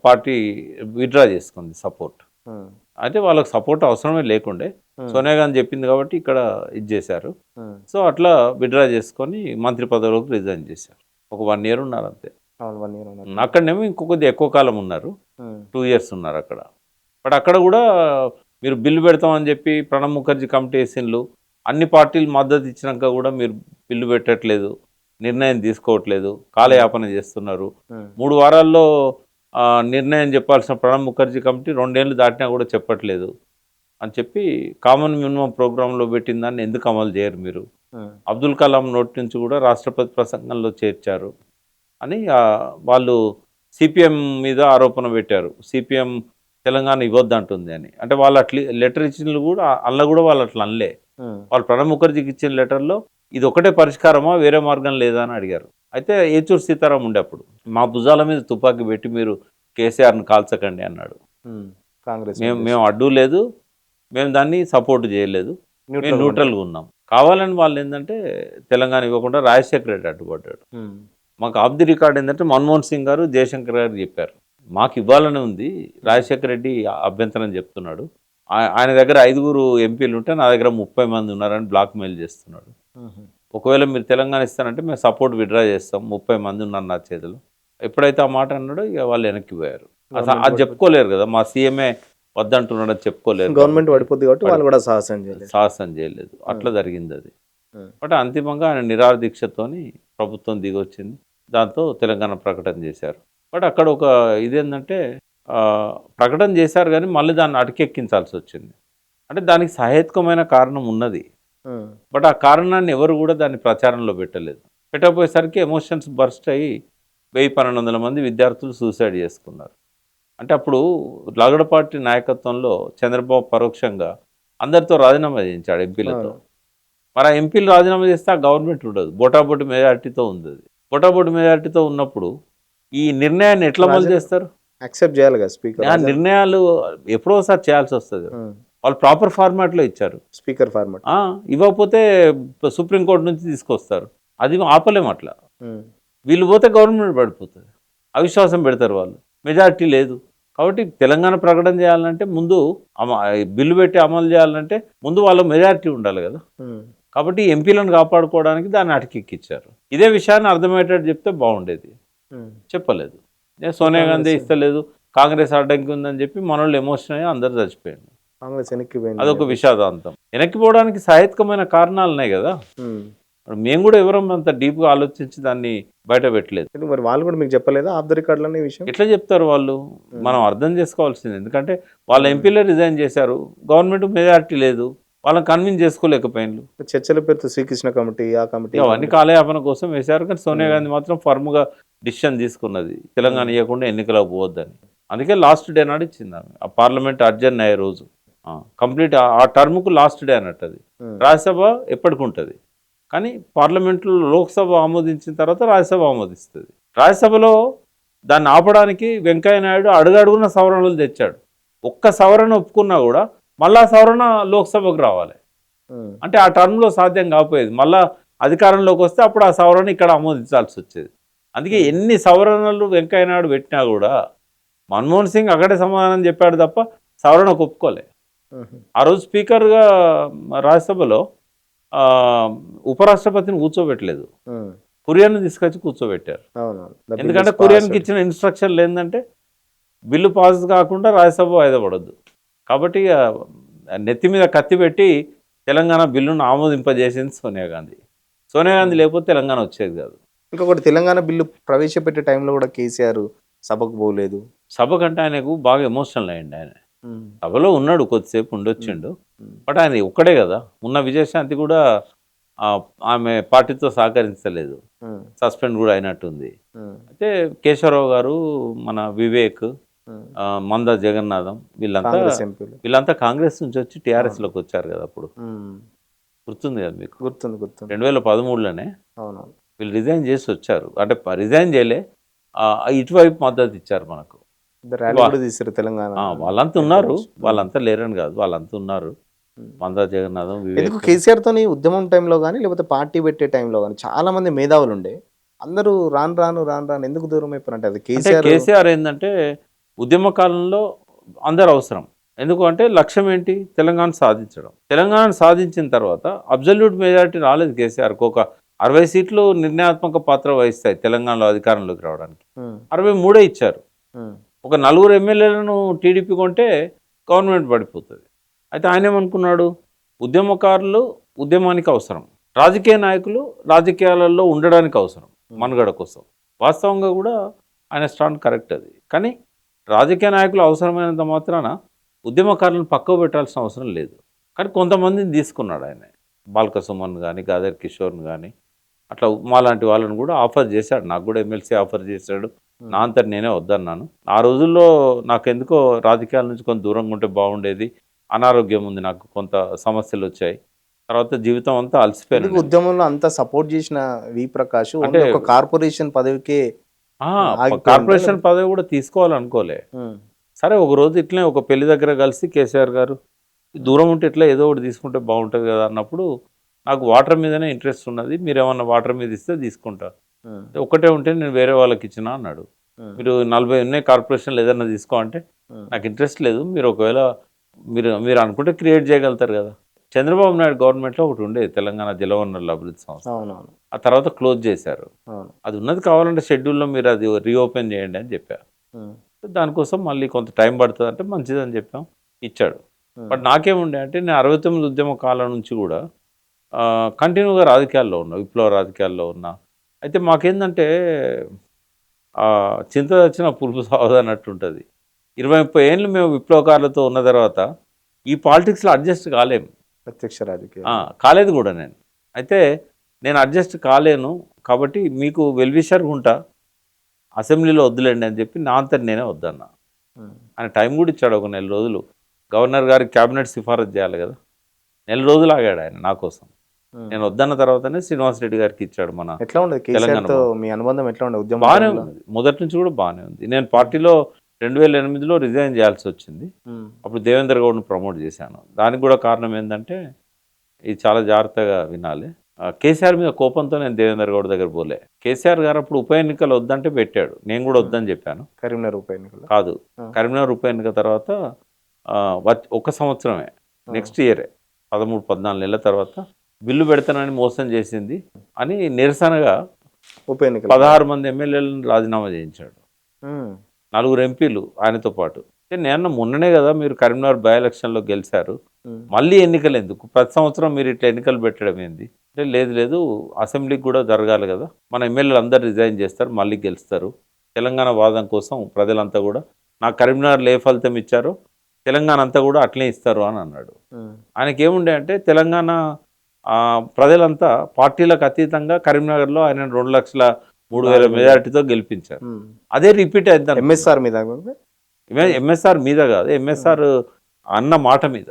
పార్టీ విత్డ్రా చేసుకుంది సపోర్ట్. అయితే వాళ్ళకి సపోర్ట్ అవసరమే లేకుండే, సోనియా గాంధీ చెప్పింది కాబట్టి ఇక్కడ ఇది చేశారు. సో అట్లా విత్డ్రా చేసుకొని మంత్రి పదవులకు రిజైన్ చేశారు. ఒక 1 year ఉన్నారు అంతే. అక్కడనేమో ఇంకొద్ది ఎక్కువ కాలం ఉన్నారు, 2 years ఉన్నారు అక్కడ. బట్ అక్కడ కూడా మీరు బిల్లు పెడతామని చెప్పి ప్రణబ్ ముఖర్జీ కమిటీ వేసిన్లు, అన్ని పార్టీలు మద్దతు ఇచ్చినాక కూడా మీరు బిల్లు పెట్టట్లేదు, నిర్ణయం తీసుకోవట్లేదు, కాలయాపన చేస్తున్నారు. 3 వారాల్లో నిర్ణయం చెప్పాల్సిన ప్రణబ్ ముఖర్జీ కమిటీ 2 ఏళ్ళు దాటినా కూడా చెప్పట్లేదు అని చెప్పి కామన్ మినిమం ప్రోగ్రాంలో పెట్టిన దాన్ని ఎందుకు అమలు చేయరు మీరు, అబ్దుల్ కలాం నోటి నుంచి కూడా రాష్ట్రపతి ప్రసంగంలో చేర్చారు అని వాళ్ళు సిపిఎం మీద ఆరోపణ పెట్టారు. సిపిఎం తెలంగాణ ఇవ్వద్దంటుంది అని. అంటే వాళ్ళు అట్లా లెటర్ ఇచ్చిన కూడా అలా కూడా వాళ్ళు అట్లా అనలే. వాళ్ళు ప్రణబ్ ముఖర్జీకి ఇచ్చిన లెటర్లో ఇది ఒకటే పరిష్కారమా, వేరే మార్గం లేదా అని అడిగారు. అయితే ఏచూరు సీతారాం ఉండే అప్పుడు మా భుజాల మీద తుపాకీ పెట్టి మీరు కేసీఆర్ని కాల్చకండి అన్నాడు. మేము అడ్డు లేదు, మేము దాన్ని సపోర్ట్ చేయలేదు, మేము న్యూట్రల్గా ఉన్నాం. కావాలని వాళ్ళు ఏంటంటే తెలంగాణ ఇవ్వకుండా రాజశేఖర రెడ్డి అడ్డుపడ్డాడు. మాకు ఆఫ్ ది రికార్డ్ ఏంటంటే మన్మోహన్ సింగ్ గారు, జయశంకర్ గారు చెప్పారు మాకు ఇవ్వాలని ఉంది, రాజశేఖర రెడ్డి అభ్యంతరం చెప్తున్నాడు, ఆయన దగ్గర 5 ఎంపీలు ఉంటే నా దగ్గర 30 మంది ఉన్నారని బ్లాక్ మెయిల్ చేస్తున్నాడు. ఒకవేళ మీరు తెలంగాణ ఇస్తానంటే మేము సపోర్ట్ విత్డ్రా చేస్తాం, 30 మంది ఉన్నారు నా చేతిలో. ఎప్పుడైతే ఆ మాట అన్నాడో ఇక వాళ్ళు వెనక్కి పోయారు. అది చెప్పుకోలేరు కదా, మా సీఎంఏ వద్దంటున్నాడు అని చెప్పుకోలేరు, గవర్నమెంట్ పడిపోద్ది కాబట్టి వాళ్ళు కూడా సాహసం చేయలేదు. అట్లా జరిగింది అది. బట్ అంతిమంగా ఆయన నిరాహార దీక్షతోని ప్రభుత్వం దిగొచ్చింది, దాంతో తెలంగాణ ప్రకటన చేశారు. బట్ అక్కడ ఒక ఇదేంటంటే ప్రకటన చేశారు కానీ మళ్ళీ దాన్ని అటకెక్కించాల్సి వచ్చింది. అంటే దానికి సహేతుకమైన కారణం ఉన్నది. బట్ ఆ కారణాన్ని ఎవరు కూడా దాన్ని ప్రచారంలో పెట్టలేదు. పెట్టకపోయేసరికి ఎమోషన్స్ బర్స్ట్ అయ్యి 1000-1200 మంది విద్యార్థులు సూసైడ్ చేసుకున్నారు. అంటే అప్పుడు లగడపాటి నాయకత్వంలో చంద్రబాబు పరోక్షంగా అందరితో రాజీనామా చేయించాడు ఎంపీలతో. మరి ఆ ఎంపీలు రాజీనామా చేస్తే ఆ గవర్నమెంట్ ఉండదు, బొటాబొటి మెజారిటీతో ఉంది. అది బొటాబొటి మెజారిటీతో ఉన్నప్పుడు ఈ నిర్ణయాన్ని ఎట్లా అమలు చేస్తారు? యాక్సెప్ట్ చేయాలి కదా స్పీకర్. ఆ నిర్ణయాలు ఎప్పుడో ఒకసారి చేయాల్సి వస్తుంది. వాళ్ళు ప్రాపర్ ఫార్మాట్లో ఇచ్చారు, స్పీకర్ ఫార్మాట్. ఇవ్వకపోతే సుప్రీంకోర్టు నుంచి తీసుకొస్తారు, అది ఆపలేం. అట్లా వీళ్ళు పోతే గవర్నమెంట్ పడిపోతుంది, అవిశ్వాసం పెడతారు వాళ్ళు, మెజారిటీ లేదు. కాబట్టి తెలంగాణ ప్రకటన చేయాలంటే ముందు బిల్లు పెట్టి అమలు చేయాలంటే ముందు వాళ్ళ మెజారిటీ ఉండాలి కదా. కాబట్టి ఎంపీలను కాపాడుకోవడానికి దాన్ని అటకెక్కిచ్చారు. ఇదే విషయాన్ని అర్థమయ్యేటట్టు చెప్తే బాగుండేది, చెప్పలేదు. సోనియా గాంధీ ఇస్తలేదు, కాంగ్రెస్ అడ్డంకి ఉందని చెప్పి మనోళ్ళు ఎమోషన్ అయ్యి అందరు చచ్చిపోయారు. అదొక విషాదాంతం. వెనక్కిపోవడానికి సహేతుకమైన కారణాలు ఉన్నాయి కదా. మేము కూడా ఎవరం అంత డీప్గా ఆలోచించి దాన్ని బయట పెట్టలేదు. మరి వాళ్ళు కూడా మీకు చెప్పలేదా ఆఫ్ ద రికార్డ్ అనే విషయం? ఎట్లా చెప్తారు వాళ్ళు? మనం అర్థం చేసుకోవాల్సింది. ఎందుకంటే వాళ్ళ ఎంపీలే రిజైన్ చేశారు, గవర్నమెంట్ మెజారిటీ లేదు, వాళ్ళని కన్విన్స్ చేసుకోలేకపోయినారు. చర్చల పేరుతో శ్రీకృష్ణ కమిటీ, ఆ కమిటీ అవన్నీ కాలయాపన కోసం వేశారు. కానీ సోనియా గాంధీ మాత్రం ఫర్మ్గా డిసిషన్ తీసుకున్నది, తెలంగాణ ఇవ్వకుండా ఎన్నికలకు పోవద్దని. అందుకే లాస్ట్ డే నాడు ఇచ్చింది ఆమె. ఆ పార్లమెంట్ అడ్జర్న్ అయ్యే రోజు కంప్లీట్ ఆ టర్మ్కు లాస్ట్ డే అన్నట్టు. అది రాజ్యసభ ఎప్పటికి ఉంటుంది, కానీ పార్లమెంట్లో లోక్సభ ఆమోదించిన తర్వాత రాజ్యసభ ఆమోదిస్తుంది. రాజ్యసభలో దాన్ని ఆపడానికి వెంకయ్య నాయుడు అడుగడుగున సవరణలు తెచ్చాడు. ఒక్క సవరణ ఒప్పుకున్నా కూడా మళ్ళా సవరణ లోక్సభకు రావాలి. అంటే ఆ టర్మ్లో సాధ్యం కాకపోయేది. మళ్ళా అధికారంలోకి వస్తే అప్పుడు ఆ సవరణ ఇక్కడ ఆమోదించాల్సి వచ్చేది. అందుకే ఎన్ని సవరణలు వెంకయ్య నాయుడు పెట్టినా కూడా మన్మోహన్ సింగ్ అక్కడే సమాధానం చెప్పాడు తప్ప సవరణకు ఒప్పుకోలే. ఆ రోజు స్పీకర్గా రాజ్యసభలో ఉపరాష్ట్రపతిని కూర్చోబెట్టలేదు, కురియన్ను తీసుకొచ్చి కూర్చోబెట్టారు. ఎందుకంటే కురియన్కి ఇచ్చిన ఇన్స్ట్రక్షన్లు ఏంటంటే బిల్లు పాస్ కాకుండా రాజ్యసభ వాయిదా పడద్దు. కాబట్టి నెత్తి మీద కత్తి పెట్టి తెలంగాణ బిల్లును ఆమోదింపజేసింది సోనియా గాంధీ. సోనియా గాంధీ లేకపోతే తెలంగాణ వచ్చేది కాదు. ఇంకొకటి, తెలంగాణ బిల్లు ప్రవేశపెట్టే టైంలో కూడా కేసీఆర్ సభకు పోలేదు. సభ కంటే ఆయనకు బాగా ఎమోషనల్ అయ్యండి. ఆయన సభలో ఉన్నాడు, కొద్దిసేపు ఉండొచ్చిండు, బట్ ఆయన ఒక్కడే కదా ఉన్న. విజయశాంతి కూడా ఆమె పార్టీతో సహకరించలేదు, సస్పెండ్ కూడా అయినట్టుంది. అయితే కేశవరావు గారు, మన వివేక్, మంద జగన్నాథం, వీళ్ళంతా కాంగ్రెస్ నుంచి వచ్చి టీఆర్ఎస్లోకి వచ్చారు కదా. అప్పుడు గుర్తుంది కదా మీకు? గుర్తుంది. 2013లోనే వీళ్ళు రిజైన్ చేసి వచ్చారు. అంటే రిజైన్ చేయలే, ఇటువైపు మద్దతు ఇచ్చారు మనకు. తెలంగాణ వాళ్ళంతా ఉన్నారు, వాళ్ళంతా లేరని కాదు, వాళ్ళంతా ఉన్నారు. మందా జగన్నాథం, ఎందుకు కేసీఆర్ తోని ఉద్యమం టైంలో కానీ లేకపోతే పార్టీ పెట్టే టైంలో కానీ చాలా మంది మేధావులు ఉండే, అందరూ రాను ఎందుకు దూరం అయిపోయినట్టు. అది కేసీఆర్ ఏంటంటే ఉద్యమ కాలంలో అందరు అవసరం. ఎందుకు అంటే లక్ష్యం ఏంటి? తెలంగాణ సాధించడం. తెలంగాణ సాధించిన తర్వాత అబ్జల్యూట్ మెజారిటీ రాలేదు కేసీఆర్కి. ఒక 60 సీట్లు నిర్ణయాత్మక పాత్ర వహిస్తాయి తెలంగాణలో అధికారంలోకి రావడానికి. 63 ఇచ్చారు. ఒక 4 ఎమ్మెల్యేలను టీడీపీ కొంటే గవర్నమెంట్ పడిపోతుంది. అయితే ఆయన ఏమనుకున్నాడు? ఉద్యమకారులు ఉద్యమానికి అవసరం, రాజకీయ నాయకులు రాజకీయాలలో ఉండడానికి అవసరం, మనుగడ కోసం. వాస్తవంగా కూడా ఆయన స్టాండ్ కరెక్ట్ అది. కానీ రాజకీయ నాయకులు అవసరమైనంత మాత్రాన ఉద్యమకారులను పక్కకు పెట్టాల్సిన అవసరం లేదు. కానీ కొంతమందిని తీసుకున్నాడు ఆయన. బాల్క సుమన్ కానీ, గాదర్ కిషోర్ని కానీ, అట్లా మాలాంటి వాళ్ళని కూడా ఆఫర్ చేశాడు. నాకు కూడా ఎమ్మెల్సీ ఆఫర్ చేశాడు. నా అంతటి నేనే వద్దన్నాను. ఆ రోజుల్లో నాకెందుకో రాజకీయాల నుంచి కొంత దూరంగా ఉంటే బాగుండేది, అనారోగ్యం ఉంది, నాకు కొంత సమస్యలు వచ్చాయి, తర్వాత జీవితం అంతా అలసిపోయింది. ఉద్యమంలో అంతా సపోర్ట్ చేసిన వి ప్రకాష్ అంటే ఒక కార్పొరేషన్ పదవికే, కార్పొరేషన్ పదవి కూడా తీసుకోవాలనుకోలే. సరే ఒక రోజు ఇట్లనే ఒక పెళ్లి దగ్గర కలిసి కేసీఆర్ గారు దూరం ఉంటే ఇట్లా ఏదో ఒకటి తీసుకుంటే బాగుంటుంది కదా అన్నప్పుడు, నాకు వాటర్ మీదనే ఇంట్రెస్ట్ ఉన్నది, మీరు ఏమన్నా వాటర్ మీద ఇస్తే తీసుకుంటా, ఒకటే ఉంటే నేను వేరే వాళ్ళకి ఇచ్చినా అన్నాడు. మీరు 40 ఉన్నాయి కార్పొరేషన్లు, ఏదన్నా తీసుకో అంటే నాకు ఇంట్రెస్ట్ లేదు, మీరు ఒకవేళ మీరు అనుకుంటే క్రియేట్ చేయగలుగుతారు కదా. చంద్రబాబు నాయుడు గవర్నమెంట్లో ఒకటి ఉండేది, తెలంగాణ జలవనరుల అభివృద్ధి సంస్థ. ఆ తర్వాత క్లోజ్ చేశారు. అది ఉన్నది కావాలంటే షెడ్యూల్లో మీరు అది రీఓపెన్ చేయండి అని చెప్పారు. దానికోసం మళ్ళీ కొంత టైం పడుతుంది అంటే మంచిదని చెప్పాం, ఇచ్చాడు. బట్ నాకేముండే అంటే నేను 69 ఉద్యమ కాలం నుంచి కూడా కంటిన్యూగా రాజకీయాల్లో ఉన్నా, విప్లవ రాజకీయాల్లో ఉన్నా. అయితే మాకేందంటే చింత వచ్చిన పులుపు సావదు అన్నట్టు ఉంటుంది. 20-30 ఏళ్ళు మేము విప్లవకారులతో ఉన్న తర్వాత ఈ పాలిటిక్స్లో అడ్జస్ట్ కాలేము. ప్రత్యక్ష రాజకీయం. కాలేదు కూడా నేను. అయితే నేను అడ్జస్ట్ కాలేను కాబట్టి మీకు వెల్విషర్గా ఉంటా, అసెంబ్లీలో వద్దులేండి అని చెప్పి నా అంతటి నేనే వద్దన్నా. ఆయన టైం కూడా ఇచ్చాడు, ఒక 4 రోజులు. గవర్నర్ గారికి క్యాబినెట్ సిఫారసు చేయాలి కదా, 4 రోజులు ఆగాడు ఆయన నా కోసం. నేను వద్దన్న తర్వాతనే శ్రీనివాసరెడ్డి గారికి ఇచ్చాడు. మన ఎట్లా ఉండదు కేసీఆర్తో మీ అనుబంధం ఎట్లా ఉండదు? ఉద్యమం బాగానే ఉంది, మొదటి నుంచి కూడా బాగానే ఉంది. నేను పార్టీలో 2008లో రిజైన్ చేయాల్సి వచ్చింది. అప్పుడు దేవేంద్ర గౌడ్ని ప్రమోట్ చేశాను. దానికి కూడా కారణం ఏంటంటే, ఇది చాలా జాగ్రత్తగా వినాలి, కేసీఆర్ మీద కోపంతో నేను దేవేంద్ర గౌడ్ దగ్గర పోలే. కేసీఆర్ గారు అప్పుడు ఉప ఎన్నికలు వద్దంటే పెట్టాడు, నేను కూడా వద్దని చెప్పాను. కరీంనగర్ ఉప ఎన్నికలు కాదు, కరీంనగర్ ఉప ఎన్నిక తర్వాత 1 సంవత్సరమే, నెక్స్ట్ ఇయరే 13-14 నెలల తర్వాత బిల్లు పెడతానని మోసం చేసింది అని నిరసనగా ఉప ఎన్నికలు 16 మంది ఎమ్మెల్యేలను రాజీనామా చేయించాడు, 4 ఎంపీలు ఆయనతో పాటు. నేను మొన్ననే కదా మీరు కరీంనగర్ బై ఎలక్షన్లో గెలిచారు, మళ్ళీ ఎన్నికలు ఎందుకు, ప్రతి సంవత్సరం మీరు ఇట్లా ఎన్నికలు పెట్టడం ఏంది అంటే, లేదు అసెంబ్లీకి కూడా జరగాలి కదా, మన ఎమ్మెల్యేలు అందరు రిజైన్ చేస్తారు, మళ్ళీ గెలుస్తారు, తెలంగాణ వాదం కోసం ప్రజలంతా కూడా నాకు కరీంనగర్లో ఏ ఫలితం ఇచ్చారో తెలంగాణ అంతా కూడా అట్లే ఇస్తారు అని అన్నాడు. ఆయనకి ఏముండే అంటే, తెలంగాణ ప్రజలంతా పార్టీలకు అతీతంగా కరీంనగర్లో ఆయన 2,03,000 మెజారిటీతో గెలిపించారు. అదే రిపీట్ అయింది ఎంఎస్ఆర్ మీద. ఎంఎస్ఆర్ మీద కాదు, ఎంఎస్ఆర్ అన్న మాట మీద.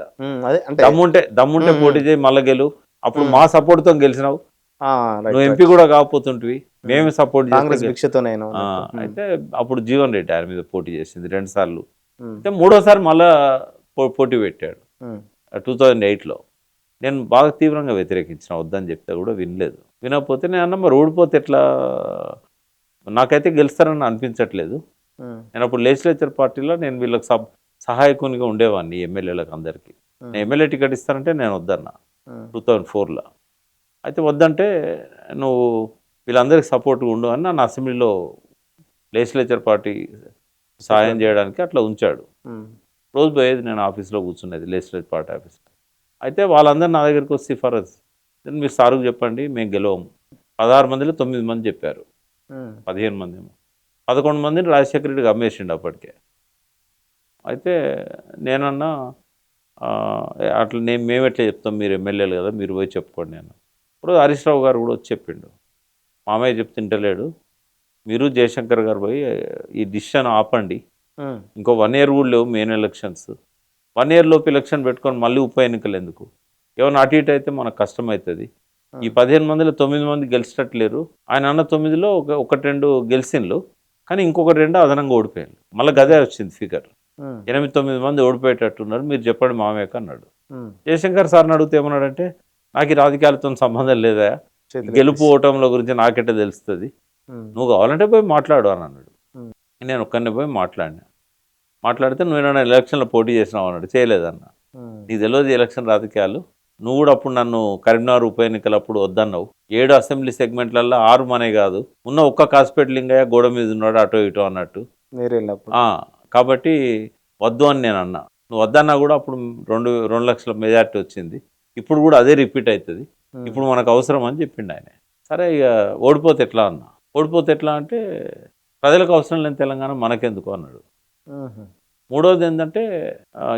అదే అంటే దమ్ముంటే పోటీ చేయి మళ్ళా గెలు, అప్పుడు మా సపోర్ట్ తో గెలిచినావు, నువ్వు ఎంపీ కూడా కాకపోతుంటివి, మేమే సపోర్ట్ చేస్తాం. అయితే అప్పుడు జీవన్ రెడ్డి ఆయన మీద పోటీ చేసింది 2 సార్లు. అయితే 3వసారి మళ్ళా పోటీ పెట్టాడు 2008లో. నేను బాగా తీవ్రంగా వ్యతిరేకించిన, వద్దని చెప్తే కూడా వినలేదు. వినకపోతే నేను అన్న మరి ఓడిపోతే ఎట్లా, నాకైతే గెలుస్తారని అనిపించట్లేదు. నేను అప్పుడు లెజిస్లేచర్ పార్టీలో నేను వీళ్ళకి సహాయకునిగా ఉండేవాడిని ఎమ్మెల్యేలకు అందరికీ. నేను ఎమ్మెల్యే టికెట్ ఇస్తానంటే నేను వద్దన్నా 2004లో. అయితే వద్దంటే నువ్వు వీళ్ళందరికీ సపోర్ట్గా ఉండు అని నన్ను అసెంబ్లీలో లెజిస్లేచర్ పార్టీ సహాయం చేయడానికి అట్లా ఉంచాడు. రోజు పోయేది నేను ఆఫీస్లో కూర్చునేది, లెజిస్లేచర్ పార్టీ ఆఫీస్లో. అయితే వాళ్ళందరూ నా దగ్గరికి వచ్చి సిఫారసు, మీరు సారుకు చెప్పండి మేము గెలవము. 16 మందిలో 9 మంది చెప్పారు, 15 మంది ఏమో, 11 మందిని రాజశేఖర రెడ్డికి అమ్మేసిండు అప్పటికే. అయితే నేనన్నా అట్లా మేము ఎట్లా చెప్తాం, మీరు ఎమ్మెల్యేలు కదా, మీరు పోయి చెప్పుకోండి నేను. ఇప్పుడు హరీష్ రావు గారు కూడా వచ్చి చెప్పిండు, మామయ్య చెప్తుంటలేడు, మీరు జయశంకర్ గారు పోయి ఈ డిసిషన్ ఆపండి, ఇంకో 1 year కూడా లేవు మెయిన్ ఎలక్షన్స్, 1 year లోపు ఎలక్షన్ పెట్టుకొని మళ్ళీ ఉప ఎన్నికలు ఎందుకు, ఏమన్నా అటు ఇటు అయితే మనకు కష్టం అవుతుంది. ఈ 15 మందిలో 9 మంది గెలిచేటట్లేరు. ఆయన అన్న 9లో 1-2 గెలిచిండ్లు, కానీ ఇంకొక 2 అదనంగా ఓడిపోయారు. మళ్ళీ గదే వచ్చింది ఫిగర్, 8-9 మంది ఓడిపోయేటట్టున్నారు, మీరు చెప్పండి మామయ్యకు అన్నాడు. జయశంకర్ సార్ని అడిగితే ఏమన్నాడంటే, నాకు ఈ రాజకీయాలతో సంబంధం లేదా, గెలుపు ఓటంల గురించి నాకెట్టే తెలుస్తుంది, నువ్వు కావాలంటే పోయి మాట్లాడు అని అన్నాడు. నేను ఒక్కరిని పోయి మాట్లాడితే నువ్వు ఏమైనా ఎలక్షన్లో పోటీ చేసినావు అన్నాడు. చేయలేదన్న, నీకు తెలియదు ఎలక్షన్ రాజకీయాలు, నువ్వు కూడా అప్పుడు నన్ను కరీంనగర్ ఉప ఎన్నికలు అప్పుడు వద్దన్నావు, 7 అసెంబ్లీ సెగ్మెంట్లలో 6 మనే కాదు, ఉన్న ఒక్క కాసిపేట లింగయ్య గోడ మీద ఉన్నాడు అటో ఇటో అన్నట్టు, కాబట్టి వద్దు అని నేను అన్నా. నువ్వు వద్దన్నా కూడా అప్పుడు 2 లక్షల మెజార్టీ వచ్చింది, ఇప్పుడు కూడా అదే రిపీట్ అవుతుంది, ఇప్పుడు మనకు అవసరం అని చెప్పిండు ఆయన. సరే ఇక ఓడిపోతే ఎట్లా అన్నా, ఓడిపోతే ఎట్లా అంటే ప్రజలకు అవసరం లేని తెలంగాణ మనకెందుకు అన్నాడు. 3వది ఏంటంటే,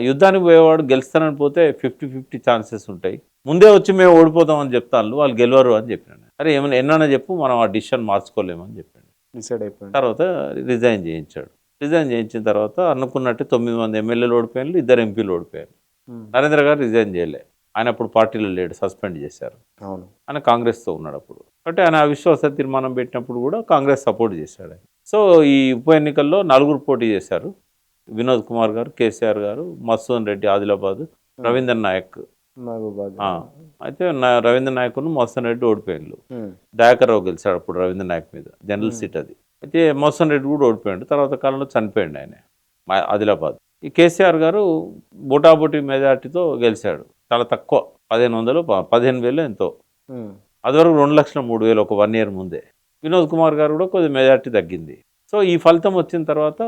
యుద్ధానికి పోయేవాడు గెలుస్తానని పోతే 50-50 ఛాన్సెస్ ఉంటాయి, ముందే వచ్చి మేము ఓడిపోతామని చెప్తాను, వాళ్ళు గెలవరు అని చెప్పినాను. అరే ఏమైనా ఎన్నైనా చెప్పు, మనం ఆ డిసిషన్ మార్చుకోలేమని చెప్పాడు. డిసైడ్ అయిపోయింది. తర్వాత రిజైన్ చేయించాడు. రిజైన్ చేయించిన తర్వాత అనుకున్నట్టు 9 మంది ఎమ్మెల్యేలు ఓడిపోయారు, 2 ఎంపీలు ఓడిపోయారు. నరేంద్ర గారు రిజైన్ చేయలే, ఆయన అప్పుడు పార్టీలో లేడు, సస్పెండ్ చేశారు. అవును, ఆయన కాంగ్రెస్తో ఉన్నాడు అప్పుడు. అంటే ఆయన అవిశ్వాస తీర్మానం పెట్టినప్పుడు కూడా కాంగ్రెస్ సపోర్ట్ చేశాడు. సో ఈ ఉప ఎన్నికల్లో 4 పోటీ చేశారు, వినోద్ కుమార్ గారు, కేసీఆర్ గారు, మసూదన్ రెడ్డి ఆదిలాబాద్, రవీంద్ర నాయక్. అయితే రవీంద్ర నాయక్ మసూదన్ రెడ్డి ఓడిపోయాడు. దయాకర్ రావు గెలిచాడు అప్పుడు రవీంద్ర నాయక్ మీద, జనరల్ సీట్ అది. అయితే మసూదన్ రెడ్డి కూడా ఓడిపోయాడు, తర్వాత కాలంలో చనిపోయాడు ఆయన ఆదిలాబాద్. ఈ కేసీఆర్ గారు బోటాబోటీ మెజార్టీతో గెలిచాడు, చాలా తక్కువ, 15,000 ఎంతో. అదివరకు 2,03,000 ఒక 1 year ముందే. వినోద్ కుమార్ గారు కూడా కొద్దిగా మెజార్టీ తగ్గింది. సో ఈ ఫలితం వచ్చిన తర్వాత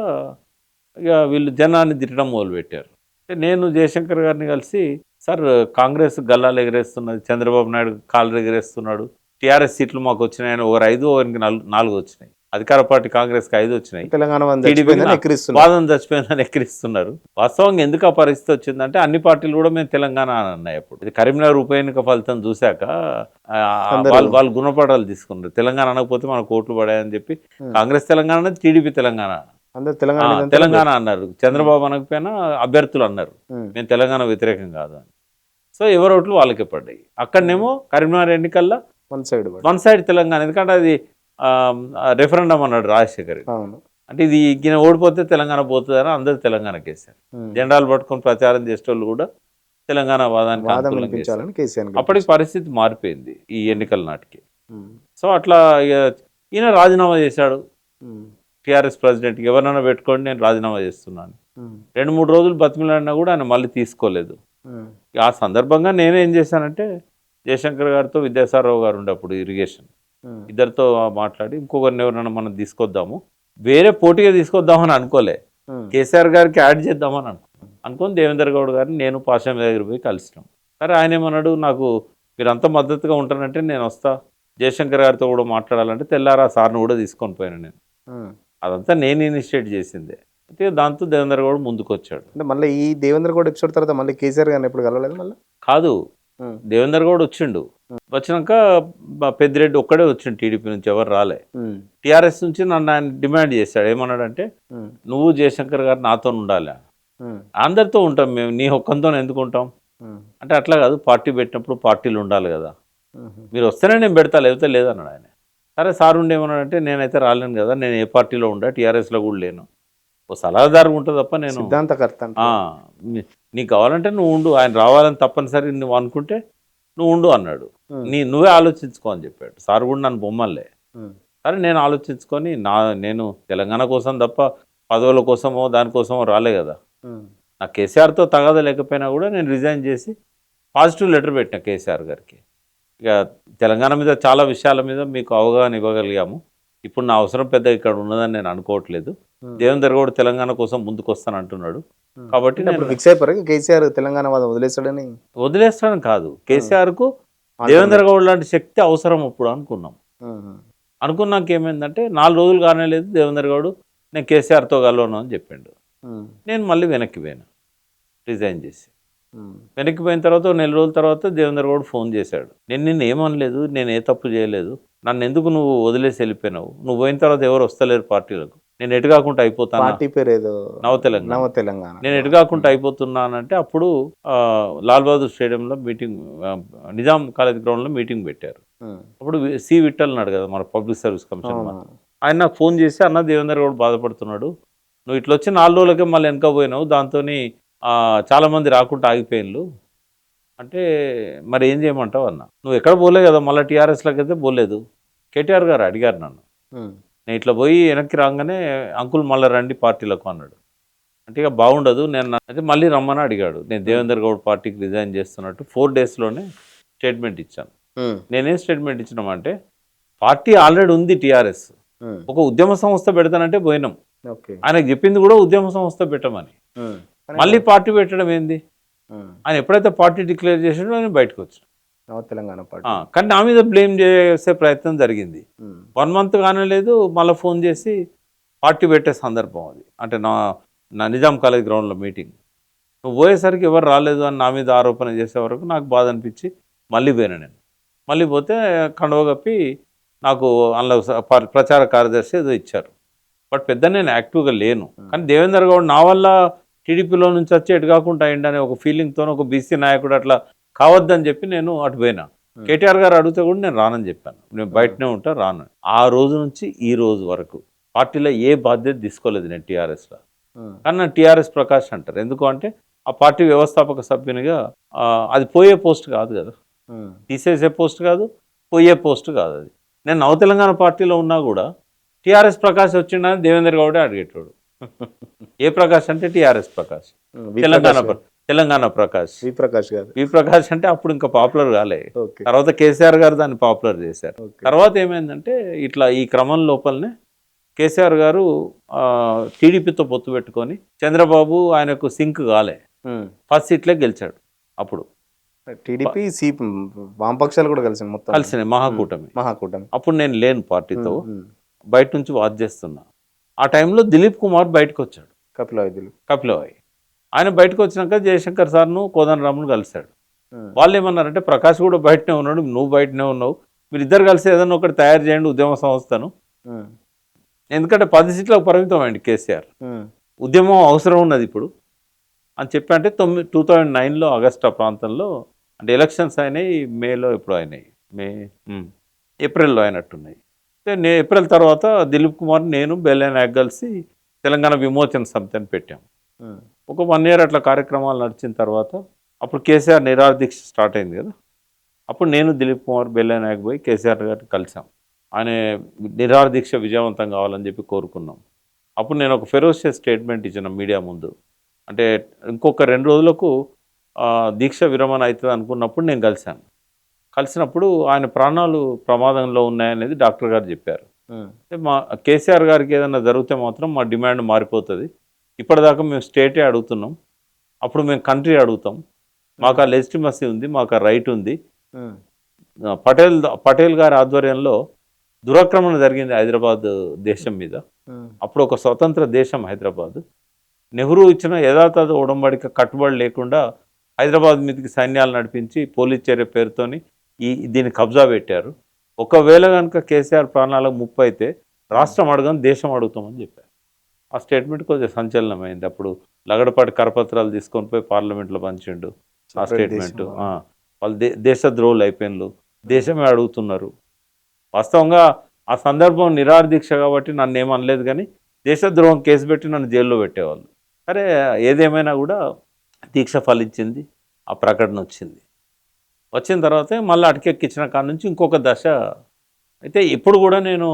ఇక వీళ్ళు జనాన్ని తిట్టడం మొదలుపెట్టారు. నేను జయశంకర్ గారిని కలిసి, సార్ కాంగ్రెస్ గల్లాలు ఎగరేస్తున్నది, చంద్రబాబు నాయుడు కాళ్ళు ఎగరేస్తున్నాడు, టీఆర్ఎస్ సీట్లు మాకు వచ్చినాయని ఒకరు 5 ఒకరికి 4 వచ్చినాయి, అధికార పార్టీ కాంగ్రెస్కి 5 వచ్చినాయి, తెలంగాణ టీడీపీకి ఎక్కిరిస్తున్నారు. వాదన చచ్చిపోయిందని ఎక్కిరిస్తున్నారు. వాస్తవంగా ఎందుకు ఆ పరిస్థితి వచ్చిందంటే అన్ని పార్టీలు కూడా మేము తెలంగాణ అని అన్నాయి. అప్పుడు ఇది కరీంనగర్ ఉప ఎన్నిక ఫలితం చూశాక వాళ్ళు గుణపాఠాలు తీసుకున్నారు. తెలంగాణ అనకపోతే మనకు ఓట్లు పడాయని చెప్పి కాంగ్రెస్ తెలంగాణ అనేది, టీడీపీ తెలంగాణ అందరు తెలంగాణ అన్నారు. చంద్రబాబు అనకపోయినా అభ్యర్థులు అన్నారు మేము తెలంగాణ వ్యతిరేకం కాదు అని. సో ఎవరి ఓట్లు వాళ్ళకే పడ్డాయి. అక్కడనేమో కరీంనగర్ ఎన్నికల్లో వన్ సైడ్ తెలంగాణ, ఎందుకంటే అది రెఫరెండం అన్నాడు రాజశేఖర్. అంటే ఇది ఈయన ఓడిపోతే తెలంగాణ పోతుందని అందరు తెలంగాణకి వేశారు. జెండాలు పట్టుకొని ప్రచారం చేసేటోళ్ళు కూడా తెలంగాణ వాదానికి అనుకూలంగా చేశారు. అప్పటికి పరిస్థితి మారిపోయింది ఈ ఎన్నికల నాటికి. సో అట్లా ఈయన రాజీనామా చేశాడు. టీఆర్ఎస్ ప్రెసిడెంట్కి ఎవరినైనా పెట్టుకోండి నేను రాజీనామా చేస్తున్నాను. 2-3 రోజులు బతిమిలాడినా కూడా ఆయన మళ్ళీ తీసుకోలేదు. ఆ సందర్భంగా నేనేం చేశానంటే జయశంకర్ గారితో విద్యాసాగరరావు గారు ఉండే అప్పుడు ఇరిగేషన్, ఇద్దరితో మాట్లాడి ఇంకొకరిని ఎవరైనా మనం తీసుకొద్దాము, వేరే పోటీగా తీసుకొద్దామని అనుకోలే, కేసీఆర్ గారికి యాడ్ చేద్దామని అనుకొని దేవేందర్ గౌడ్ గారిని నేను పాషామి దగ్గర పోయి కలిసినాం. సరే ఆయన ఏమన్నాడు, నాకు మీరంతా మద్దతుగా ఉంటానంటే నేను వస్తా, జయశంకర్ గారితో కూడా మాట్లాడాలంటే తెల్లారా సార్ని కూడా తీసుకొని పోయాను నేను. అదంతా నేను ఇనిషియేట్ చేసిందే. అయితే దాంతో దేవేందర్ గౌడ్ ముందుకు వచ్చాడు. అంటే మళ్ళీ ఈ దేవేందర్ గౌడ్ ఎపిసోడ్ తర్వాత మళ్ళీ కేసీఆర్ గారిని ఎప్పుడు కలవలేదు? మళ్ళీ కాదు, దేవేందర్ గౌడ్ వచ్చిండు. వచ్చినాక పెద్దిరెడ్డి ఒక్కడే వచ్చిండు, టీడీపీ నుంచి ఎవరు రాలే. టీఆర్ఎస్ నుంచి నన్ను ఆయన డిమాండ్ చేశాడు. ఏమన్నాడంటే నువ్వు జయశంకర్ గారు నాతో ఉండాలి, అందరితో ఉంటాం మేము, నీ ఒక్కంతో ఎందుకు ఉంటాం అంటే అట్లా కాదు, పార్టీ పెట్టినప్పుడు పార్టీలు ఉండాలి కదా, మీరు వస్తేనే నేను పెడతా లేకపోతే లేదన్నాడు ఆయన. సరే సార్ ఉండి ఏమన్నాడంటే నేనైతే రాలేను కదా, నేను ఏ పార్టీలో ఉండా, టీఆర్ఎస్లో కూడా లేను, ఓ సలహాదారు ఉంటుంది తప్ప నేను సిద్ధాంతకర్త, నీకు కావాలంటే నువ్వు ఉండు, ఆయన రావాలని తప్పనిసరి నువ్వు అనుకుంటే నువ్వు ఉండు అన్నాడు. నువ్వే ఆలోచించుకో అని చెప్పాడు. సార్ కూడా నన్ను బొమ్మలే. సరే నేను ఆలోచించుకొని నేను తెలంగాణ కోసం తప్ప పదవుల కోసమో దానికోసమో రాలే కదా, నా కేసీఆర్తో తగాద లేకపోయినా కూడా నేను రిజైన్ చేసి పాజిటివ్ లెటర్ పెట్టిన కేసీఆర్ గారికి. ఇక తెలంగాణ మీద చాలా విషయాల మీద మీకు అవగాహన ఇవ్వగలిగాము, ఇప్పుడు నా అవసరం పెద్ద ఇక్కడ ఉన్నదని నేను అనుకోవట్లేదు, దేవేందర్ గౌడ్ తెలంగాణ కోసం ముందుకు వస్తాను అంటున్నాడు కాబట్టి ఫిక్స్ అయిపోయారు. కేసీఆర్ తెలంగాణ వాదం వదిలేస్తాడని కాదు, కేసీఆర్కు దేవేందర్ గౌడ్ లాంటి శక్తి అవసరం అప్పుడు అనుకున్నాక ఏమైందంటే 4 రోజులు కానే లేదు దేవేందర్ గౌడ్ నేను కేసీఆర్తో కలవను అని చెప్పిండు. నేను మళ్ళీ వెనక్కి పోయాను రిజైన్ చేసి. వెనక్కి పోయిన తర్వాత 1 నెల రోజుల తర్వాత దేవేందర్ గౌడ్ ఫోన్ చేశాడు, నిన్ను ఏమనలేదు, నేను ఏ తప్పు చేయలేదు, నన్ను ఎందుకు నువ్వు వదిలేసి వెళ్ళిపోయినావు, నువ్వు పోయిన తర్వాత ఎవరు వస్తలేరు పార్టీలకు, నేను ఎటు కాకుండా అయిపోతాను, పార్టీ పేరు ఏదో నవ తెలంగాణ, నేను ఎటు కాకుండా అయిపోతున్నానంటే అప్పుడు లాల్ బహదూర్ స్టేడియంలో మీటింగ్, నిజాం కాలేజ్ గ్రౌండ్లో మీటింగ్ పెట్టారు. అప్పుడు సి విఠల్ అన్నాడు కదా మన పబ్లిక్ సర్వీస్ కమిషన్, ఆయన నాకు ఫోన్ చేసి అన్న దేవేందర్ గౌడ్ బాధపడుతున్నాడు, నువ్వు ఇట్లా వచ్చి 4 రోజులకే మళ్ళీ వెనక పోయినావు, దాంతో చాలామంది రాకుండా ఆగిపోయిన్లు అంటే మరి ఏం చేయమంటావు అన్న, నువ్వు ఎక్కడ పోలే కదా, మళ్ళీ టీఆర్ఎస్లోకి అయితే పోలేదు, కేటీఆర్ గారు అడిగారు నన్ను, నేను ఇట్లా పోయి వెనక్కి రాగానే అంకుల్ మళ్ళీ రండి పార్టీలకు అన్నాడు. అంటే ఇక బాగుండదు, నేను అయితే మళ్ళీ రమ్మని అడిగాడు. నేను దేవేందర్ గౌడ్ పార్టీకి రిజైన్ చేస్తున్నట్టు 4 డేస్లోనే స్టేట్మెంట్ ఇచ్చాను. నేనేం స్టేట్మెంట్ ఇచ్చినామంటే పార్టీ ఆల్రెడీ ఉంది టీఆర్ఎస్, ఒక ఉద్యమ సంస్థ పెడతానంటే పోయినాం, ఆయనకు చెప్పింది కూడా ఉద్యమ సంస్థ పెట్టమని, మళ్ళీ పార్టీ పెట్టడం ఏంది, ఆయన ఎప్పుడైతే పార్టీ డిక్లేర్ చేసాడో నేను బయటకు వచ్చాను తెలంగాణ పార్టీ. కానీ నా మీద బ్లేమ్ చేసే ప్రయత్నం జరిగింది. 1 మంత్ కానలేదు మళ్ళీ ఫోన్ చేసి పార్టీ పెట్టే సందర్భం అది. అంటే నా నిజాం కాలేజ్ గ్రౌండ్లో మీటింగ్, నువ్వు పోయేసరికి ఎవరు రాలేదు అని నా మీద ఆరోపణ చేసే వరకు నాకు బాధ అనిపించి మళ్ళీ పోయినా. నేను మళ్ళీ పోతే కండువ కప్పి నాకు అందులో ప్రచార కార్యదర్శి ఏదో ఇచ్చారు, బట్ పెద్ద నేను యాక్టివ్గా లేను. కానీ దేవేందర్ గౌడ్ నా వల్ల టీడీపీలో నుంచి వచ్చి ఎటు కాకుండా అయిండనే ఒక ఫీలింగ్తో ఒక బీసీ నాయకుడు అట్లా కావద్దని చెప్పి నేను అటు పోయినా. కేటీఆర్ గారు అడిగితే కూడా నేను రానని చెప్పాను, నేను బయటనే ఉంటా రాను. ఆ రోజు నుంచి ఈ రోజు వరకు పార్టీలో ఏ బాధ్యత తీసుకోలేదు నేను టీఆర్ఎస్లో. కానీ నా టీఆర్ఎస్ ప్రకాష్ అంటారు, ఎందుకు అంటే ఆ పార్టీ వ్యవస్థాపక సభ్యునిగా అది పోయే పోస్ట్ కాదు కదా, తీసేసే పోస్ట్ కాదు, పోయే పోస్ట్ కాదు అది. నేను నవ తెలంగాణ పార్టీలో ఉన్నా కూడా టీఆర్ఎస్ ప్రకాష్ వచ్చిండని దేవేందర్ గౌడే అడిగేటోడు. ఏ ప్రకాష్ అంటే టీఆర్ఎస్ ప్రకాష్, తెలంగాణ ప్రకాష్, వి ప్రకాష్ అంటే అప్పుడు ఇంకా పాపులర్ కాలే. తర్వాత కేసీఆర్ గారు దాన్ని పాపులర్ చేశారు. తర్వాత ఏమైందంటే ఇట్లా ఈ క్రమం లోపలనే కేసీఆర్ గారు టీడీపీతో పొత్తు పెట్టుకొని చంద్రబాబు ఆయనకు సింక్ కాలే, ఫస్ట్ సీట్లే గెలిచాడు. అప్పుడు టీడీపీ వామపక్షాలు కూడా కలిసి మొత్తం కలిసినాయి, మహాకూటమి. మహాకూటమి. అప్పుడు నేను లేను పార్టీతో, బయట నుంచి వాచ్ చేస్తున్నా. ఆ టైంలో దిలీప్ కుమార్ బయటకు వచ్చాడు, కపిల వైద్యులు. కపిలవాయి. ఆయన బయటకు వచ్చినాక జయశంకర్ సార్ను కోదండరామ్ను కలిశాడు. వాళ్ళు ఏమన్నారంటే ప్రకాష్ కూడా బయటనే ఉన్నాడు, నువ్వు బయటనే ఉన్నావు, మీరిద్దరు కలిసి ఏదన్నా ఒకటి తయారు చేయండి ఉద్యమ సంస్థను, ఎందుకంటే 10 సీట్లకు పరిమితం అయింది కేసీఆర్, ఉద్యమం అవసరం ఉన్నది ఇప్పుడు అని చెప్పి. అంటే 2009లో ఆగస్టు ఆ ప్రాంతంలో, అంటే ఎలక్షన్స్ అయినాయి మేలో, ఎప్పుడు అయినాయి ఏప్రిల్లో అయినట్టున్నాయి. ఏప్రిల్ తర్వాత దిలీప్ కుమార్, నేను, బెల్లయ్య నాయక్ కలిసి తెలంగాణ విమోచన సమితి అని పెట్టాం. ఒక 1 year అట్లా కార్యక్రమాలు నడిచిన తర్వాత అప్పుడు కేసీఆర్ నిరాహార దీక్ష స్టార్ట్ అయింది కదా, అప్పుడు నేను, దిలీప్ కుమార్, బెల్లయ్య నాయక్ పోయి కేసీఆర్ గారిని కలిసాం. ఆయన నిరాహార దీక్ష విజయవంతం కావాలని చెప్పి కోరుకున్నాం. అప్పుడు నేను ఒక ఫెరోషియస్ స్టేట్మెంట్ ఇచ్చిన మీడియా ముందు. అంటే ఇంకొక 2 రోజులకు దీక్ష విరమణ అవుతుంది అనుకున్నప్పుడు నేను కలిసినప్పుడు ఆయన ప్రాణాలు ప్రమాదంలో ఉన్నాయనేది డాక్టర్ గారు చెప్పారు. మా కేసీఆర్ గారికి ఏదైనా జరిగితే మాత్రం మా డిమాండ్ మారిపోతుంది, ఇప్పటిదాకా మేము స్టేటే అడుగుతున్నాం, అప్పుడు మేము కంట్రీ అడుగుతాం, మాకు ఆ లెజిటిమసీ ఉంది, మాకు ఆ రైట్ ఉంది. పటేల్ గారి ఆధ్వర్యంలో దురాక్రమణ జరిగింది హైదరాబాద్ దేశం మీద, అప్పుడు ఒక స్వతంత్ర దేశం హైదరాబాద్. నెహ్రూ ఇచ్చిన యథాతథ ఉడంబడిక కట్టుబడి లేకుండా హైదరాబాద్ మీదకి సైన్యాలు నడిపించి పోలీస్ చర్య పేరుతోని దీన్ని కబ్జా పెట్టారు. ఒకవేళ కనుక కేసీఆర్ ప్రాణాలకు ముప్పు అయితే రాష్ట్రం అడగని దేశం అడుగుతామని చెప్పారు. ఆ స్టేట్మెంట్ కొంచెం సంచలనమైంది. అప్పుడు లగడపాటి కరపత్రాలు తీసుకొని పోయి పార్లమెంట్లో పంచిండు ఆ స్టేట్మెంట్. వాళ్ళు దేశద్రోహులు అయిపోయినలు, దేశమే అడుగుతున్నారు. వాస్తవంగా ఆ సందర్భం నిరాహార దీక్ష కాబట్టి నన్ను ఏమనలేదు, కానీ దేశద్రోహం కేసు పెట్టి నన్ను జైల్లో పెట్టేవాళ్ళు. సరే, ఏదేమైనా కూడా దీక్ష ఫలించింది, ఆ ప్రకటన వచ్చిన తర్వాత మళ్ళీ అటకెక్కించిన కాడ నుంచి ఇంకొక దశ. అయితే ఇప్పుడు కూడా నేను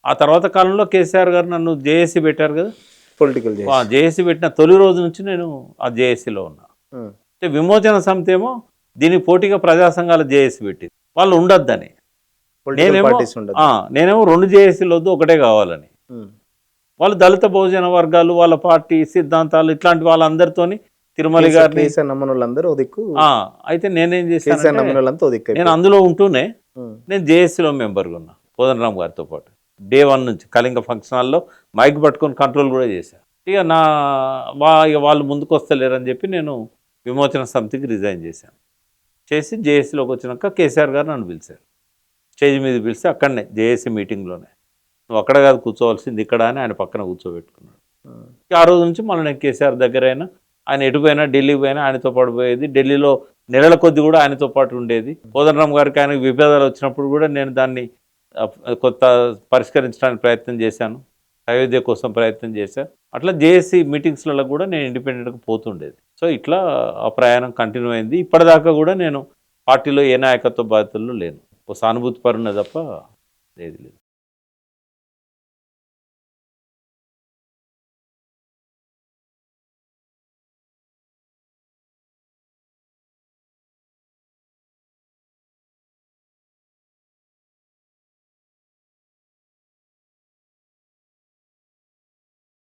ఆ తర్వాత కాలంలో కేసీఆర్ గారు నన్ను జేఏసీ పెట్టారు కదా, పొలిటికల్ జేఏసీ పెట్టిన తొలి రోజు నుంచి నేను ఆ జేఏసీలో ఉన్నా. అంటే విమోచన సమితి ఏమో దీనికి పోటీగా ప్రజా సంఘాల జేఏసీ పెట్టింది, వాళ్ళు ఉండొద్దని. నేనేమో 2 జేఏసీలు వద్దు, ఒకటే కావాలని. వాళ్ళు దళిత బహుజన వర్గాలు, వాళ్ళ పార్టీ సిద్ధాంతాలు ఇట్లాంటి వాళ్ళందరితోని తిరుమల గారిని అయితే నేనేం చేశాను, నేను అందులో ఉంటూనే నేను జేఏసీలో మెంబర్గా ఉన్నా కోదండరామ్ గారితో పాటు. Day 1 నుంచి కళింగ ఫంక్షన్ హాల్లో మైక్ పట్టుకొని కంట్రోల్ కూడా చేశాను. ఇక వాళ్ళు ముందుకు వస్తలేరని చెప్పి నేను విమోచన సమితికి రిజైన్ చేసి జేఏసీలోకి వచ్చినాక కేసీఆర్ గారు నన్ను పిలిచారు, స్టేజ్ మీద పిలిచి అక్కడనే జేఏసీ మీటింగ్లోనే, నువ్వు అక్కడ కాదు కూర్చోవాల్సింది ఇక్కడ అని ఆయన పక్కన కూర్చోబెట్టుకున్నాడు. ఆ రోజు నుంచి మళ్ళీ నేను కేసీఆర్ దగ్గర అయినా, ఆయన ఎటు పోయినా ఢిల్లీకి పోయినా ఆయనతో పాటు పోయేది, ఢిల్లీలో నెలల కొద్ది కూడా ఆయనతో పాటు ఉండేది. కోదండరామ్ గారికి ఆయనకు విభేదాలు వచ్చినప్పుడు కూడా నేను దాన్ని కొత్త పరిష్కరించడానికి ప్రయత్నం చేశాను, అయోధ్య కోసం ప్రయత్నం చేశాను. అట్లా జేఏసీ మీటింగ్స్లలో కూడా నేను ఇండిపెండెంట్గా పోతుండేది. సో ఇట్లా ఆ ప్రయాణం కంటిన్యూ అయింది. ఇప్పటిదాకా కూడా నేను పార్టీలో ఏ నాయకత్వ బాధ్యతల్లో లేను, ఓ సానుభూతి పరున్న తప్ప లేదు.